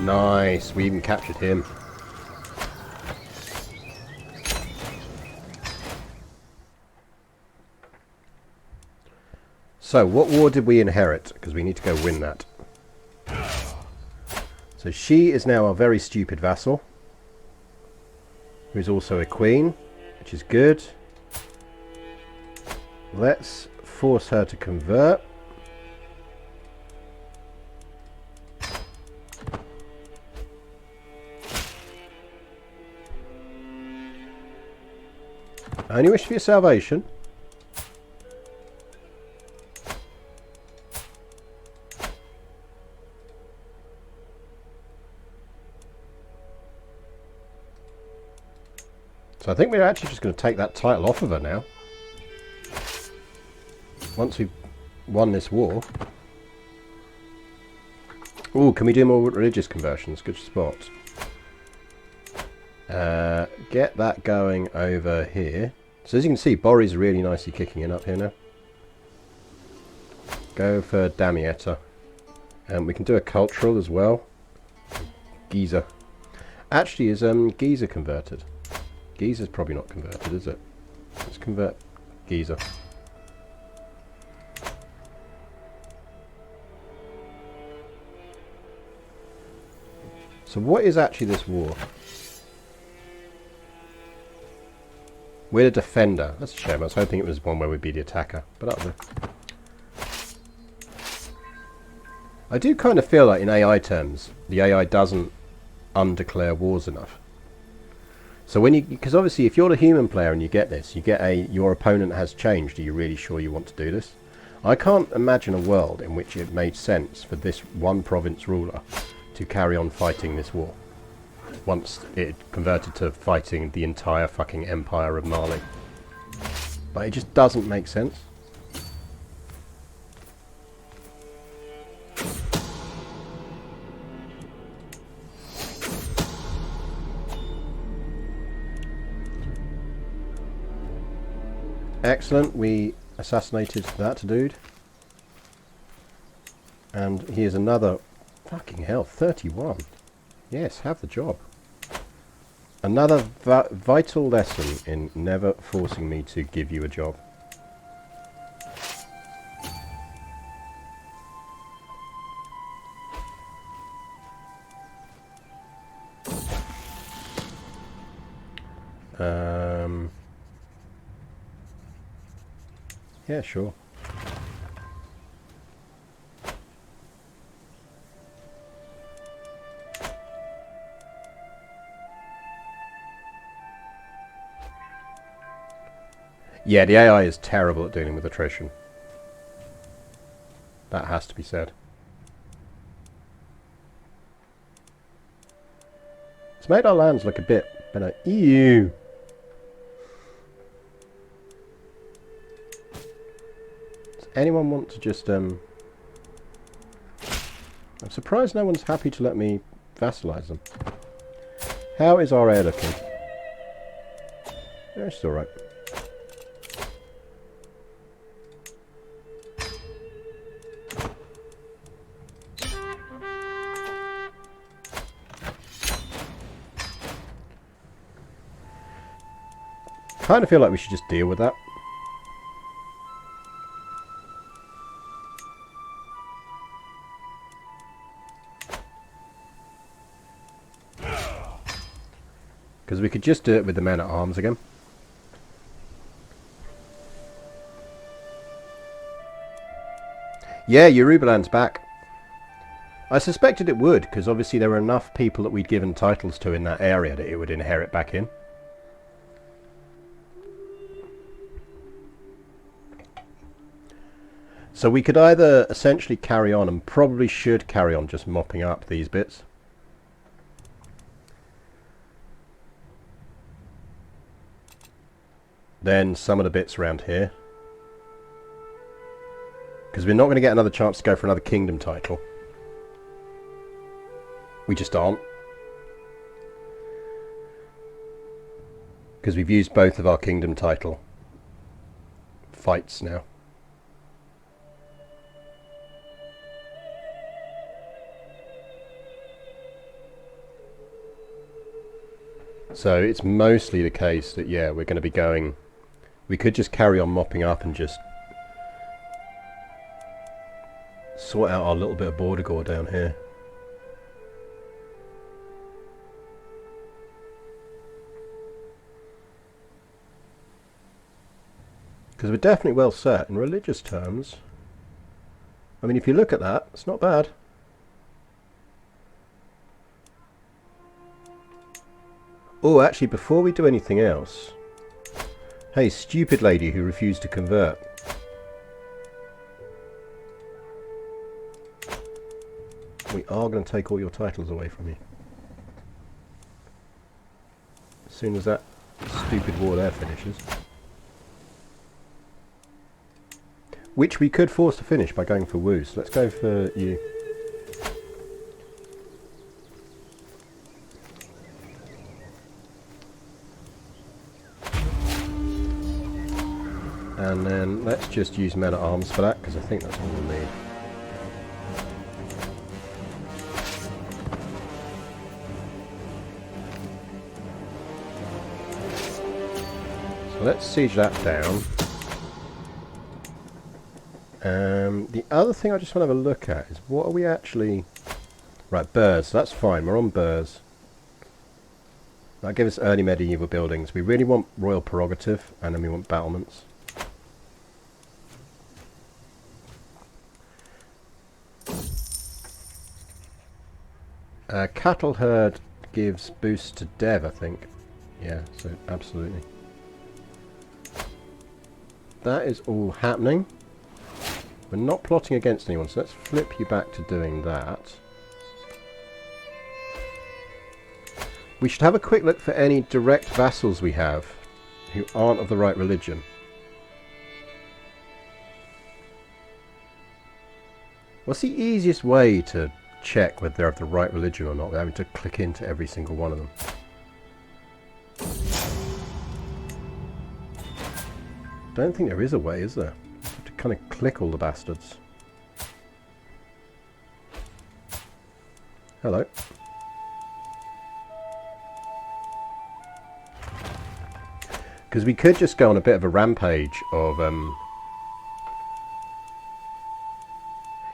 Nice, we even captured him. So, what war did we inherit? Because we need to go win that. So she is now a very stupid vassal, who's also a queen, which is good. Let's force her to convert. I only wish for your salvation. So I think we're actually just going to take that title off of her now. Once we've won this war. Ooh, can we do more religious conversions? Good spot. Get that going over here. So as you can see, Bori's really nicely kicking in up here now. Go for Damietta. And we can do a cultural as well. Giza. Actually, is Giza converted? Giza's probably not converted, is it? Let's convert Giza. So what is actually this war? We're the defender. That's a shame. I was hoping it was one where we'd be the attacker. But that'll do. I do kind of feel like in AI terms, the AI doesn't undeclare wars enough. So when you, because obviously if you're the human player and you get this, you get your opponent has changed. Are you really sure you want to do this? I can't imagine a world in which it made sense for this one province ruler to carry on fighting this war once it converted to fighting the entire fucking empire of Mali. But it just doesn't make sense. Excellent, we assassinated that dude. And here's another... Fucking hell, 31. Yes, have the job. Another vital lesson in never forcing me to give you a job. Yeah, sure. Yeah, the AI is terrible at dealing with attrition. That has to be said. It's made our lands look a bit better. Ew! Does anyone want to just, I'm surprised no one's happy to let me vassalize them. How is our air looking? Yeah, it's alright. Kind of feel like we should just deal with that. Because we could just do it with the men at arms again. Yeah, Yorubaland's back. I suspected it would, because obviously there were enough people that we'd given titles to in that area that it would inherit back in. So we could either essentially carry on, and probably should carry on just mopping up these bits. Then some of the bits around here. Because we're not going to get another chance to go for another kingdom title. We just aren't. Because we've used both of our kingdom title fights now. So it's mostly the case that, yeah, we're going to be going... We could just carry on mopping up and just sort out our little bit of border gore down here. Because we're definitely well set in religious terms. I mean, if you look at that, it's not bad. Oh, actually, before we do anything else... Hey, stupid lady who refused to convert. We are going to take all your titles away from you. As soon as that stupid war there finishes. Which we could force to finish by going for Wu, so let's go for you. And then let's just use men at arms for that, because I think that's all we'll need. So let's siege that down. The other thing I just want to have a look at is what are we actually... Right, Burrs, so that's fine, we're on Burrs. That gives us early medieval buildings. We really want royal prerogative, and then we want battlements. Cattle herd gives boost to dev, I think. Yeah, so absolutely. That is all happening. We're not plotting against anyone, so let's flip you back to doing that. We should have a quick look for any direct vassals we have who aren't of the right religion. What's the easiest way to check whether they're of the right religion or not without having to click into every single one of them? Don't think there is a way, is there? You have to kind of click all the bastards. Hello. Because we could just go on a bit of a rampage of...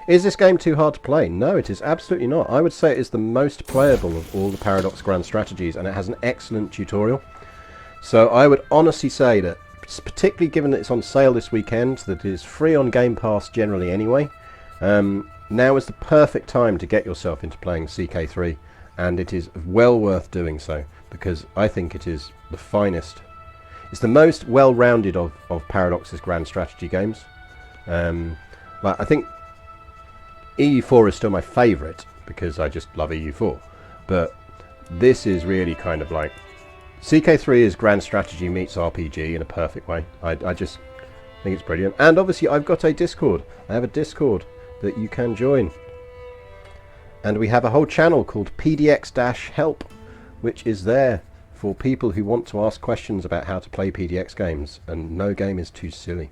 Is this game too hard to play? No, it is absolutely not. I would say it is the most playable of all the Paradox Grand strategies, and it has an excellent tutorial. So I would honestly say that, particularly given that it's on sale this weekend, that it is free on Game Pass generally anyway, now is the perfect time to get yourself into playing CK3, and it is well worth doing so, because I think it is the finest. It's the most well-rounded of Paradox's grand strategy games. Like, I think EU4 is still my favourite, because I just love EU4, but this is really kind of like... CK3 is grand strategy meets RPG in a perfect way. I just think it's brilliant. And obviously I've got a Discord. I have a Discord that you can join. And we have a whole channel called PDX-Help, which is there for people who want to ask questions about how to play PDX games. And no game is too silly.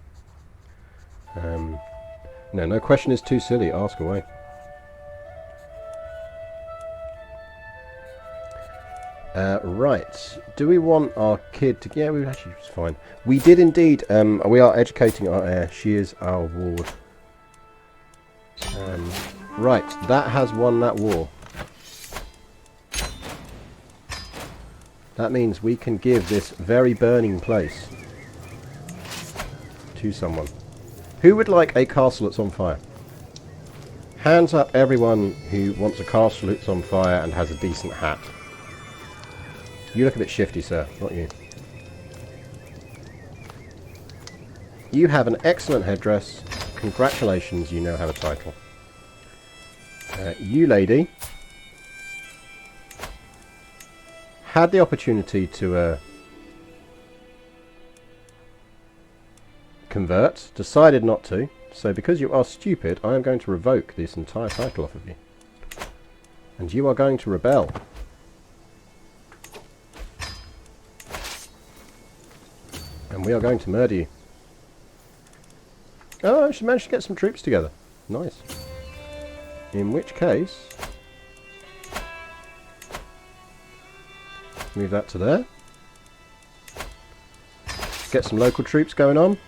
No question is too silly. Ask away. Right, do we want our kid to... Yeah, actually it's fine. We did indeed, we are educating our heir. She is our ward. Right, that has won that war. That means we can give this very burning place to someone. Who would like a castle that's on fire? Hands up everyone who wants a castle that's on fire and has a decent hat. You look a bit shifty, sir, not you. You have an excellent headdress. Congratulations, you now have a title. You, lady, had the opportunity to convert, decided not to, so because you are stupid, I am going to revoke this entire title off of you. And you are going to rebel. And we are going to murder you. Oh, she managed to get some troops together. Nice. In which case... move that to there. Get some local troops going on.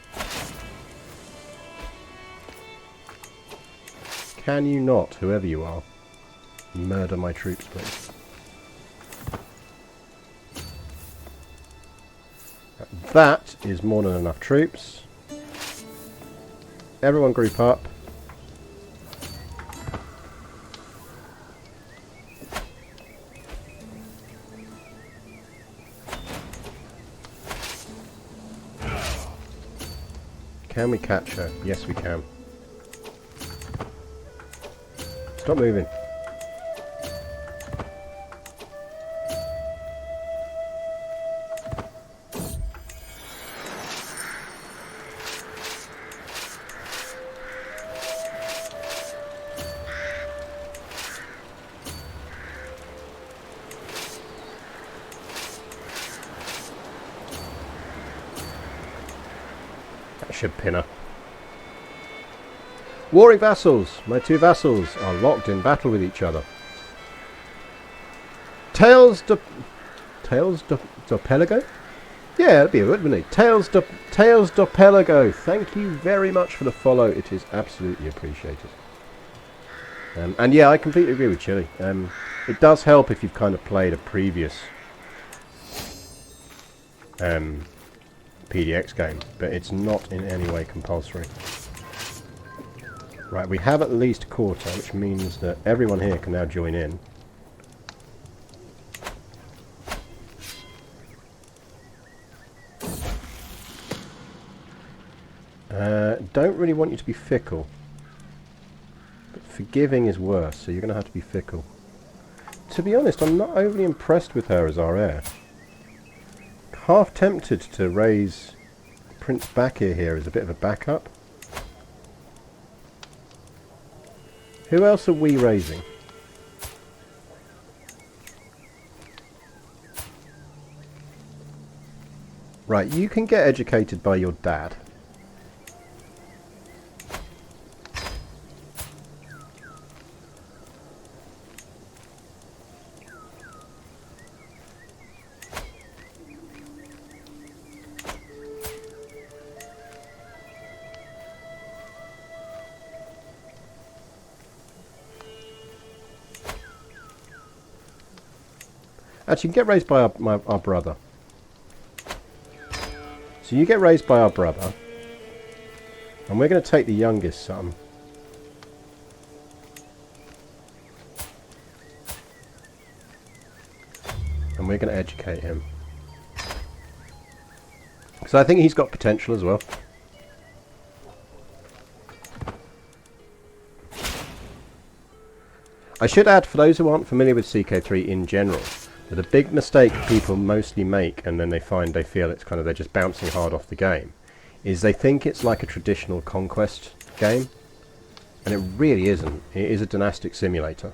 Can you not, whoever you are, murder my troops, please? That is more than enough troops. Everyone group up. Can we catch her? Yes, we can. Stop moving. Should pin her. Warring vassals. My two vassals are locked in battle with each other. Tails de Pelago? Yeah, that'd be good, wouldn't it? Tails de Pelago. Thank you very much for the follow. It is absolutely appreciated. And yeah, I completely agree with Chili. It does help if you've kind of played a previous PDX game, but it's not in any way compulsory. Right, we have at least a quarter, which means that everyone here can now join in. Don't really want you to be fickle. forgiving is worse, so you're going to have to be fickle. To be honest, I'm not overly impressed with her as our heir. Half tempted to raise Prince Bakir here as a bit of a backup. Who else are we raising? Right, you can get educated by your dad. Actually, you can get raised by our brother. So you get raised by our brother. And we're going to take the youngest son. And we're going to educate him. Because I think he's got potential as well. I should add, for those who aren't familiar with CK3 in general, that a big mistake people mostly make, and then they feel it's kind of they're just bouncing hard off the game, is they think it's like a traditional conquest game, and it really isn't. It is a dynastic simulator.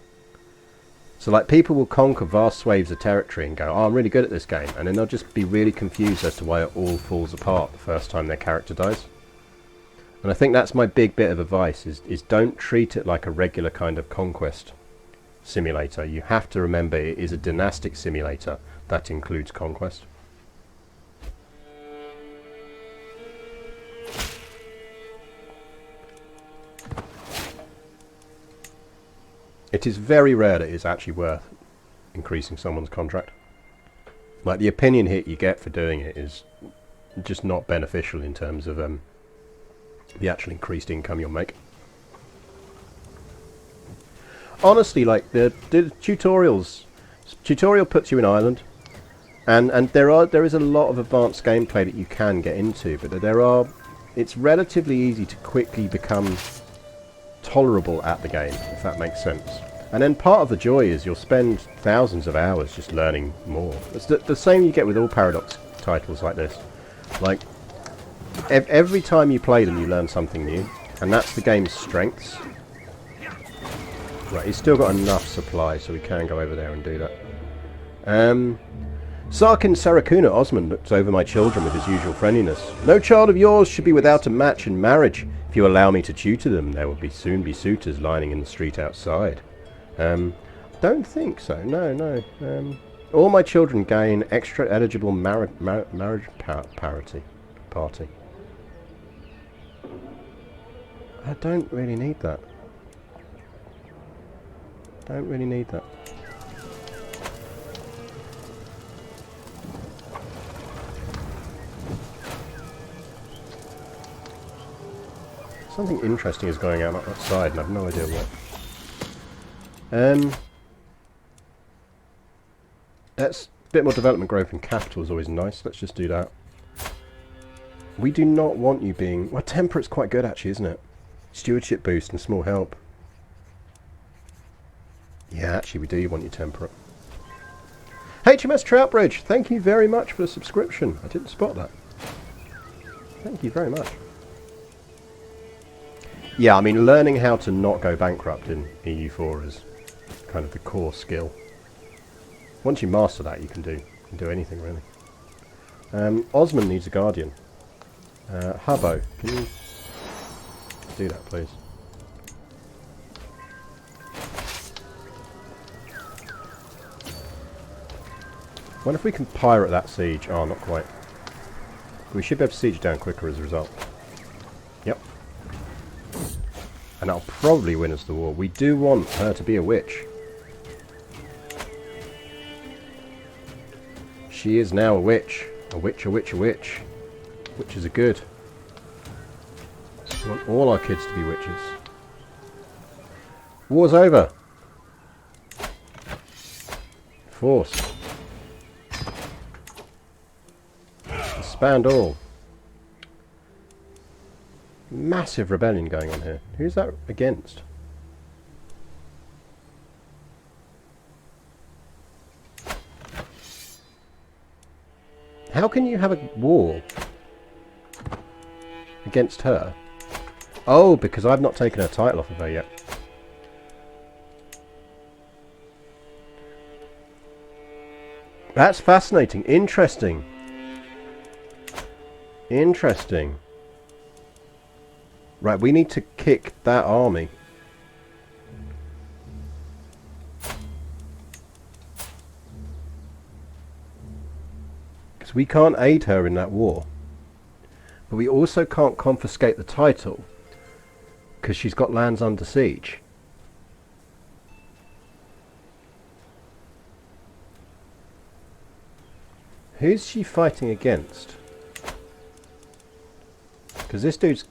So like people will conquer vast swathes of territory and go, oh, I'm really good at this game, and then they'll just be really confused as to why it all falls apart the first time their character dies. And I think that's my big bit of advice, is don't treat it like a regular kind of conquest simulator. You have to remember it is a dynastic simulator that includes conquest. It is very rare that it's actually worth increasing someone's contract. Like the opinion hit you get for doing it is just not beneficial in terms of the actual increased income you'll make. Honestly, like the tutorial puts you in Ireland, and there is a lot of advanced gameplay that you can get into, but it's relatively easy to quickly become tolerable at the game, if that makes sense. And then part of the joy is you'll spend thousands of hours just learning more. It's the same you get with all Paradox titles like this. Like every time you play them, you learn something new, and that's the game's strengths. Right, he's still got enough supply, so we can go over there and do that. Sarkin Sarakuna Osman looks over my children with his usual friendliness. No child of yours should be without a match in marriage. If you allow me to tutor them, there will soon be suitors lining in the street outside. Don't think so. No. All my children gain extra eligible marriage party. I don't really need that. Don't really need that. Something interesting is going on outside, and I've no idea what. That's a bit more development growth and capital is always nice. Let's just do that. We do not want you being... Well, Temperate's quite good actually, isn't it? Stewardship boost and small help. Yeah, actually we do want you Temperate. HMS Troutbridge, thank you very much for the subscription. I didn't spot that. Thank you very much. Yeah, I mean, learning how to not go bankrupt in EU4 is kind of the core skill. Once you master that, you can do anything really. Osman needs a guardian. Hubbo, can you do that, please? Wonder if we can pirate that siege. Oh, not quite. We should be able to siege down quicker as a result. Yep. And that'll probably win us the war. We do want her to be a witch. She is now a witch. A witch, a witch, a witch. Witches are good. We want all our kids to be witches. War's over. Force. Disband all. Massive rebellion going on here. Who's that against? How can you have a war against her? Oh, because I've not taken her title off of her yet. That's fascinating. Interesting. Interesting. Right, we need to kick that army. Because we can't aid her in that war. But we also can't confiscate the title. Because she's got lands under siege. Who's she fighting against? Because this dude's...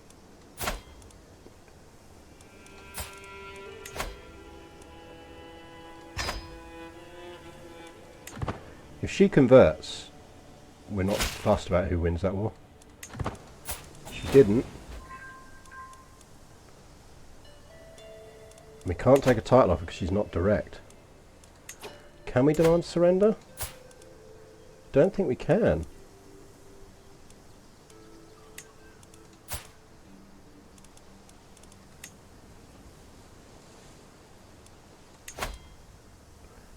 If she converts, we're not fussed about who wins that war. She didn't. We can't take a title off her because she's not direct. Can we demand surrender? Don't think we can.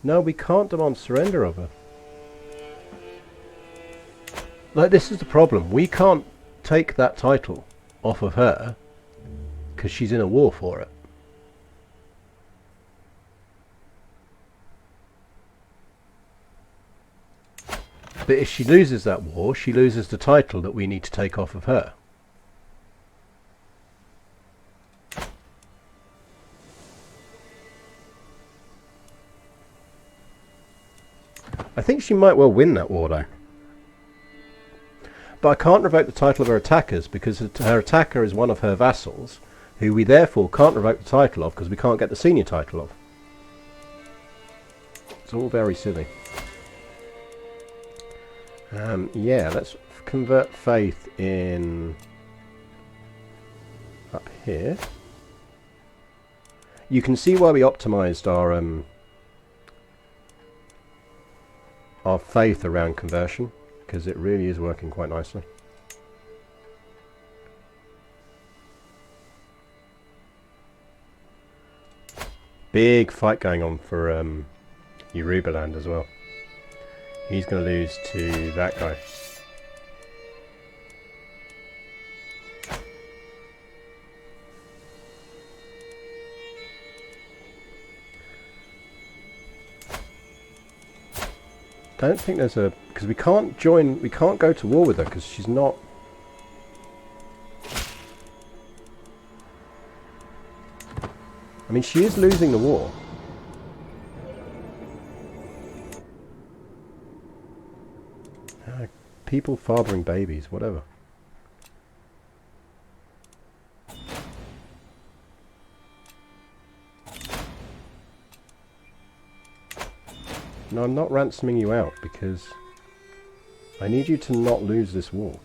No, we can't demand surrender of her. Like, this is the problem. We can't take that title off of her because she's in a war for it. But if she loses that war, she loses the title that we need to take off of her. I think she might well win that war though. But I can't revoke the title of her attackers because her attacker is one of her vassals, who we therefore can't revoke the title of because we can't get the senior title of. It's all very silly. Yeah, let's convert faith in up here. You can see why we optimized our faith around conversion, because it really is working quite nicely. Big fight going on for Yorubaland as well. He's going to lose to that guy. Don't think there's a... because we can't join... we can't go to war with her because she's not... I mean, she is losing the war. People fathering babies, whatever. No, I'm not ransoming you out because I need you to not lose this war.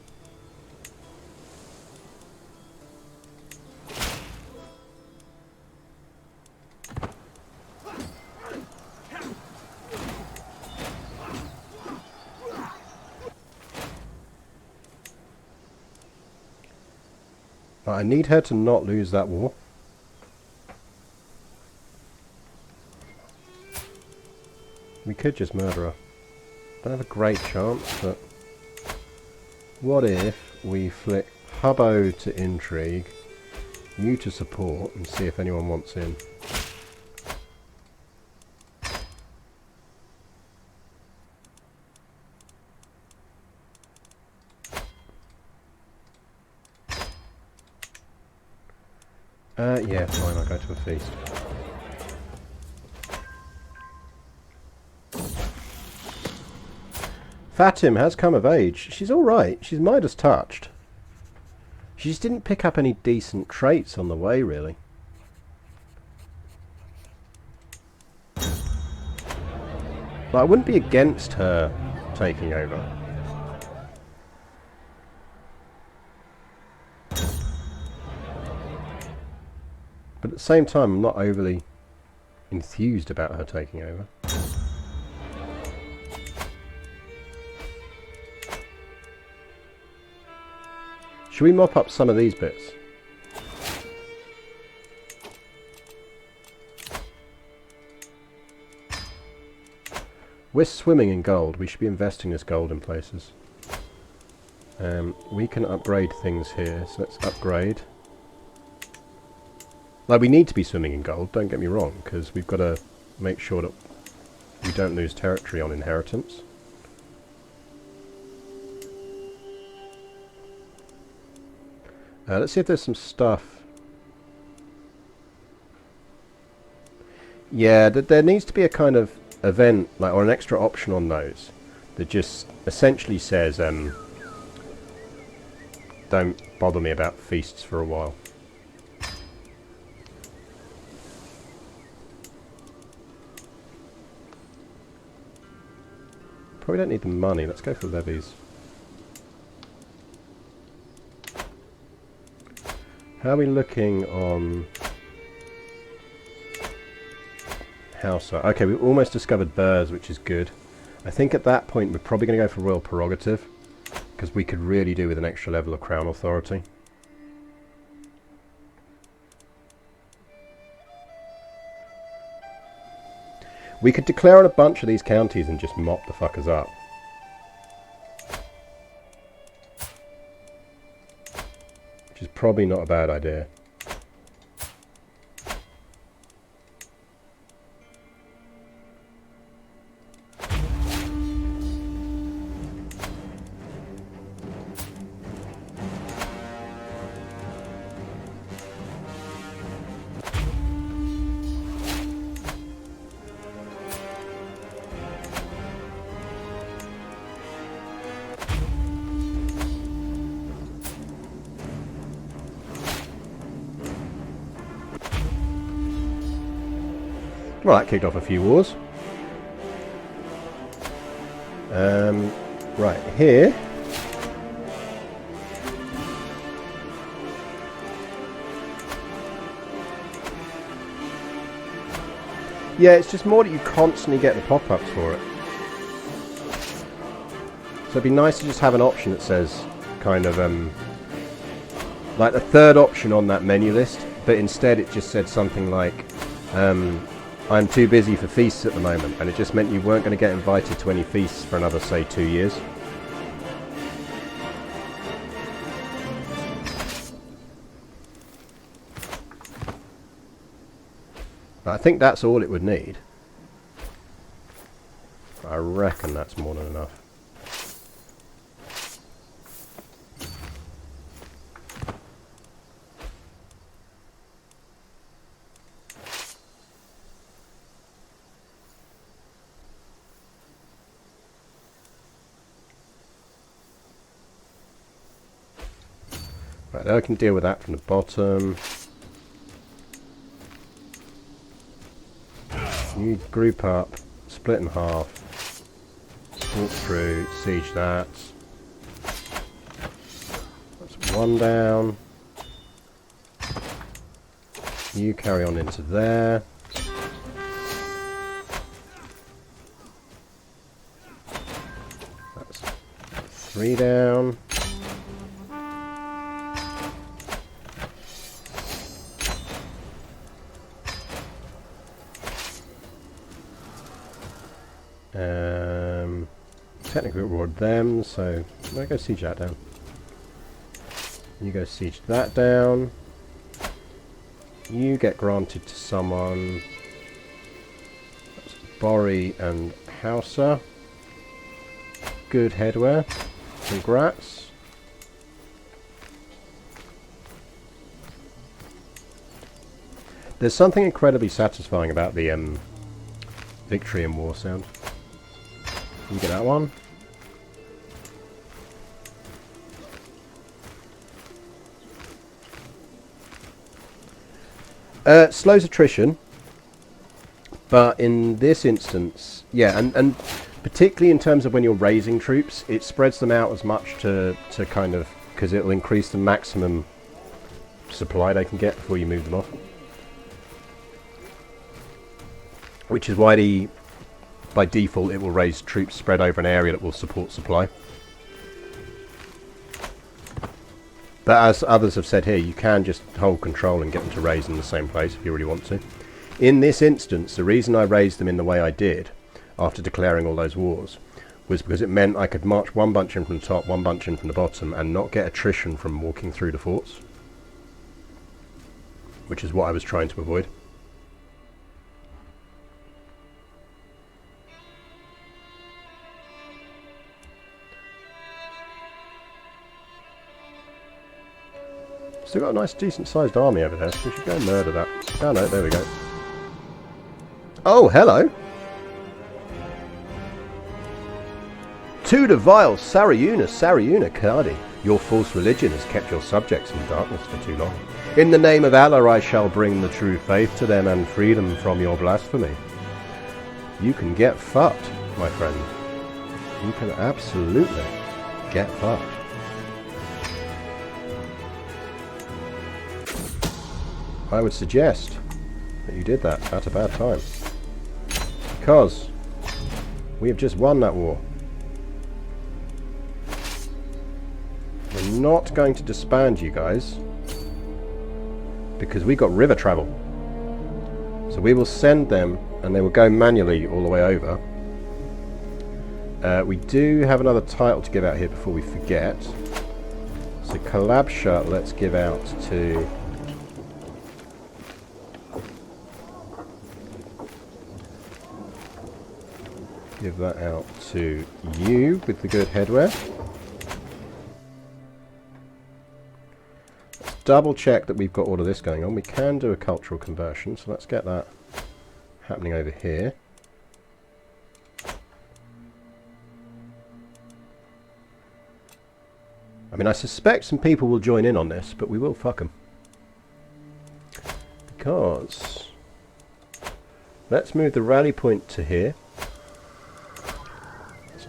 I need her to not lose that war. We could just murder her. Don't have a great chance, but... what if we flick Hubbo to intrigue, you to support, and see if anyone wants in. Yeah, fine, I'll go to a feast. Fatim has come of age. She's alright. She's Midas touched. She just didn't pick up any decent traits on the way, really. But I wouldn't be against her taking over. But at the same time, I'm not overly enthused about her taking over. Should we mop up some of these bits? We're swimming in gold. We should be investing this gold in places. We can upgrade things here, so let's upgrade. Like, we need to be swimming in gold, don't get me wrong, because we've got to make sure that we don't lose territory on inheritance. Let's see if there's some stuff. Yeah, there needs to be a kind of event, like, or an extra option on those that just essentially says, don't bother me about feasts for a while. Probably don't need the money. Let's go for levies. How are we looking on house? Okay, we've almost discovered birds, which is good. I think at that point we're probably going to go for royal prerogative, because we could really do with an extra level of crown authority. We could declare on a bunch of these counties and just mop the fuckers up. Which is probably not a bad idea. Well, that kicked off a few wars. Right, here. Yeah, it's just more that you constantly get the pop-ups for it. So it'd be nice to just have an option that says, kind of, like the third option on that menu list, but instead it just said something like, I'm too busy for feasts at the moment, and it just meant you weren't going to get invited to any feasts for another, say, 2 years. I think that's all it would need. I reckon that's more than enough. Right, I can deal with that from the bottom. You group up, split in half, walk through, siege that. That's one down. You carry on into there. That's 3 down. Technically reward them, so I'm going to go siege that down. You go siege that down. You get granted to someone. That's Bori and Hausa. Good headwear. Congrats. There's something incredibly satisfying about the victory in war sound. You get that one. Slows attrition, but in this instance, yeah, and particularly in terms of when you're raising troops, it spreads them out as much to kind of, because it'll increase the maximum supply they can get before you move them off. Which is why by default it will raise troops spread over an area that will support supply. But as others have said here, you can just hold control and get them to raise in the same place if you really want to. In this instance, the reason I raised them in the way I did, after declaring all those wars, was because it meant I could march one bunch in from the top, one bunch in from the bottom, and not get attrition from walking through the forts. Which is what I was trying to avoid. Still got a nice decent sized army over there, so we should go and murder that. Oh no, there we go. Oh, hello! To the vile Sarayuna Kadi, your false religion has kept your subjects in darkness for too long. In the name of Allah I shall bring the true faith to them and free them from your blasphemy. You can get fucked, my friend. You can absolutely get fucked. I would suggest that you did that at a bad time. Because we have just won that war. We're not going to disband you guys because we got river travel. So we will send them and they will go manually all the way over. We do have another title to give out here before we forget. So Kalabsha, let's give out to... Give that out to you with the good headwear. Let's double check that we've got all of this going on. We can do a cultural conversion, so let's get that happening over here. I mean, I suspect some people will join in on this, but we will fuck them. Because... let's move the rally point to here.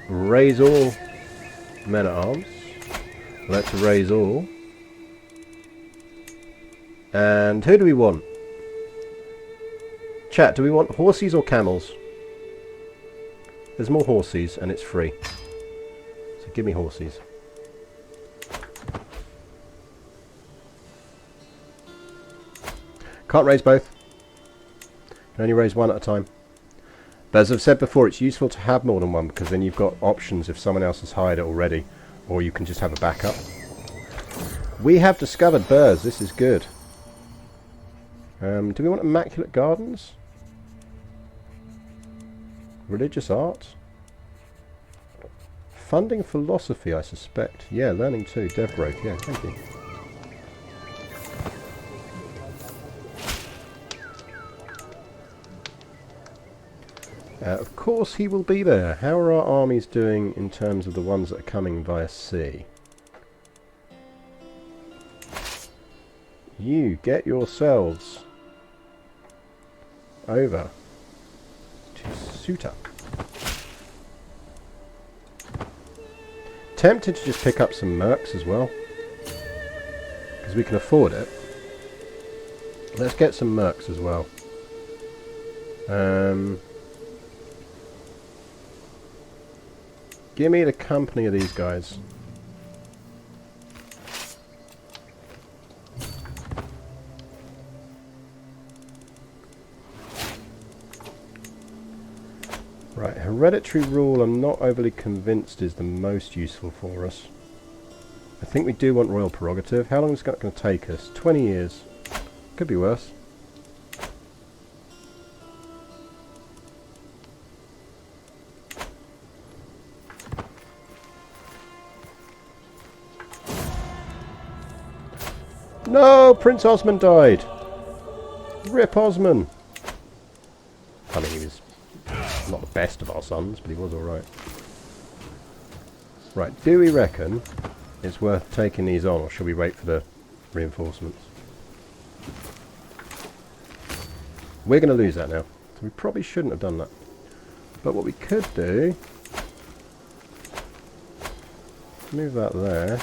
Raise all men at arms. Let's raise all. And who do we want? Chat, do we want horses or camels? There's more horses and it's free. So give me horses. Can't raise both. Can only raise one at a time. But as I've said before, it's useful to have more than one because then you've got options if someone else has hired it already, or you can just have a backup. We have discovered birds. This is good. Do we want immaculate gardens? Religious art? Funding philosophy, I suspect. Yeah, learning too. Dev growth. Yeah, thank you. Of course he will be there. How are our armies doing in terms of the ones that are coming via sea? You get yourselves over to Suta. Tempted to just pick up some mercs as well, because we can afford it. Let's get some mercs as well. Give me the company of these guys. Right, hereditary rule I'm not overly convinced is the most useful for us. I think we do want royal prerogative. How long is that going to take us? 20 years. Could be worse. No! Prince Osman died! Rip Osman! I mean, he was not the best of our sons, but he was alright. Right, do we reckon it's worth taking these on, or should we wait for the reinforcements? We're going to lose that now, so we probably shouldn't have done that. But what we could do... move that there.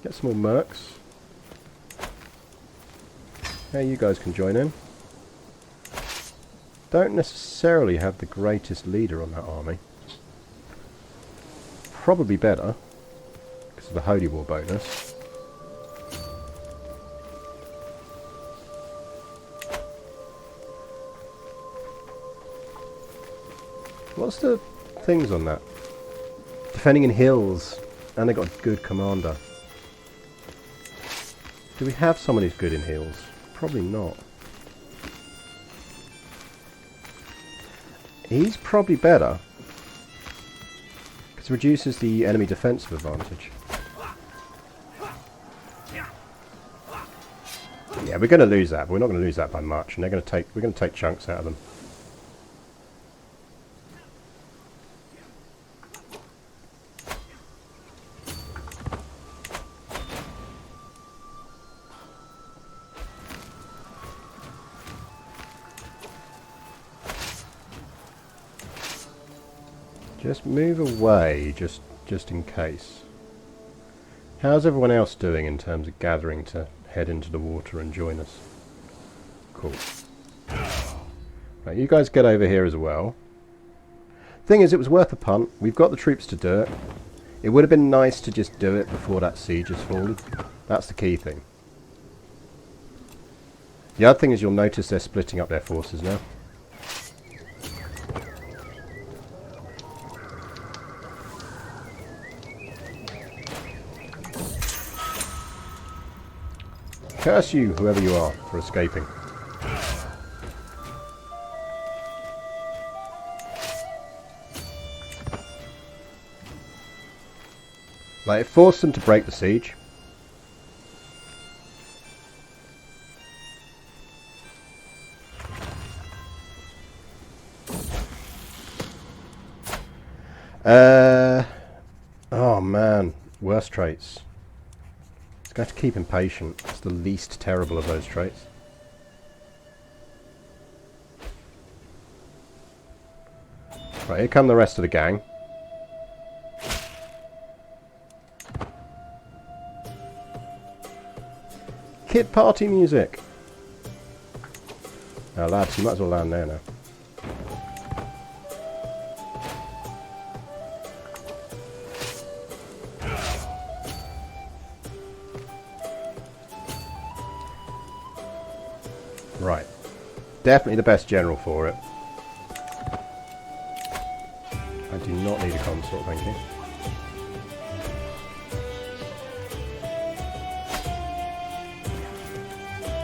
Get some more mercs. Yeah, you guys can join in. Don't necessarily have the greatest leader on that army. probably better because of the Holy War bonus. What's the things on that? Defending in hills, and they got a good commander. Do we have someone who's good in hills? Probably not. He's probably better because it reduces the enemy defensive advantage. Yeah, we're going to lose that, but we're not going to lose that by much, and we're going to take chunks out of them. Just move away, just in case. How's everyone else doing in terms of gathering to head into the water and join us? Cool. Right, you guys get over here as well. Thing is, it was worth a punt. We've got the troops to do it. It would have been nice to just do it before that siege has fallen. That's the key thing. The other thing is you'll notice they're splitting up their forces now. Curse you, whoever you are, for escaping. Like, it forced them to break the siege. Oh man, worst traits. Got to keep him patient. It's the least terrible of those traits. Right, here come the rest of the gang. Kid party music! Now lads, you might as well land there now. Right. Definitely the best general for it. I do not need a consort, thank you.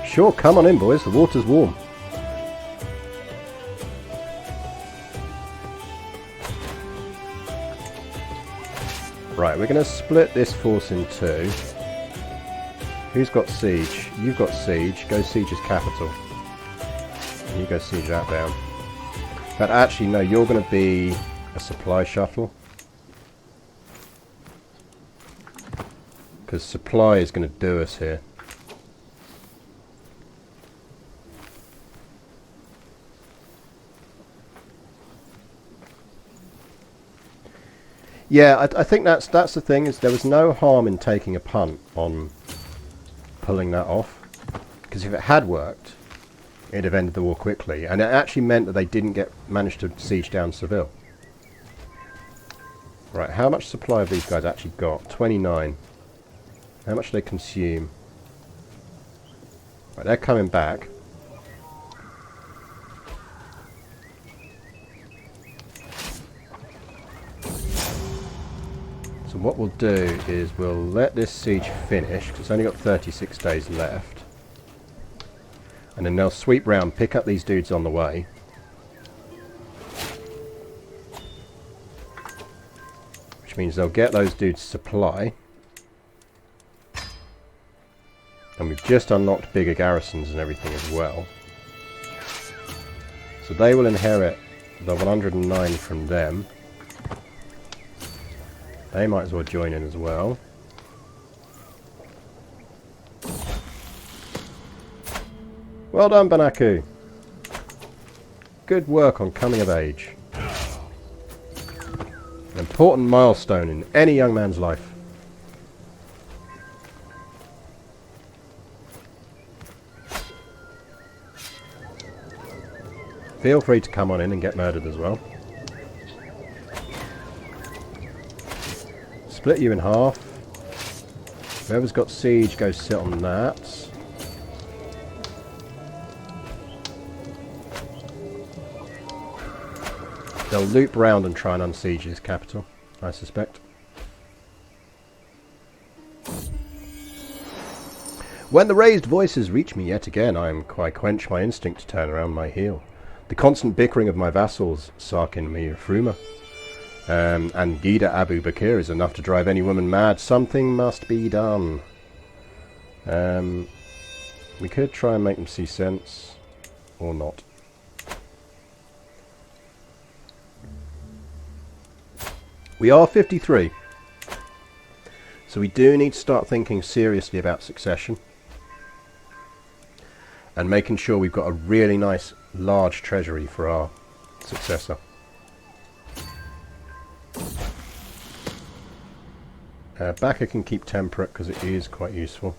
Sure, come on in boys, the water's warm. Right, we're going to split this force in two. Who's got siege? You've got siege. Go siege his capital. And you go siege that down. But actually, no, you're going to be a supply shuttle. Because supply is going to do us here. Yeah, I think that's the thing, is there was no harm in taking a punt on pulling that off, because if it had worked, it'd have ended the war quickly, and it actually meant that they didn't manage to siege down Seville. Right, how much supply have these guys actually got? 29. How much do they consume? Right, they're coming back. So what we'll do is we'll let this siege finish, because it's only got 36 days left. And then they'll sweep round, pick up these dudes on the way. Which means they'll get those dudes supply. And we've just unlocked bigger garrisons and everything as well. So they will inherit the 109 from them. They might as well join in as well. Well done, Banaku. Good work on coming of age. An important milestone in any young man's life. Feel free to come on in and get murdered as well. split you in half. Whoever's got siege, go sit on that. They'll loop round and try and unsiege this capital, I suspect. When the raised voices reach me yet again, I quench my instinct to turn around my heel. The constant bickering of my vassals, Sarkin Mirfruma, and Gida Abu Bakr is enough to drive any woman mad. Something must be done. We could try and make them see sense, or not. We are 53, so we do need to start thinking seriously about succession and making sure we've got a really nice large treasury for our successor. Bacca can keep temperate because it is quite useful.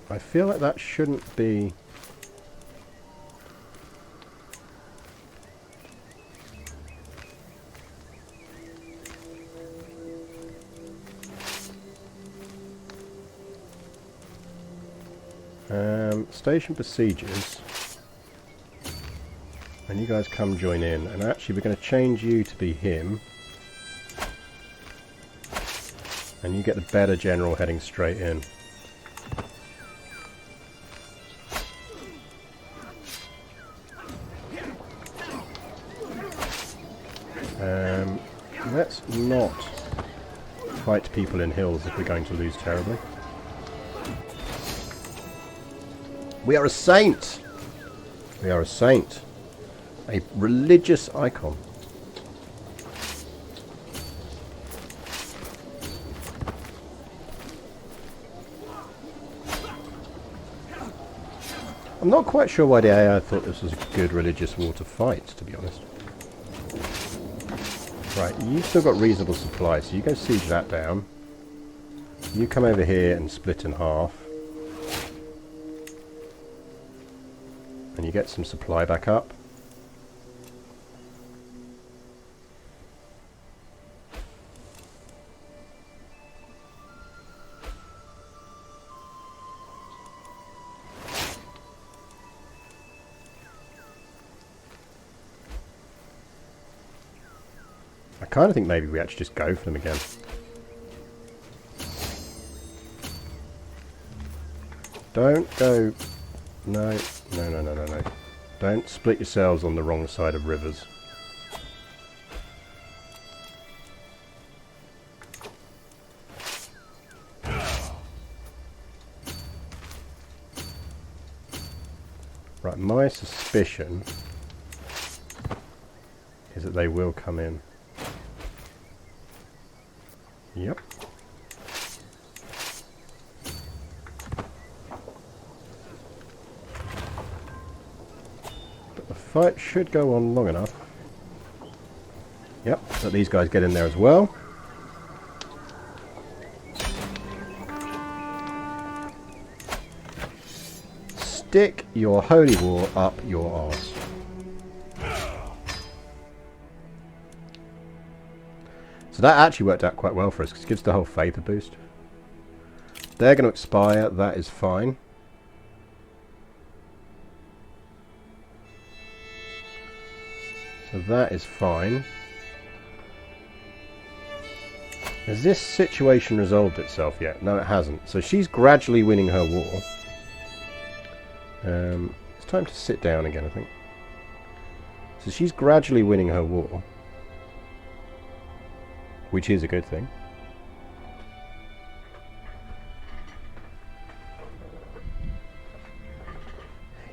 I feel like that shouldn't be... station besiegers, and you guys come join in, and actually we're going to change you to be him, and you get the better general heading straight in. Let's not fight people in hills if we're going to lose terribly. We are a saint! We are a saint. A religious icon. I'm not quite sure why the AI thought this was a good religious war to fight, to be honest. Right, you've still got reasonable supply, so you go siege that down. You come over here and split in half. And you get some supply back up. I kind of think maybe we actually just go for them again. Don't go... No. Don't split yourselves on the wrong side of rivers. Right, my suspicion is that they will come in. Yep. But the fight should go on long enough. Yep, so these guys get in there as well. Stick your holy war up your arse. So that actually worked out quite well for us because it gives the whole faith a boost. They're going to expire, that is fine. So that is fine. Has this situation resolved itself yet? No, it hasn't. So she's gradually winning her war. It's time to sit down again, I think. So she's gradually winning her war, which is a good thing.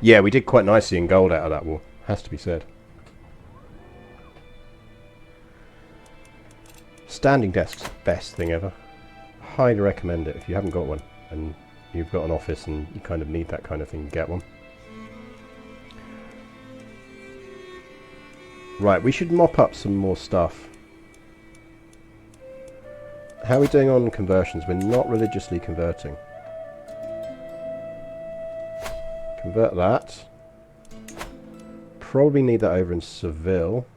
Yeah, we did quite nicely in gold out of that war, has to be said. Standing desk's the best thing ever. Highly recommend it if you haven't got one and you've got an office and you kind of need that kind of thing, get one. Right, we should mop up some more stuff. How are we doing on conversions? We're not religiously converting. Convert that. Probably need that over in Seville.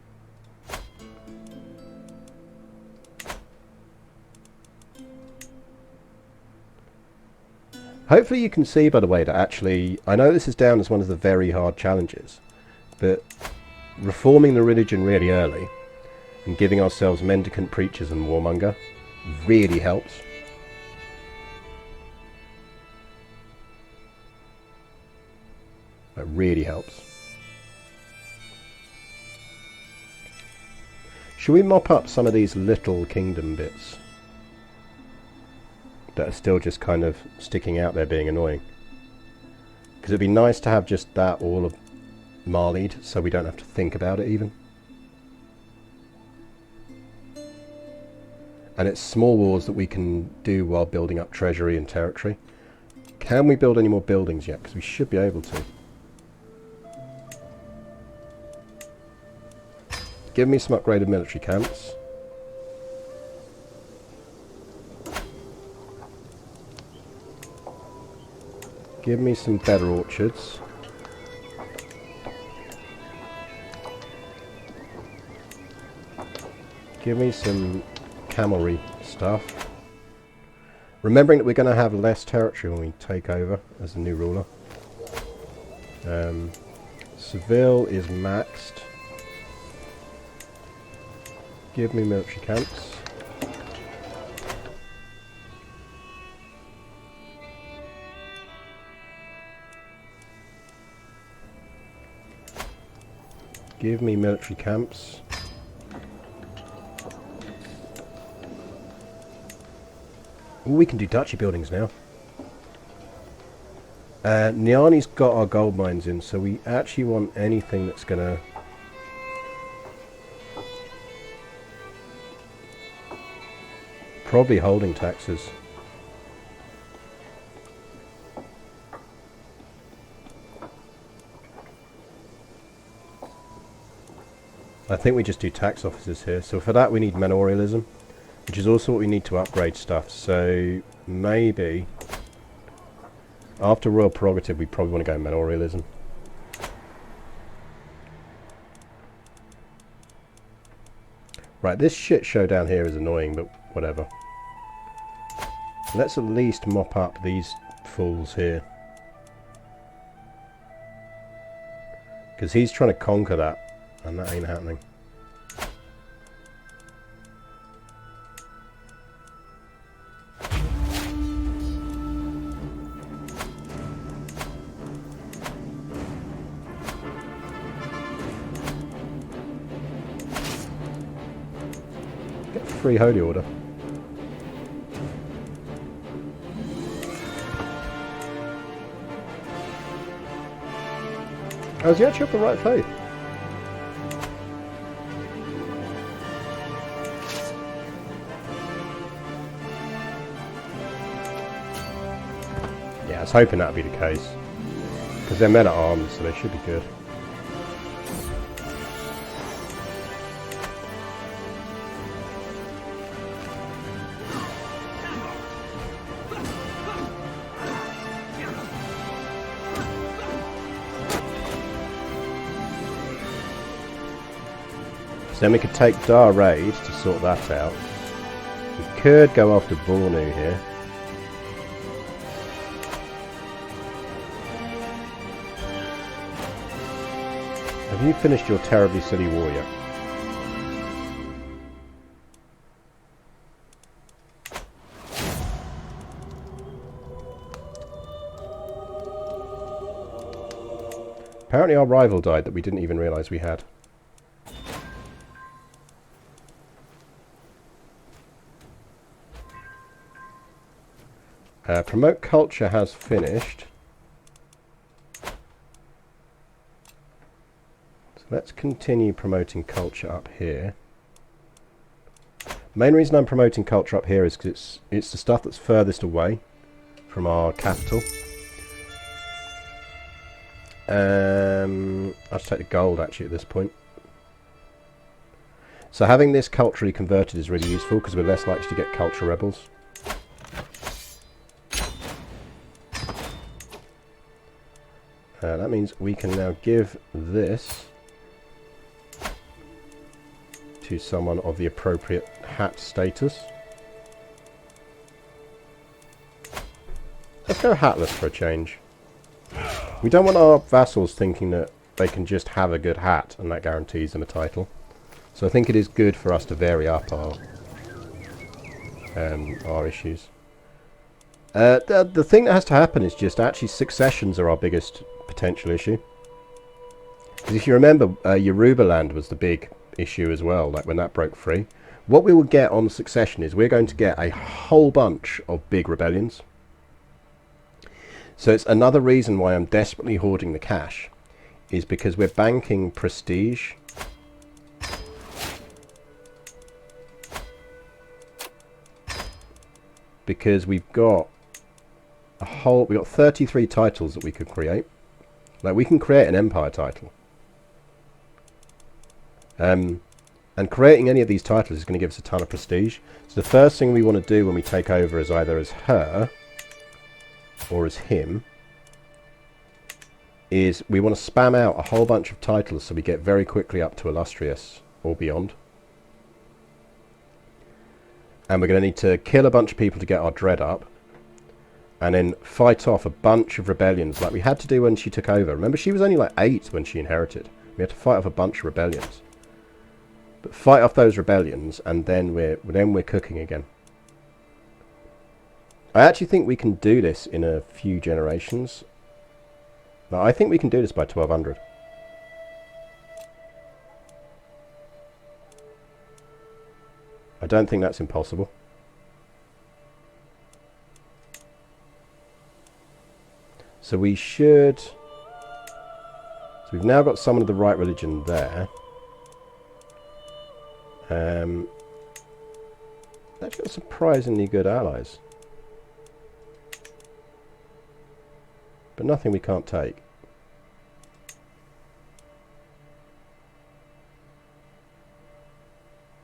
Hopefully you can see, by the way, that actually, I know this is down as one of the very hard challenges, but reforming the religion really early and giving ourselves mendicant preachers and warmonger really helps. That really helps. Should we mop up some of these little kingdom bits that are still just kind of sticking out there being annoying? Because it'd be nice to have just that all of Marlied so we don't have to think about it even. And it's small wars that we can do while building up treasury and territory. Can we build any more buildings yet? Because we should be able to. Give me some upgraded military camps. Give me some better orchards. Give me some camelry stuff. Remembering that we're going to have less territory when we take over as the new ruler. Seville is maxed. Give me military camps. Give me military camps. Ooh, we can do duchy buildings now. Niani's got our gold mines in, so we actually want anything that's gonna... Probably holding taxes. I think we just do tax officers here. So for that we need manorialism, which is also what we need to upgrade stuff. So maybe after royal prerogative we probably want to go manorialism. Right, this shit show down here is annoying, but whatever. Let's at least mop up these fools here. Because he's trying to conquer that, and that ain't happening. Get free holy order. Oh, is he actually of the right faith? Yeah, I was hoping that would be the case. Because they're men at arms, so they should be good. Then we could take Dar Raid to sort that out. We could go after Bornu here. Have you finished your terribly silly war yet? Apparently our rival died that we didn't even realise we had. Promote culture has finished. So let's continue promoting culture up here. Main reason I'm promoting culture up here is because it's the stuff that's furthest away from our capital. I'll just take the gold actually at this point. So having this culturally converted is really useful because we're less likely to get culture rebels. That means we can now give this to someone of the appropriate hat status. Let's go hatless for a change. We don't want our vassals thinking that they can just have a good hat and that guarantees them a title. So I think it is good for us to vary up our issues. The thing that has to happen is just actually successions are our biggest potential issue. Because if you remember, Yoruba land was the big issue as well, like when that broke free. What we will get on succession is we're going to get a whole bunch of big rebellions. So it's another reason why I'm desperately hoarding the cash, is because we're banking prestige. Because we've got 33 titles that we could create. Like, we can create an empire title. And creating any of these titles is going to give us a ton of prestige. So the first thing we want to do when we take over is either as her or as him, is we want to spam out a whole bunch of titles so we get very quickly up to illustrious or beyond. And we're going to need to kill a bunch of people to get our dread up, and then fight off a bunch of rebellions like we had to do when she took over. Remember, she was only like 8 when she inherited. We had to fight off a bunch of rebellions. But fight off those rebellions, and then we're cooking again. I actually think we can do this in a few generations. Now, I think we can do this by 1200. I don't think that's impossible. So we should... So we've now got someone of the right religion there. That's got surprisingly good allies. But nothing we can't take.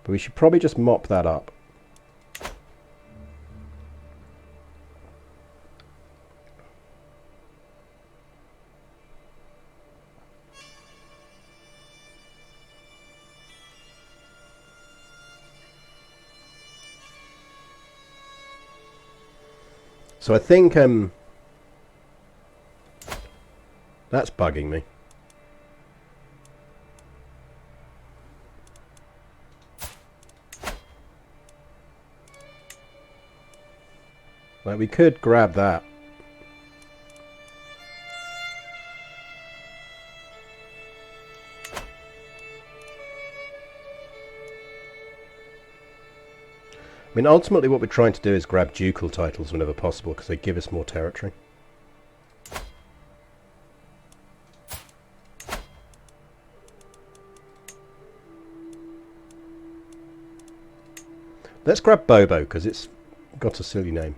But we should probably just mop that up. So I think that's bugging me. Like, we could grab that. I mean, ultimately what we're trying to do is grab ducal titles whenever possible, because they give us more territory. Let's grab Bobo, because it's got a silly name.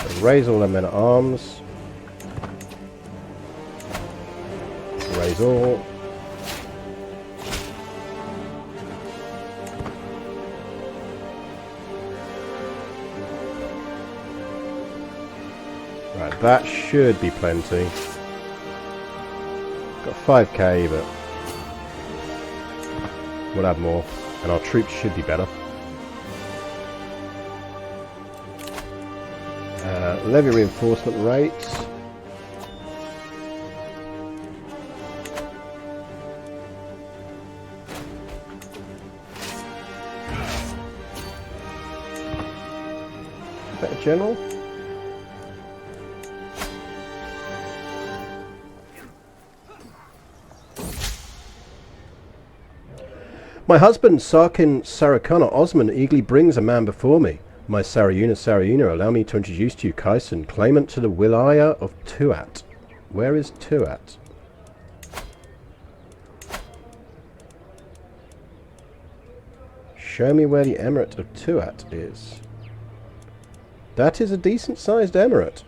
So raise all their men at arms. Raise all. Right, that should be plenty. Got 5k, but we'll have more, and our troops should be better. Levy reinforcement rates. Better general. My husband, Sarkin Sarakana Osman, eagerly brings a man before me. My Sarayuna, allow me to introduce to you Kaisen, claimant to the Wilaya of Tuat. Where is Tuat? Show me where the Emirate of Tuat is. That is a decent-sized emirate.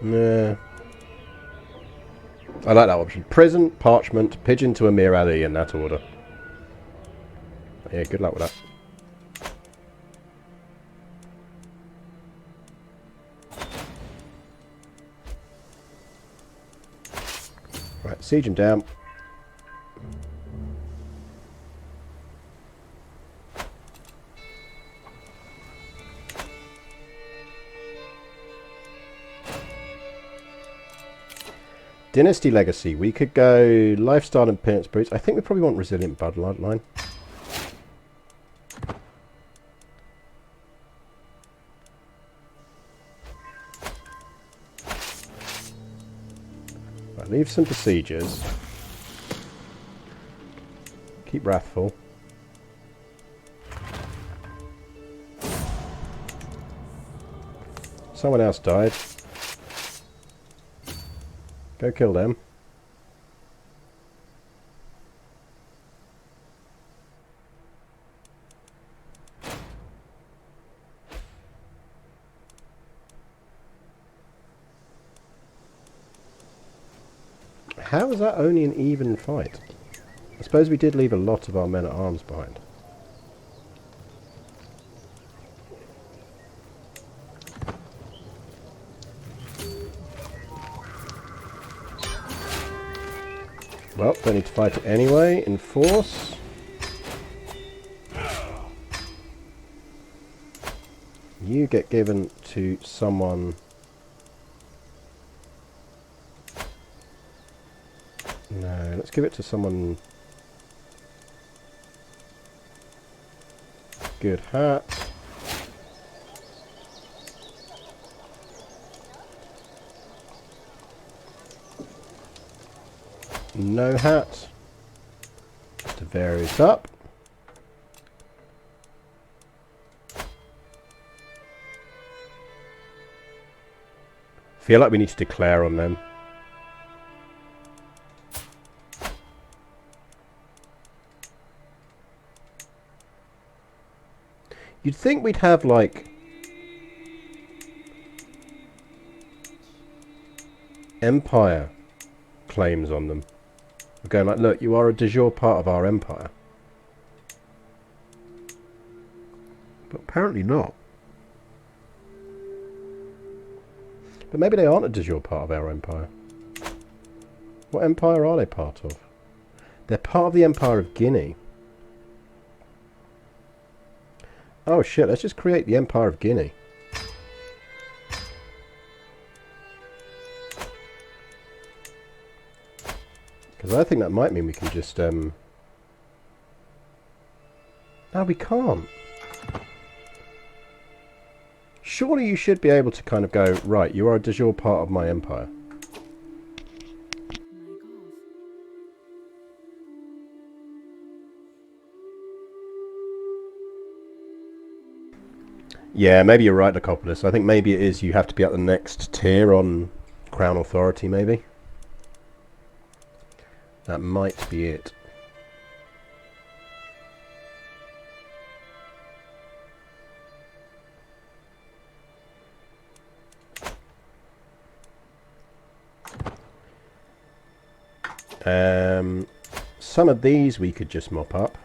Nah. I like that option. Prison, parchment, pigeon to Amir Ali in that order. Yeah, good luck with that. Siege him down. Dynasty Legacy. We could go Lifestyle and Appearance Boots. I think we probably want Resilient Bloodline. Right, leave some Besiegers. Keep Wrathful. Someone else died. Go kill them. How is that only an even fight? I suppose we did leave a lot of our men-at-arms behind. Well, don't need to fight it anyway. Enforce. You get given to someone. No, let's give it to someone. Good hat. No hat. To vary it up. Feel like we need to declare on them. You'd think we'd have like empire claims on them. We're going like, look, you are a de jure part of our empire. But apparently not. But maybe they aren't a de jure part of our empire. What empire are they part of? They're part of the Empire of Guinea. Oh shit, let's just create the Empire of Guinea. Because I think that might mean we can just... No, we can't. Surely you should be able to kind of go, right, you are a de jure part of my empire. Yeah, maybe you're right, Nicopolis. I think maybe it is you have to be at the next tier on Crown Authority, maybe. That might be it. Some of these we could just mop up.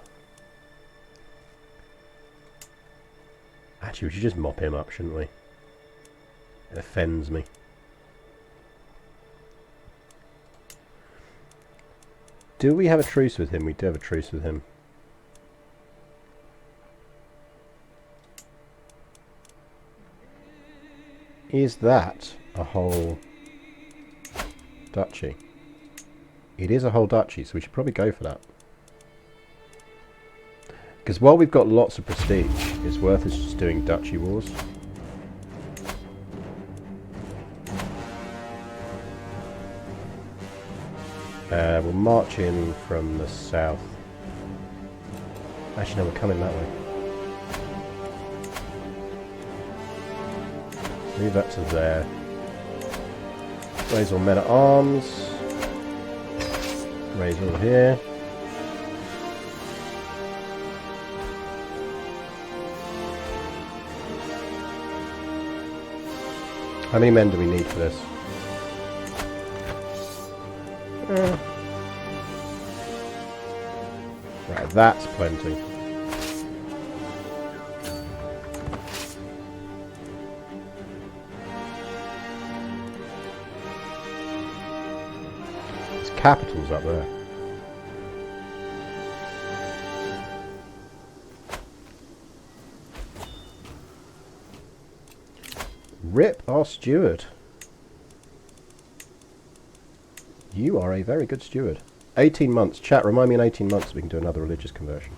Actually, we should just mop him up, shouldn't we? It offends me. Do we have a truce with him? We do have a truce with him. Is that a whole duchy? It is a whole duchy, so we should probably go for that. Because while we've got lots of prestige, it's worth us just doing duchy wars. We'll march in from the south. Actually, no, we're coming that way. Move that to there. Raise all men at arms. Raise all here. How many men do we need for this? Right, that's plenty. Is capital's up there. Rip our steward. You are a very good steward. 18 months. Chat, remind me in 18 months we can do another religious conversion.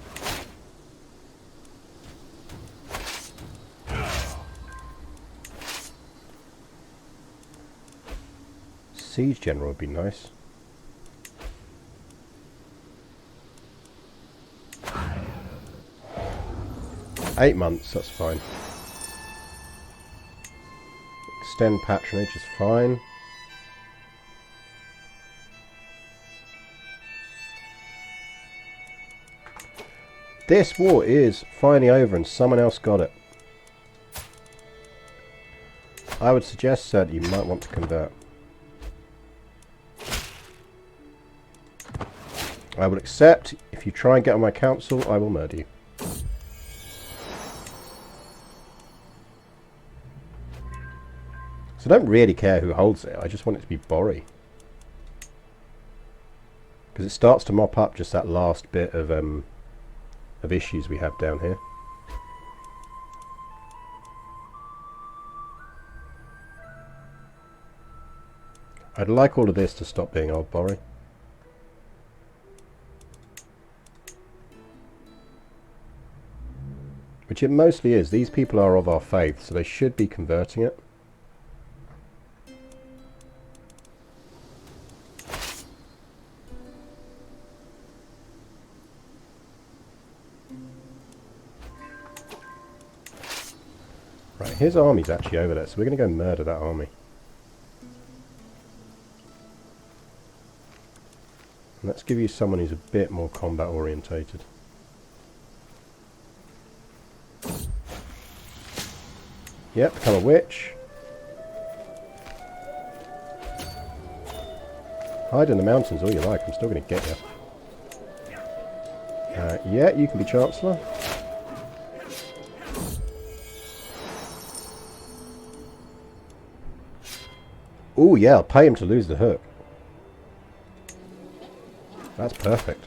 Siege general would be nice. 8 months, that's fine. Extend patronage is fine. This war is finally over and someone else got it. I would suggest that you might want to convert. I will accept. If you try and get on my council, I will murder you. So I don't really care who holds it. I just want it to be Bori. Because it starts to mop up just that last bit of issues we have down here. I'd like all of this to stop being old Bori. Which it mostly is. These people are of our faith, so they should be converting it. Right, his army's actually over there, so we're going to go murder that army. And let's give you someone who's a bit more combat orientated. Yep, become a witch. Hide in the mountains all you like, I'm still going to get you. Yeah, you can be Chancellor. Oh yeah, I'll pay him to lose the hook. That's perfect.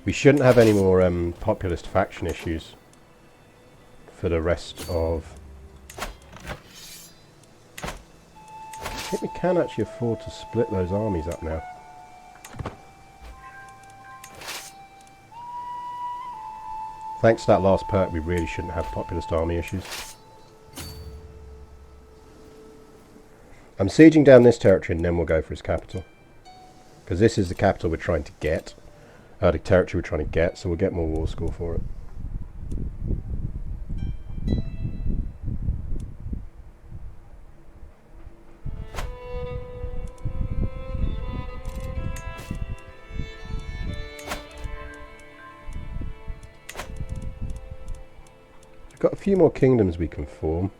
We shouldn't have any more populist faction issues for the rest of... I think we can actually afford to split those armies up now. Thanks to that last perk, we really shouldn't have populist army issues. I'm sieging down this territory and then we'll go for his capital. Because this is the capital we're trying to get. The territory we're trying to get, so we'll get more war score for it. We've got a few more kingdoms we can form.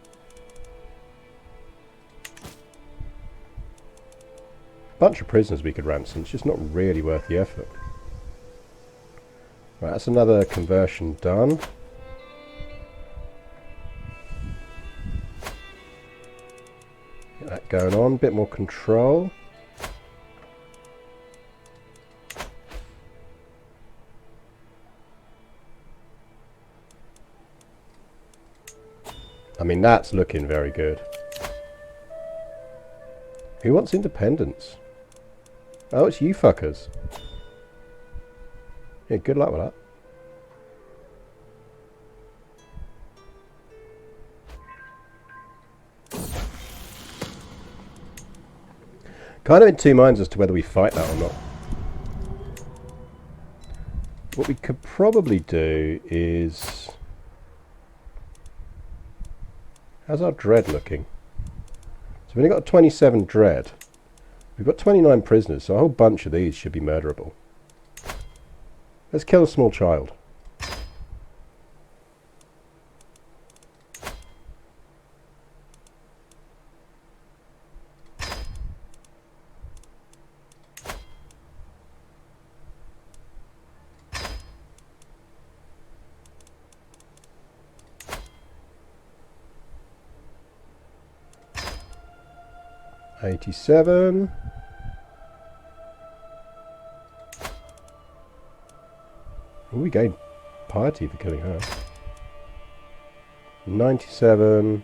Bunch of prisoners we could ransom, it's just not really worth the effort. Right, that's another conversion done. Get that going on, bit more control. I mean, that's looking very good. Who wants independence? Oh, it's you fuckers. Yeah, good luck with that. Kind of in two minds as to whether we fight that or not. What we could probably do is... How's our dread looking? So we've only got 27 dread. We've got 29 prisoners, so a whole bunch of these should be murderable. Let's kill a small child. 87. Oh, we gained piety for killing her. 97.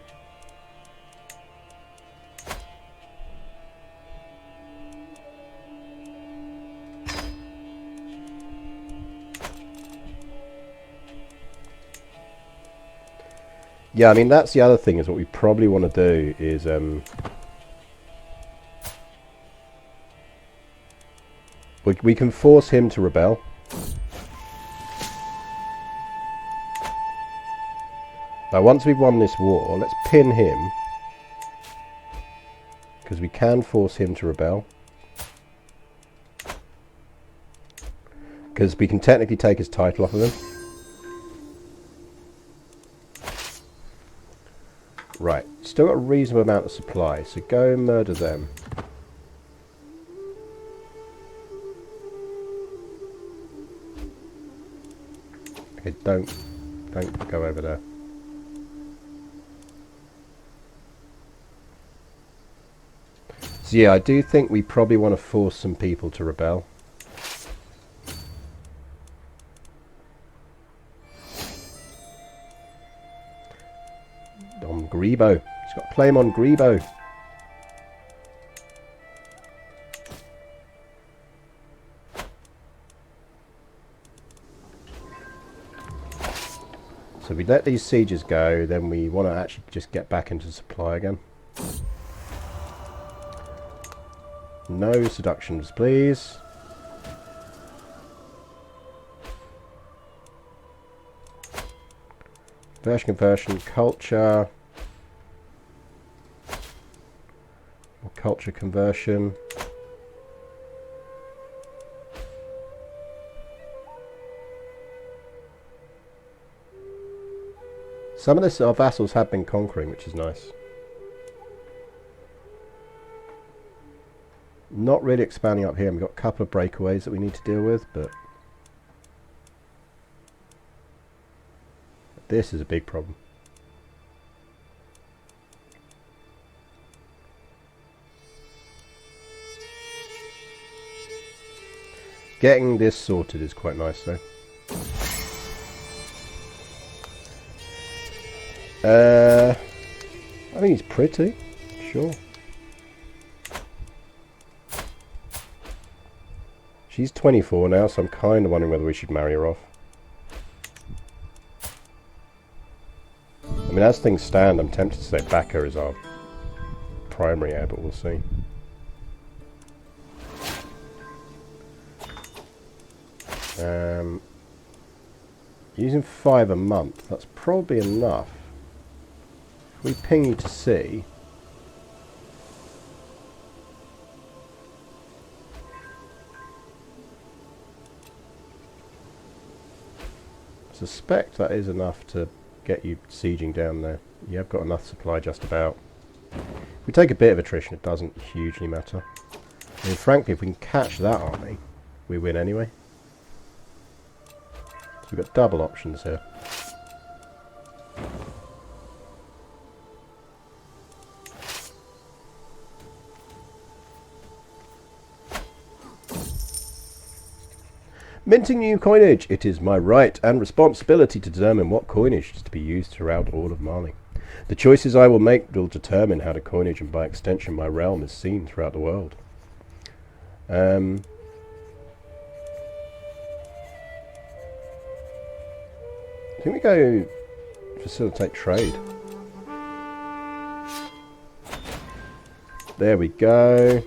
Yeah, I mean, that's the other thing, is what we probably want to do is we can force him to rebel. Now, once we've won this war, let's pin him, because we can force him to rebel. Because we can technically take his title off of him. Right, still got a reasonable amount of supply, so go murder them. Okay, don't go over there. So yeah, I do think we probably want to force some people to rebel. On Grebo. He's got a claim on Grebo. So we let these sieges go, then we want to actually just get back into supply again. No seductions, please. Conversion, culture. Or culture conversion. Some of this our vassals have been conquering, which is nice. Not really expanding up here. We've got a couple of breakaways that we need to deal with, but this is a big problem. Getting this sorted is quite nice, though. I think he's pretty, sure. She's 24 now, so I'm kind of wondering whether we should marry her off. I mean, as things stand, I'm tempted to say Bacca is our primary heir, but we'll see. Using 5 a month, that's probably enough. If we ping you to sea, I suspect that is enough to get you sieging down there. You have got enough supply just about. If we take a bit of attrition, it doesn't hugely matter. I mean, frankly, if we can catch that army, we win anyway. So we've got double options here. Minting new coinage. It is my right and responsibility to determine what coinage is to be used throughout all of Mali. The choices I will make will determine how the coinage and by extension my realm is seen throughout the world. I think we go facilitate trade. There we go.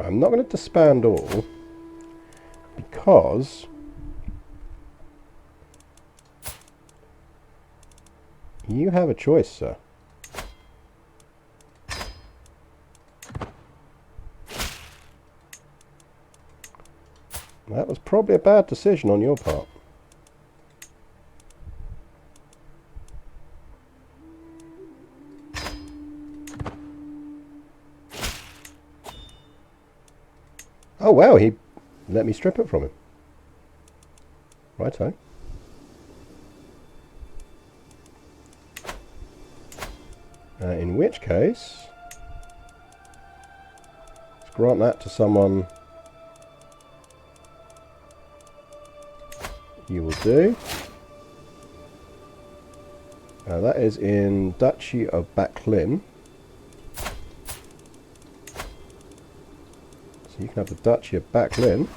I'm not going to disband all because you have a choice, sir. That was probably a bad decision on your part. Oh wow, he let me strip it from him. Righto. In which case, let's grant that to someone. You will do. That is in Duchy of Backlin. So you can have the Duchy of Backlin.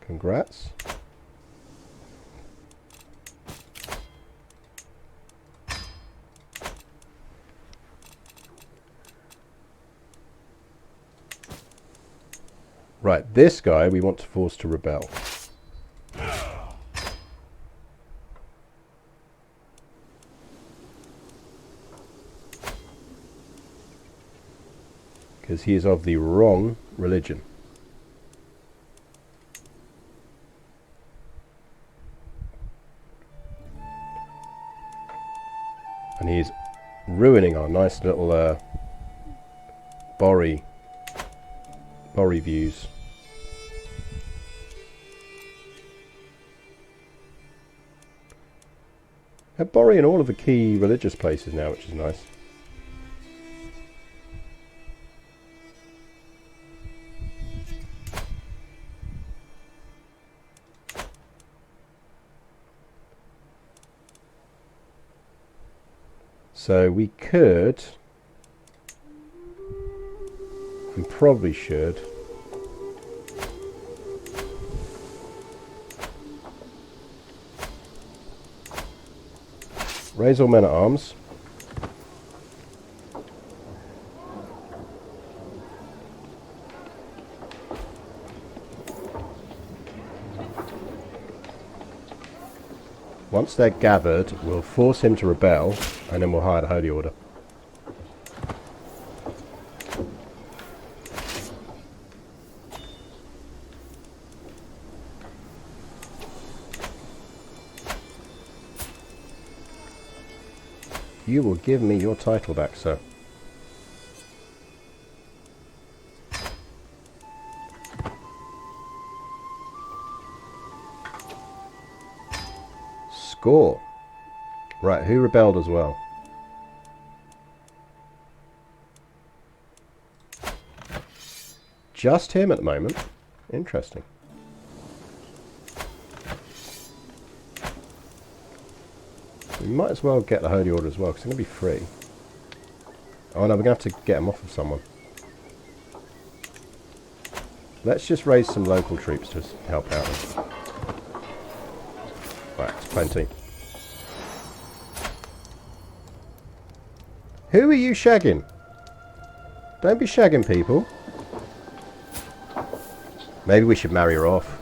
Congrats. Right, this guy we want to force to rebel. Because he is of the wrong religion. And he's ruining our nice little Borry views. Have Borry in all of the key religious places now, which is nice. So we could, and probably should, raise all men at arms. Once they're gathered, we'll force him to rebel, and then we'll hire the Holy Order. You will give me your title back, sir. Score. Right, who rebelled as well? Just him at the moment. Interesting. We might as well get the Holy Order as well, because it's going to be free. Oh no, we're going to have to get them off of someone. Let's just raise some local troops to help out. Right, it's plenty. Who are you shagging? Don't be shagging people. Maybe we should marry her off.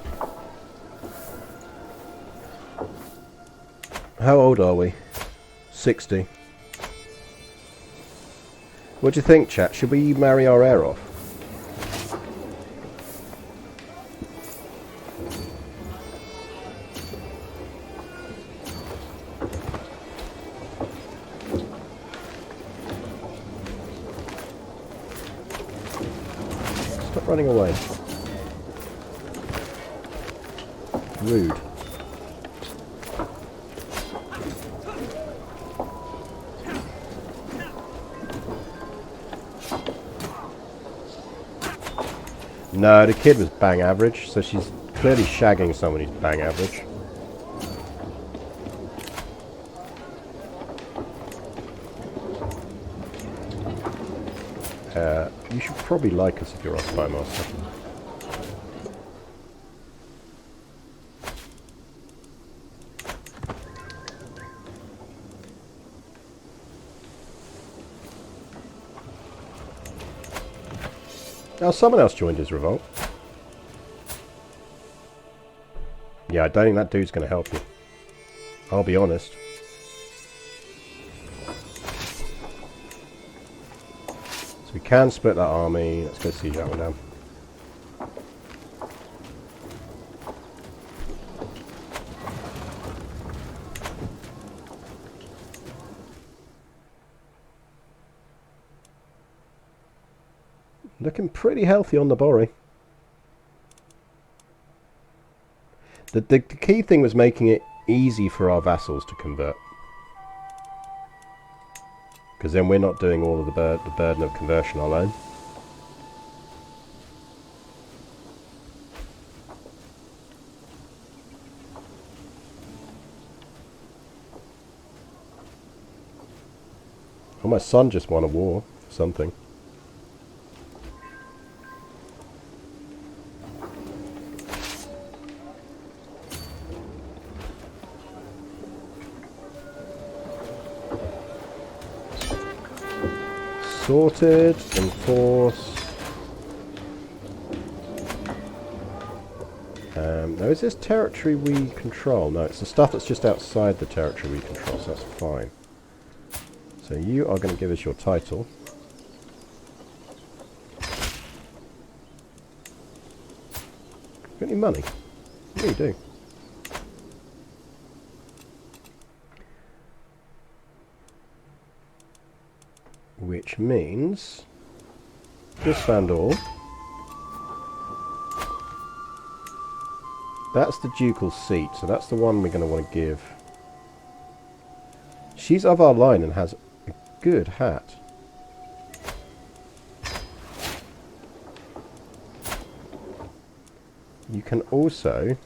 How old are we? 60. What do you think, chat? Should we marry our heir off? Stop running away. Rude. No, the kid was bang average, so she's clearly shagging someone who's bang average. You should probably like us if you're our spy master. Now someone else joined his revolt. Yeah, I don't think that dude's going to help you. I'll be honest. So we can split that army. Let's go siege that one down. Looking pretty healthy on the Borry. The key thing was making it easy for our vassals to convert. Because then we're not doing all of the burden of conversion alone. Oh, my son just won a war. Something. Sorted, enforce. Now is this territory we control? No, it's the stuff that's just outside the territory we control, so that's fine. So you are going to give us your title. Got any money? Yeah, you do. Which means this Vandal. That's the ducal seat, so that's the one we're going to want to give. She's of our line and has a good hat. You can also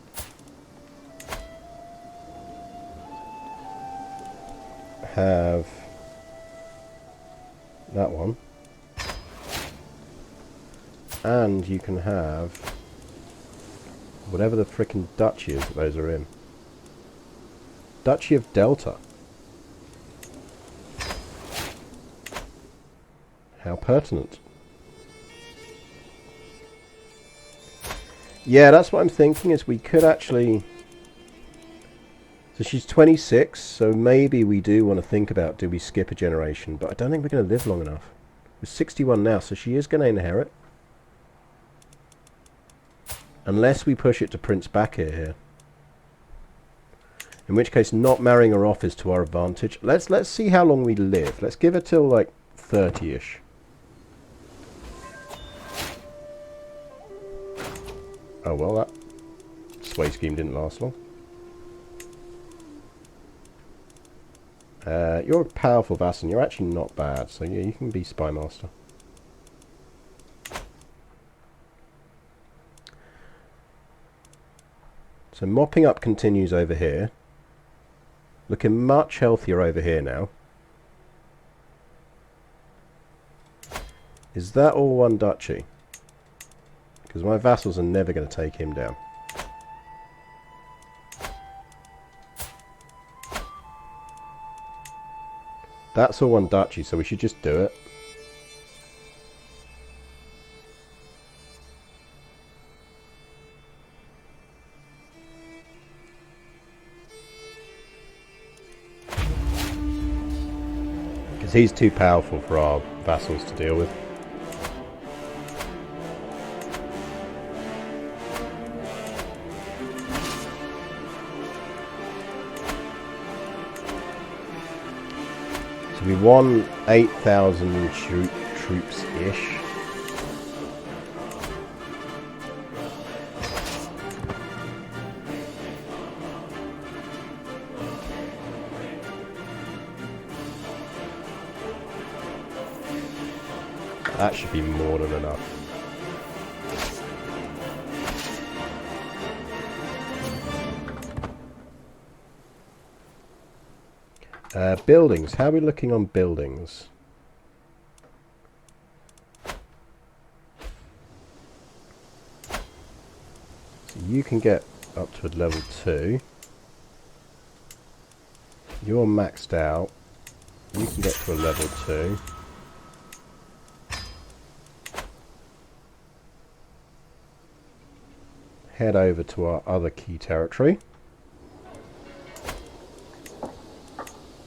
have that one, and you can have whatever the frickin' duchy is that those are in. Duchy of Delta. How pertinent. Yeah, that's what I'm thinking, is we could actually... So she's 26, so maybe we do want to think about, do we skip a generation? But I don't think we're going to live long enough. We're 61 now, so she is going to inherit. Unless we push it to Prince Bakir here. In which case, not marrying her off is to our advantage. Let's see how long we live. Let's give her till, like, 30-ish. Oh, well, that sway scheme didn't last long. You're a powerful vassal. You're actually not bad, so yeah, you can be Spy Master. So mopping up continues over here. Looking much healthier over here now. Is that all one duchy? Because my vassals are never going to take him down. That's all one duchy, so we should just do it. Because he's too powerful for our vassals to deal with. So we won 8,000 troops-ish. That should be more than enough. Buildings. How are we looking on buildings? So you can get up to a level 2. You're maxed out. You can get to a level 2. Head over to our other key territory.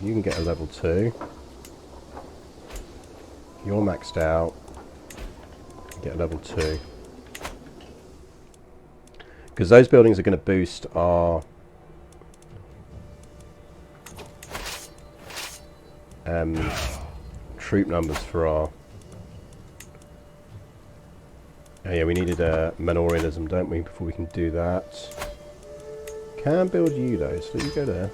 You can get a level 2. You're maxed out. Get a level 2. Because those buildings are going to boost our troop numbers for our... Oh yeah, we needed a Minorianism, don't we, before we can do that. Can build you though, so you go there.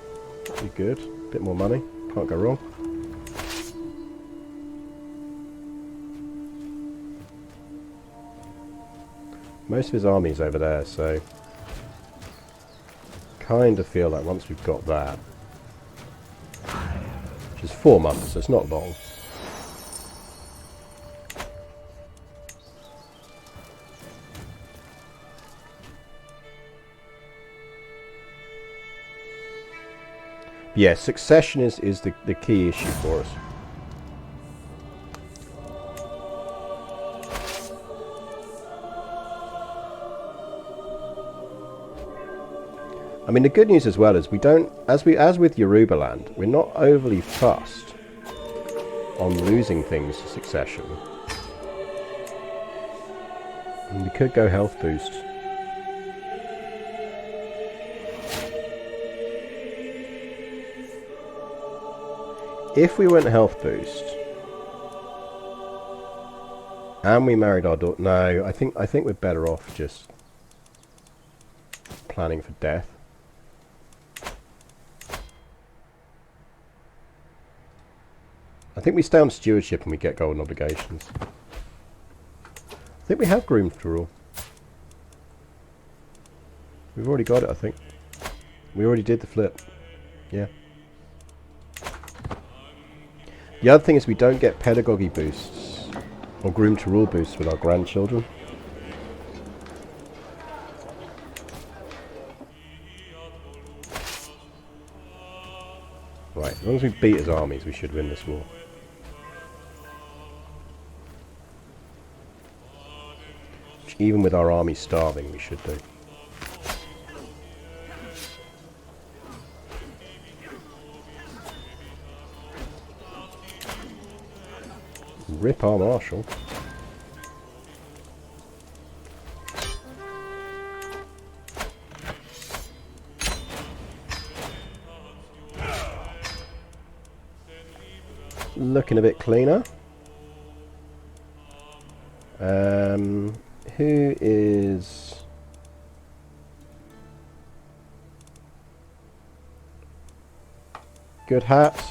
That'd be good. Bit more money. Can't go wrong. Most of his army's over there, so kind of feel like once we've got that, which is 4 months, so it's not long. Yeah, succession is the key issue for us. I mean, the good news as well is we don't, as with Yorubaland, we're not overly fussed on losing things to succession. And we could go health boost. If we went health boost and we married our daughter, no, I think we're better off just planning for death. I think we stay on stewardship and we get golden obligations. I think we have groomed to rule. We've already got it, I think. We already did the flip. Yeah. The other thing is we don't get pedagogy boosts or groom to rule boosts with our grandchildren. Right, as long as we beat his armies, we should win this war. Which, even with our army starving, we should do. Rip our marshal. Looking a bit cleaner. Who is... Good hat.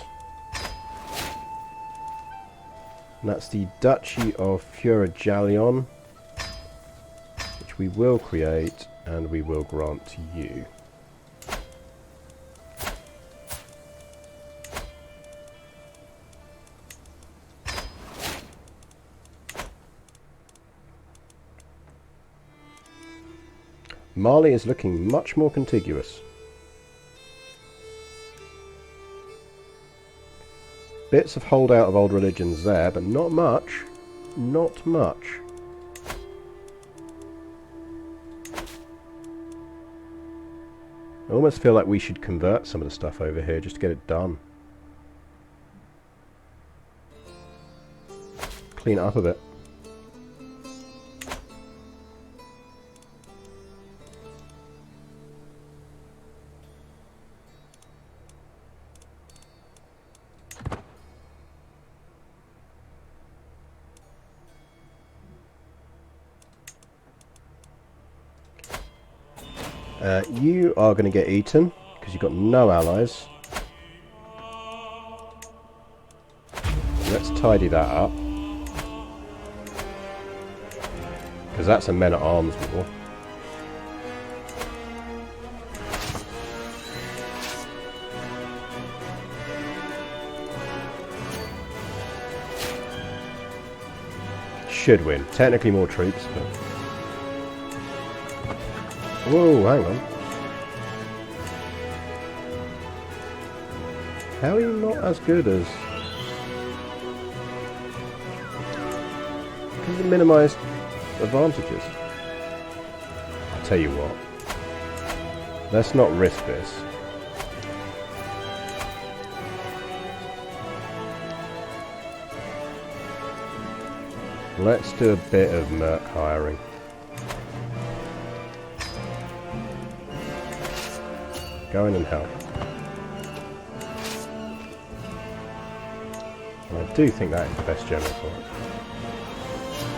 And that's the Duchy of Fiorigalion, which we will create and we will grant to you. Mali is looking much more contiguous. Bits of holdout of old religions there, but not much. Not much. I almost feel like we should convert some of the stuff over here just to get it done. Clean it up a bit. You are going to get eaten because you've got no allies. Let's tidy that up because that's a men-at-arms war. Should win. Technically more troops, but... Whoa, hang on. How are you not as good as... Because of minimised advantages. I'll tell you what. Let's not risk this. Let's do a bit of merc hiring. Go in and help. And I do think that is the best general for us.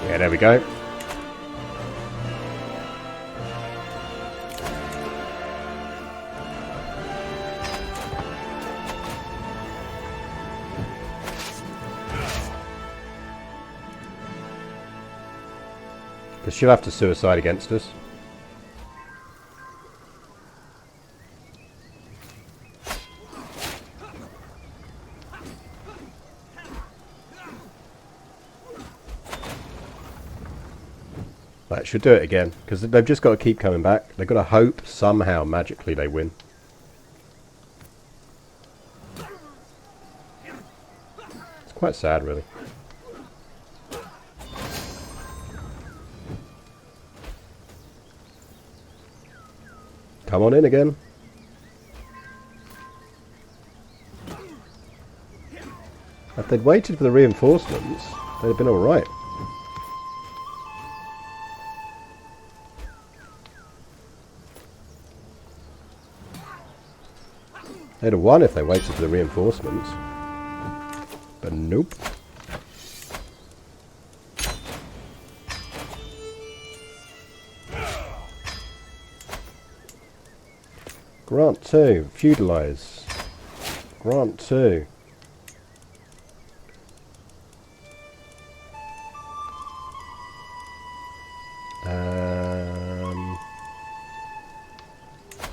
Yeah, there we go. Because she'll have to suicide against us. That should do it again, because they've just got to keep coming back. They've got to hope somehow magically they win. It's quite sad, really. Come on in again. If they'd waited for the reinforcements, they'd have been alright. They'd have won if they waited for the reinforcements. But nope. Grant 2. Feudalise. Grant 2.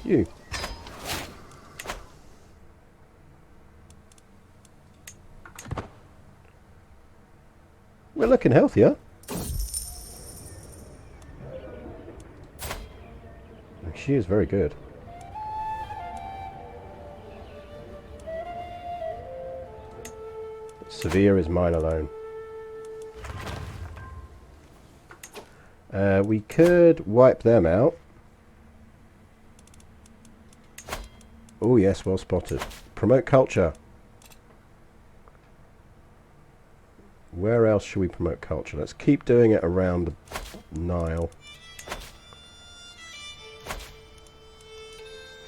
You. We're looking healthier. She is very good. Severe is mine alone. We could wipe them out. Oh yes, well spotted. Promote culture. Where else should we promote culture? Let's keep doing it around the Nile.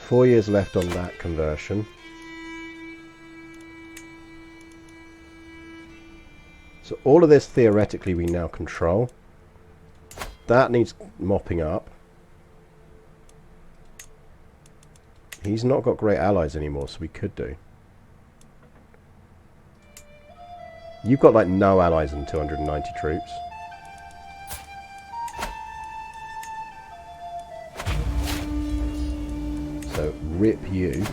4 years left on that conversion. So all of this theoretically we now control. That needs mopping up. He's not got great allies anymore, so we could do. You've got like no allies and 290 troops. So rip you.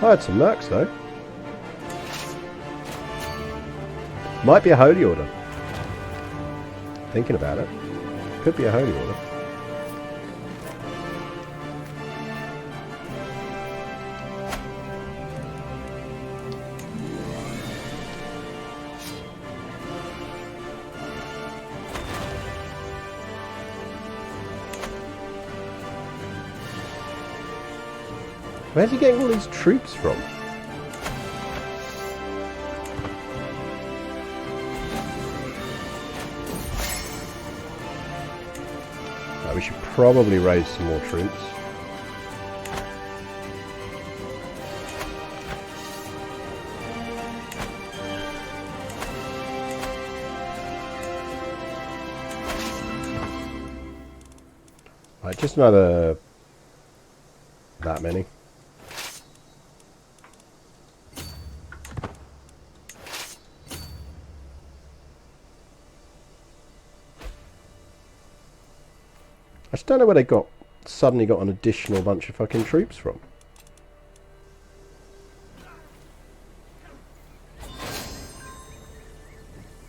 I had some mercs though. Might be a holy order. Thinking about it. Could be a holy order. Where's he getting all these troops from? We should probably raise some more troops. Right, just another that many. I just don't know where they suddenly got an additional bunch of fucking troops from.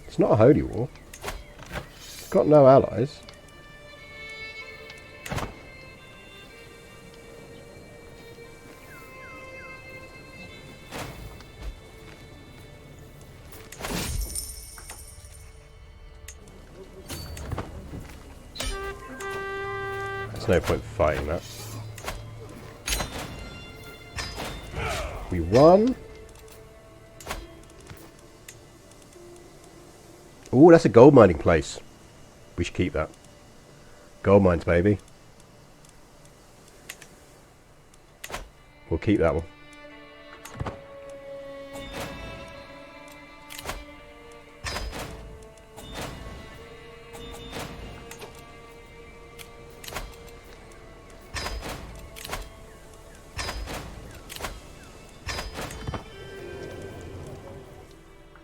It's not a holy war. It's got no allies. No point fighting that. We won. Oh, that's a gold mining place. We should keep that. Gold mines, baby. We'll keep that one.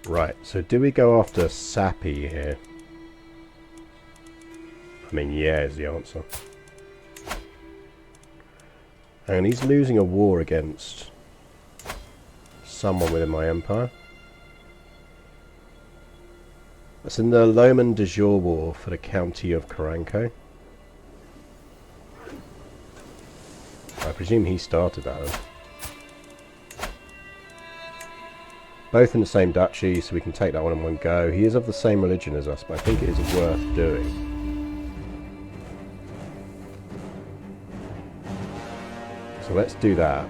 Right, so do we go after Sappy here? I mean, yeah is the answer. And he's losing a war against someone within my empire. That's in the Loman de Jour War for the county of Karanko. I presume he started that. Both in the same duchy, so we can take that one in one go. He is of the same religion as us, but I think it is worth doing. So let's do that.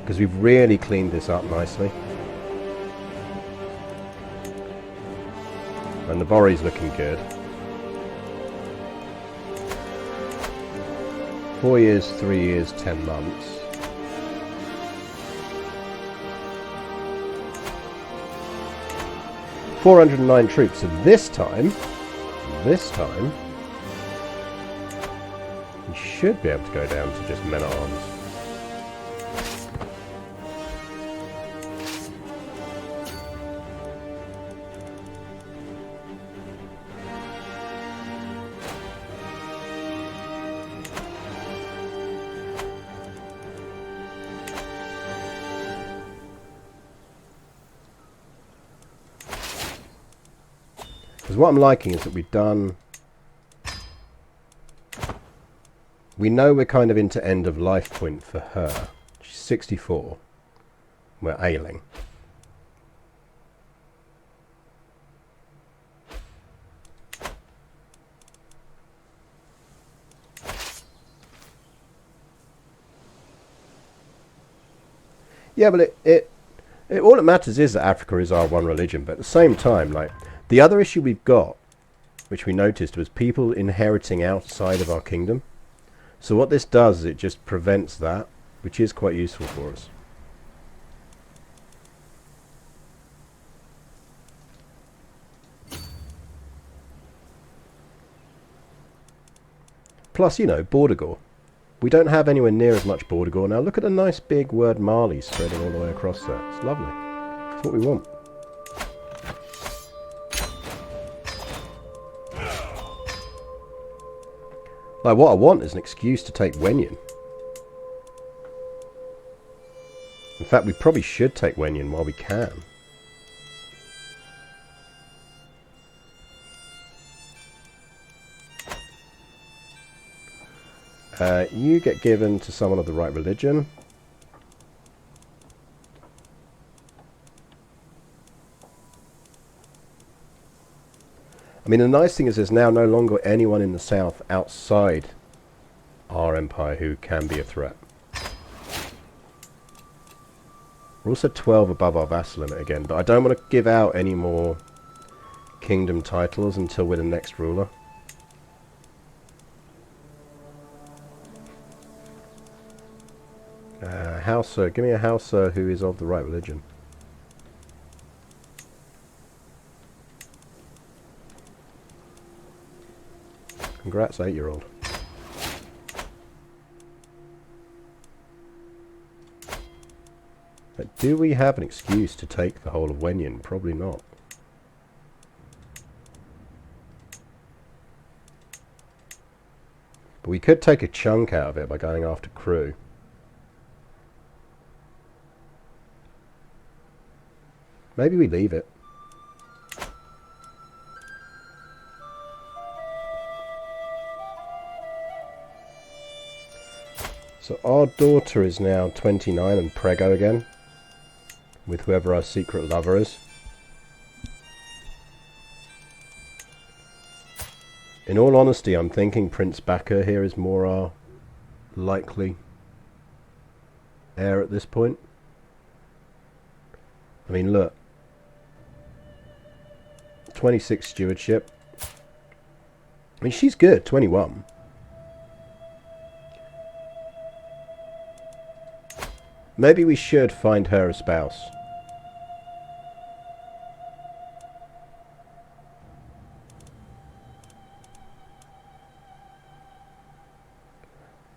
Because we've really cleaned this up nicely. And the Borry's looking good. 4 years, 3 years, 10 months. $409 troops, so this time, we should be able to go down to just men-at-arms. Because what I'm liking is that we've done... We know we're kind of into end of life point for her. She's 64. We're ailing. Yeah, but it all that matters is that Africa is our one religion, but at the same time, like, the other issue we've got, which we noticed, was people inheriting outside of our kingdom. So what this does is it just prevents that, which is quite useful for us. Plus, you know, Border. We don't have anywhere near as much Border. Now look at the nice big word Mali spreading all the way across there. It's lovely. It's what we want. Like, what I want is an excuse to take Wenyan. In fact, we probably should take Wenyan while we can. You get given to someone of the right religion. I mean, the nice thing is there's now no longer anyone in the south outside our empire who can be a threat. We're also 12 above our vassal limit again, but I don't want to give out any more kingdom titles until we're the next ruler. Hausa, give me a Hausa who is of the right religion. Congrats, 8-year-old. But do we have an excuse to take the whole of Wenyan? Probably not. But we could take a chunk out of it by going after Crew. Maybe we leave it. So our daughter is now 29 and preggo again, with whoever our secret lover is. In all honesty, I'm thinking Prince Bakr here is more our likely heir at this point. I mean, look. 26 stewardship. I mean, she's good, 21. Maybe we should find her a spouse.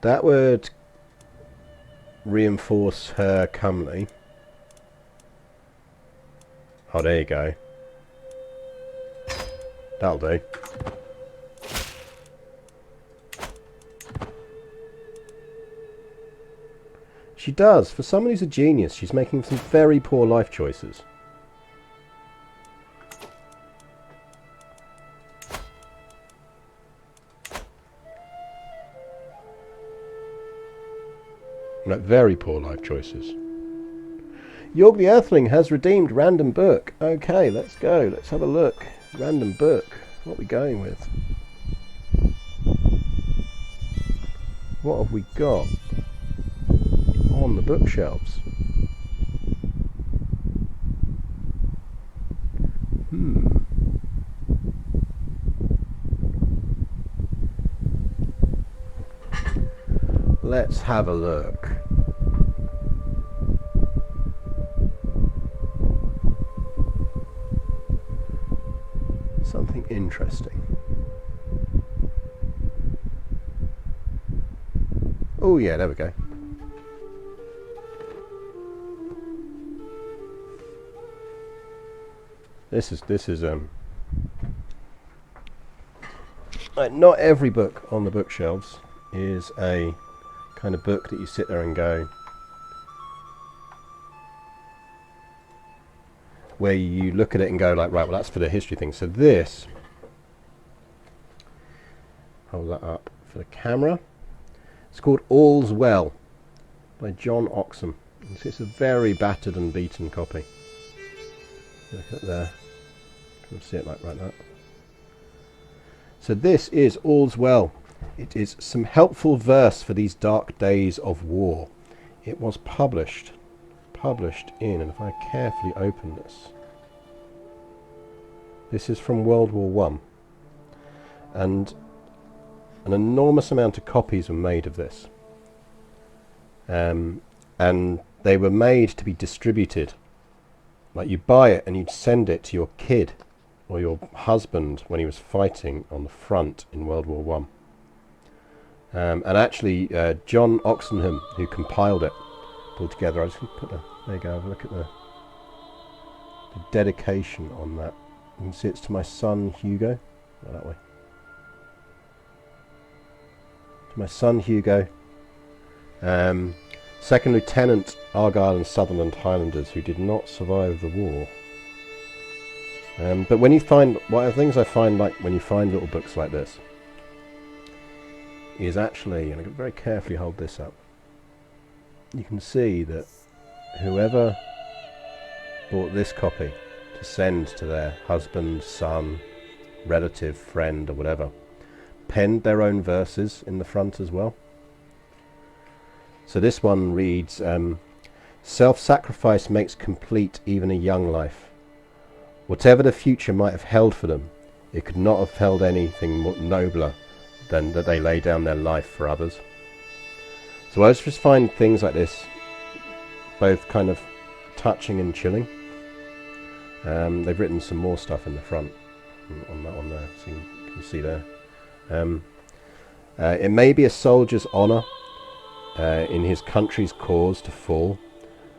That would reinforce her comely. Oh, there you go. That'll do. She does. For someone who's a genius, she's making some very poor life choices. Like, very poor life choices. Yorg the Earthling has redeemed random book. Okay, let's go. Let's have a look. Random book. What are we going with? What have we got on the bookshelves? Let's have a look. Something interesting. Oh yeah, there we go. This is like, not every book on the bookshelves is a kind of book that you sit there and go, where you look at it and go like, right, well that's for the history thing. So this, hold that up for the camera. It's called All's Well by John Oxham. It's a very battered and beaten copy. Look at there. You can see it like that. So this is All's Well. It is some helpful verse for these dark days of war. It was published in, and if I carefully open this is from World War One, and an enormous amount of copies were made of this, and they were made to be distributed. Like, you buy it and you'd send it to your kid or your husband when he was fighting on the front in World War One. And actually, John Oxenham, who compiled it, pulled together. I just going to put there you go. Have a look at the dedication on that. You can see it's to my son Hugo. Go that way. To my son Hugo. Second Lieutenant Argyll and Sutherland Highlanders who did not survive the war. But when you find, one of the things I find, like when you find little books like this, is actually, and I can very carefully hold this up, you can see that whoever bought this copy to send to their husband, son, relative, friend or whatever, penned their own verses in the front as well. So this one reads, self-sacrifice makes complete even a young life. Whatever the future might have held for them, it could not have held anything more nobler than that they lay down their life for others. So I just find things like this both kind of touching and chilling. They've written some more stuff in the front on that one there, so you can see there. It may be a soldier's honour in his country's cause to fall,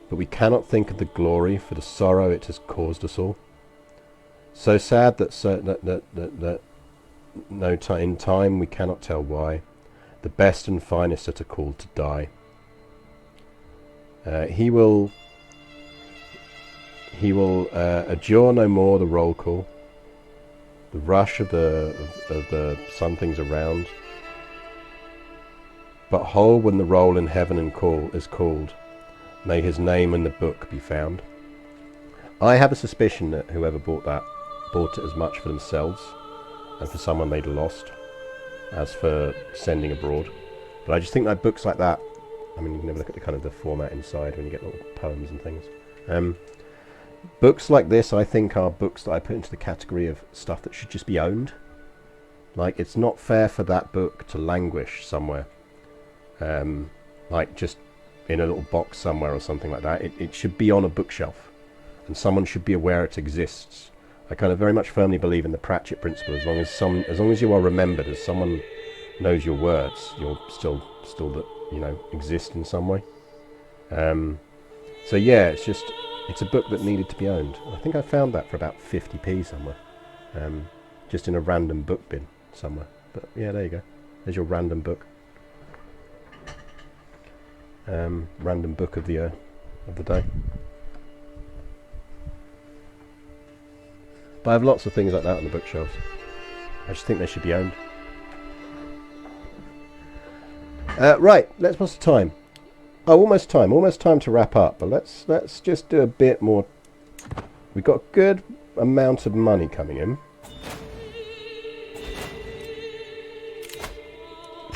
but we cannot think of the glory for the sorrow it has caused us all. So sad that in time we cannot tell why, the best and finest that are called to die. He will adjure no more the roll call, the rush of the somethings around, but whole when the roll in heaven and call is called, may his name in the book be found. I have a suspicion that whoever bought it as much for themselves and for someone they'd lost as for sending abroad. But I just think that books like that, I mean, you can have a look at the kind of the format inside when you get little poems and things. Books like this, I think, are books that I put into the category of stuff that should just be owned. Like, it's not fair for that book to languish somewhere, like just in a little box somewhere or something like that. It should be on a bookshelf, and someone should be aware it exists. I kind of very much firmly believe in the Pratchett principle. As long as you are remembered, as someone knows your words, you'll still exist in some way. So yeah, it's a book that needed to be owned. I think I found that for about 50p somewhere, just in a random book bin somewhere. But yeah, there you go. There's your random book. Random book of the day. But I have lots of things like that on the bookshelves. I just think they should be owned. Right, what's the time? Oh, almost time to wrap up. But let's just do a bit more. We've got a good amount of money coming in.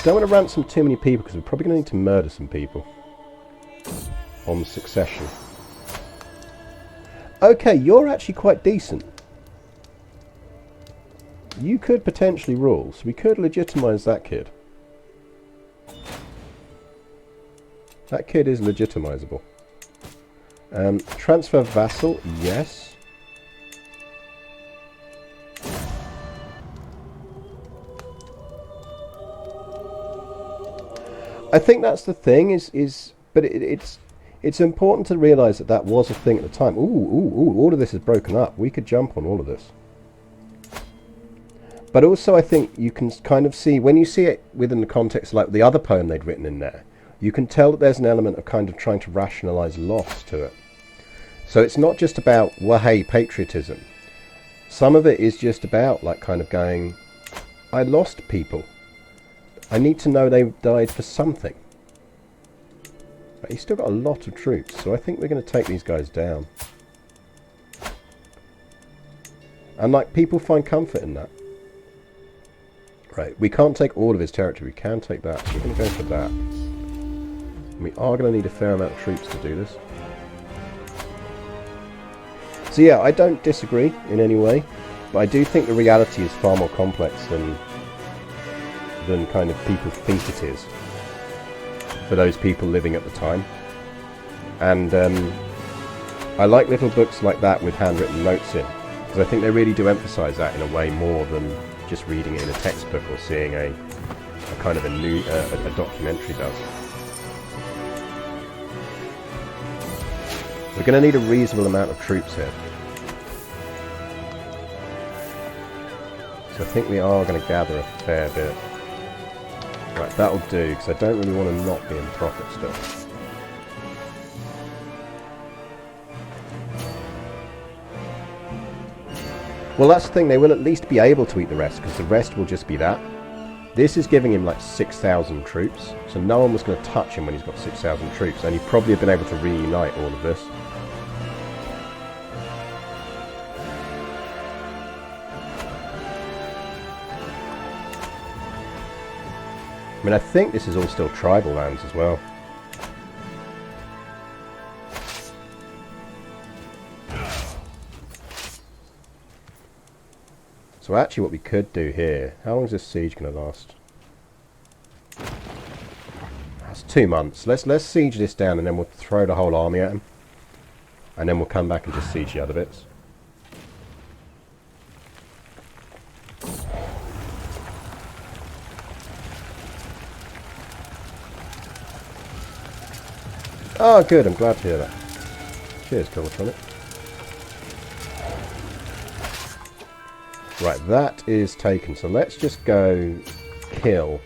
Don't want to ransom too many people because we're probably going to need to murder some people on succession. Okay, you're actually quite decent. You could potentially rule, so we could legitimise that kid. That kid is legitimisable. Transfer vassal, yes. I think that's the thing, but it's important to realise that was a thing at the time. Ooh, all of this is broken up. We could jump on all of this. But also I think you can kind of see, when you see it within the context like the other poem they'd written in there, you can tell that there's an element of kind of trying to rationalise loss to it. So it's not just about, well, hey, patriotism. Some of it is just about, like, kind of going, I lost people. I need to know they died for something. But he's still got a lot of troops, so I think we're going to take these guys down. And, like, people find comfort in that. Right, we can't take all of his territory. We can take that. So we're going to go for that. We are going to need a fair amount of troops to do this. So yeah, I don't disagree in any way, but I do think the reality is far more complex than kind of people think it is for those people living at the time. And I like little books like that with handwritten notes in, because I think they really do emphasise that in a way more than just reading it in a textbook or seeing a kind of a documentary does. We're going to need a reasonable amount of troops here. So I think we are going to gather a fair bit. Right, that'll do, because I don't really want to not be in profit still. Well, that's the thing, they will at least be able to eat the rest, because the rest will just be that. This is giving him like 6,000 troops, so no one was going to touch him when he's got 6,000 troops, and he'd probably have been able to reunite all of this. I mean, I think this is all still tribal lands as well. So actually what we could do here, how long is this siege going to last? That's 2 months. Let's siege this down and then we'll throw the whole army at him. And then we'll come back and just siege the other bits. Oh, good. I'm glad to hear that. Cheers, Killatronic. Right, that is taken. So let's just go kill.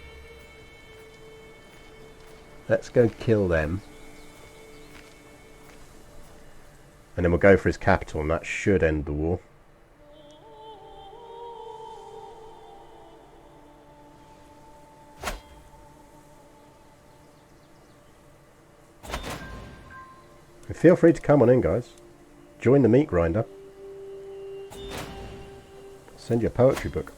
Let's go kill them. And then we'll go for his capital, and that should end the war. Feel free to come on in, guys. Join the meat grinder. Send you a poetry book.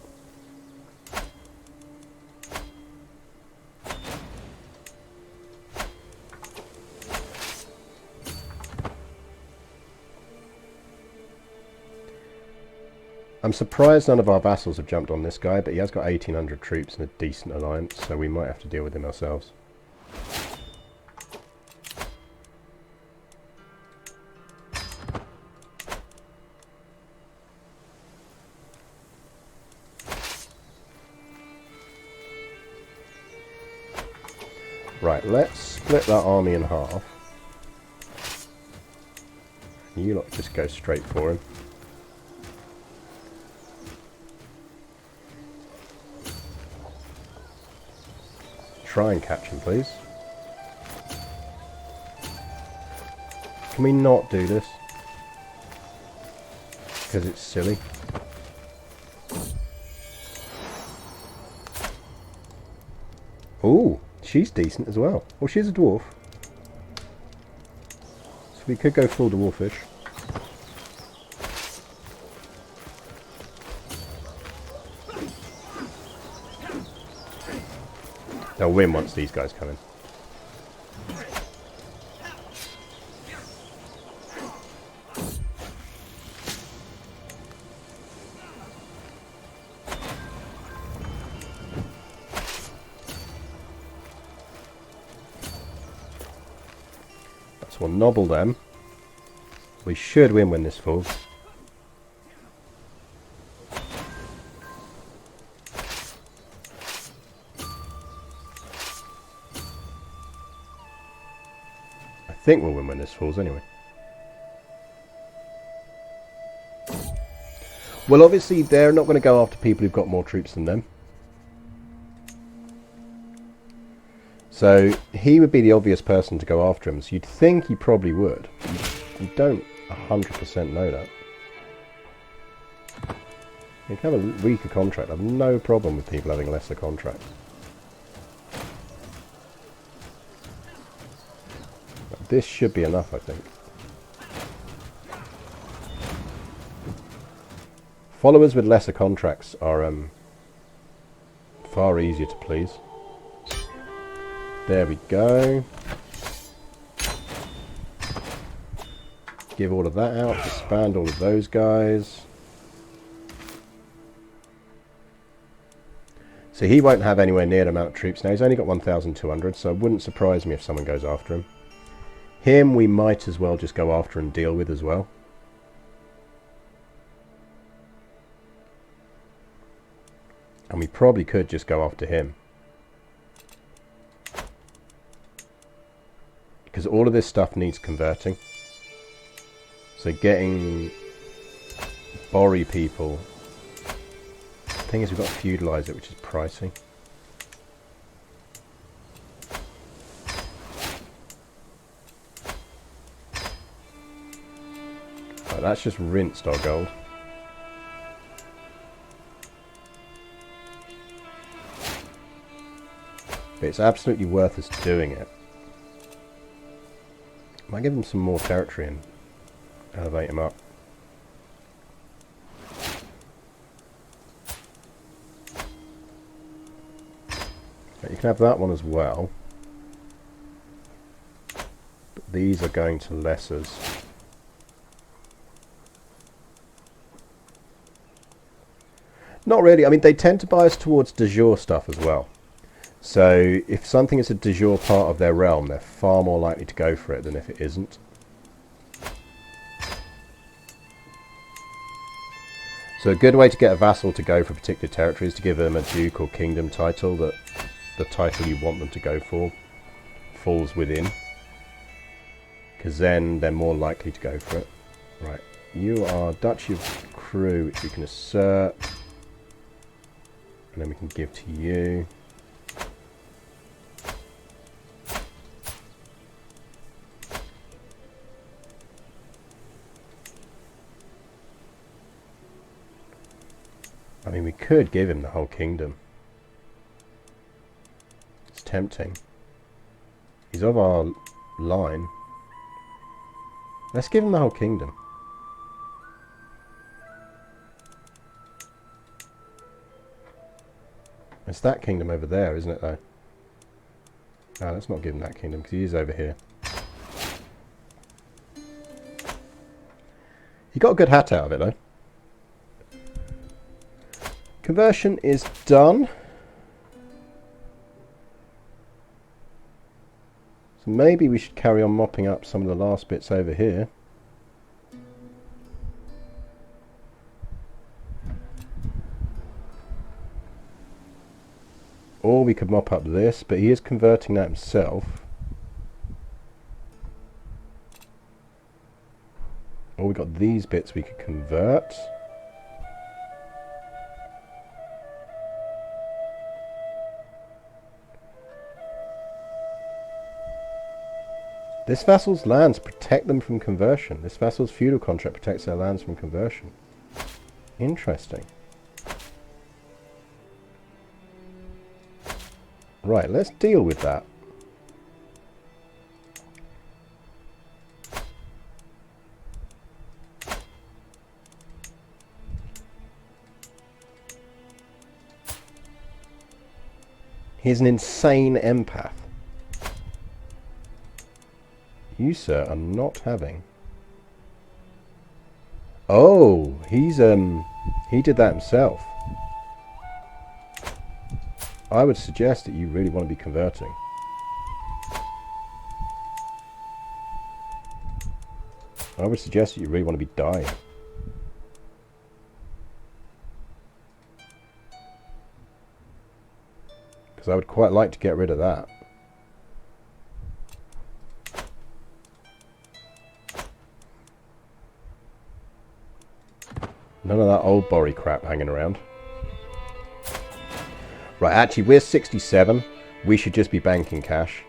I'm surprised none of our vassals have jumped on this guy, but he has got 1,800 troops and a decent alliance, so we might have to deal with him ourselves. Right, let's split that army in half. You lot just go straight for him. Try and catch him, please. Can we not do this? Because it's silly. Ooh, she's decent as well. Well, she's a dwarf. So we could go full dwarfish. They'll win once these guys come in. So we'll nobble them. We should win when this falls. I think we'll win when this falls anyway. Well, obviously they're not going to go after people who've got more troops than them. So he would be the obvious person to go after him. So you'd think he probably would. You don't 100% know that. You can have a weaker contract. I have no problem with people having lesser contracts. This should be enough, I think. Followers with lesser contracts are far easier to please. There we go. Give all of that out. Expand all of those guys. So he won't have anywhere near the amount of troops now. He's only got 1,200, so it wouldn't surprise me if someone goes after him. Him we might as well just go after and deal with as well. And we probably could just go after him. Because all of this stuff needs converting. So getting Bori people. The thing is, we've got to feudalise it, which is pricey. Right, that's just rinsed our gold. But it's absolutely worth us doing it. Might give them some more territory and elevate them up. But you can have that one as well. But these are going to lessers. Not really. I mean, they tend to bias towards de jure stuff as well. So if something is a de jure part of their realm, they're far more likely to go for it than if it isn't. So a good way to get a vassal to go for a particular territory is to give them a duke or kingdom title that the title you want them to go for falls within. Because then they're more likely to go for it. Right, you are Duchy of Crew, which we can assert. And then we can give to you. I mean, we could give him the whole kingdom. It's tempting. He's of our line. Let's give him the whole kingdom. It's that kingdom over there, isn't it, though? No, let's not give him that kingdom, because he is over here. He got a good hat out of it, though. Conversion is done. So maybe we should carry on mopping up some of the last bits over here. Or we could mop up this, but he is converting that himself. we got these bits we could convert. This vassal's lands protect them from conversion. This vassal's feudal contract protects their lands from conversion. Interesting. Right, let's deal with that. He's an insane empath. You, sir, are not having... Oh, he did that himself. I would suggest that you really want to be converting. I would suggest that you really want to be dying. Because I would quite like to get rid of that. None of that old Borry crap hanging around. Right, actually, we're 67. We should just be banking cash.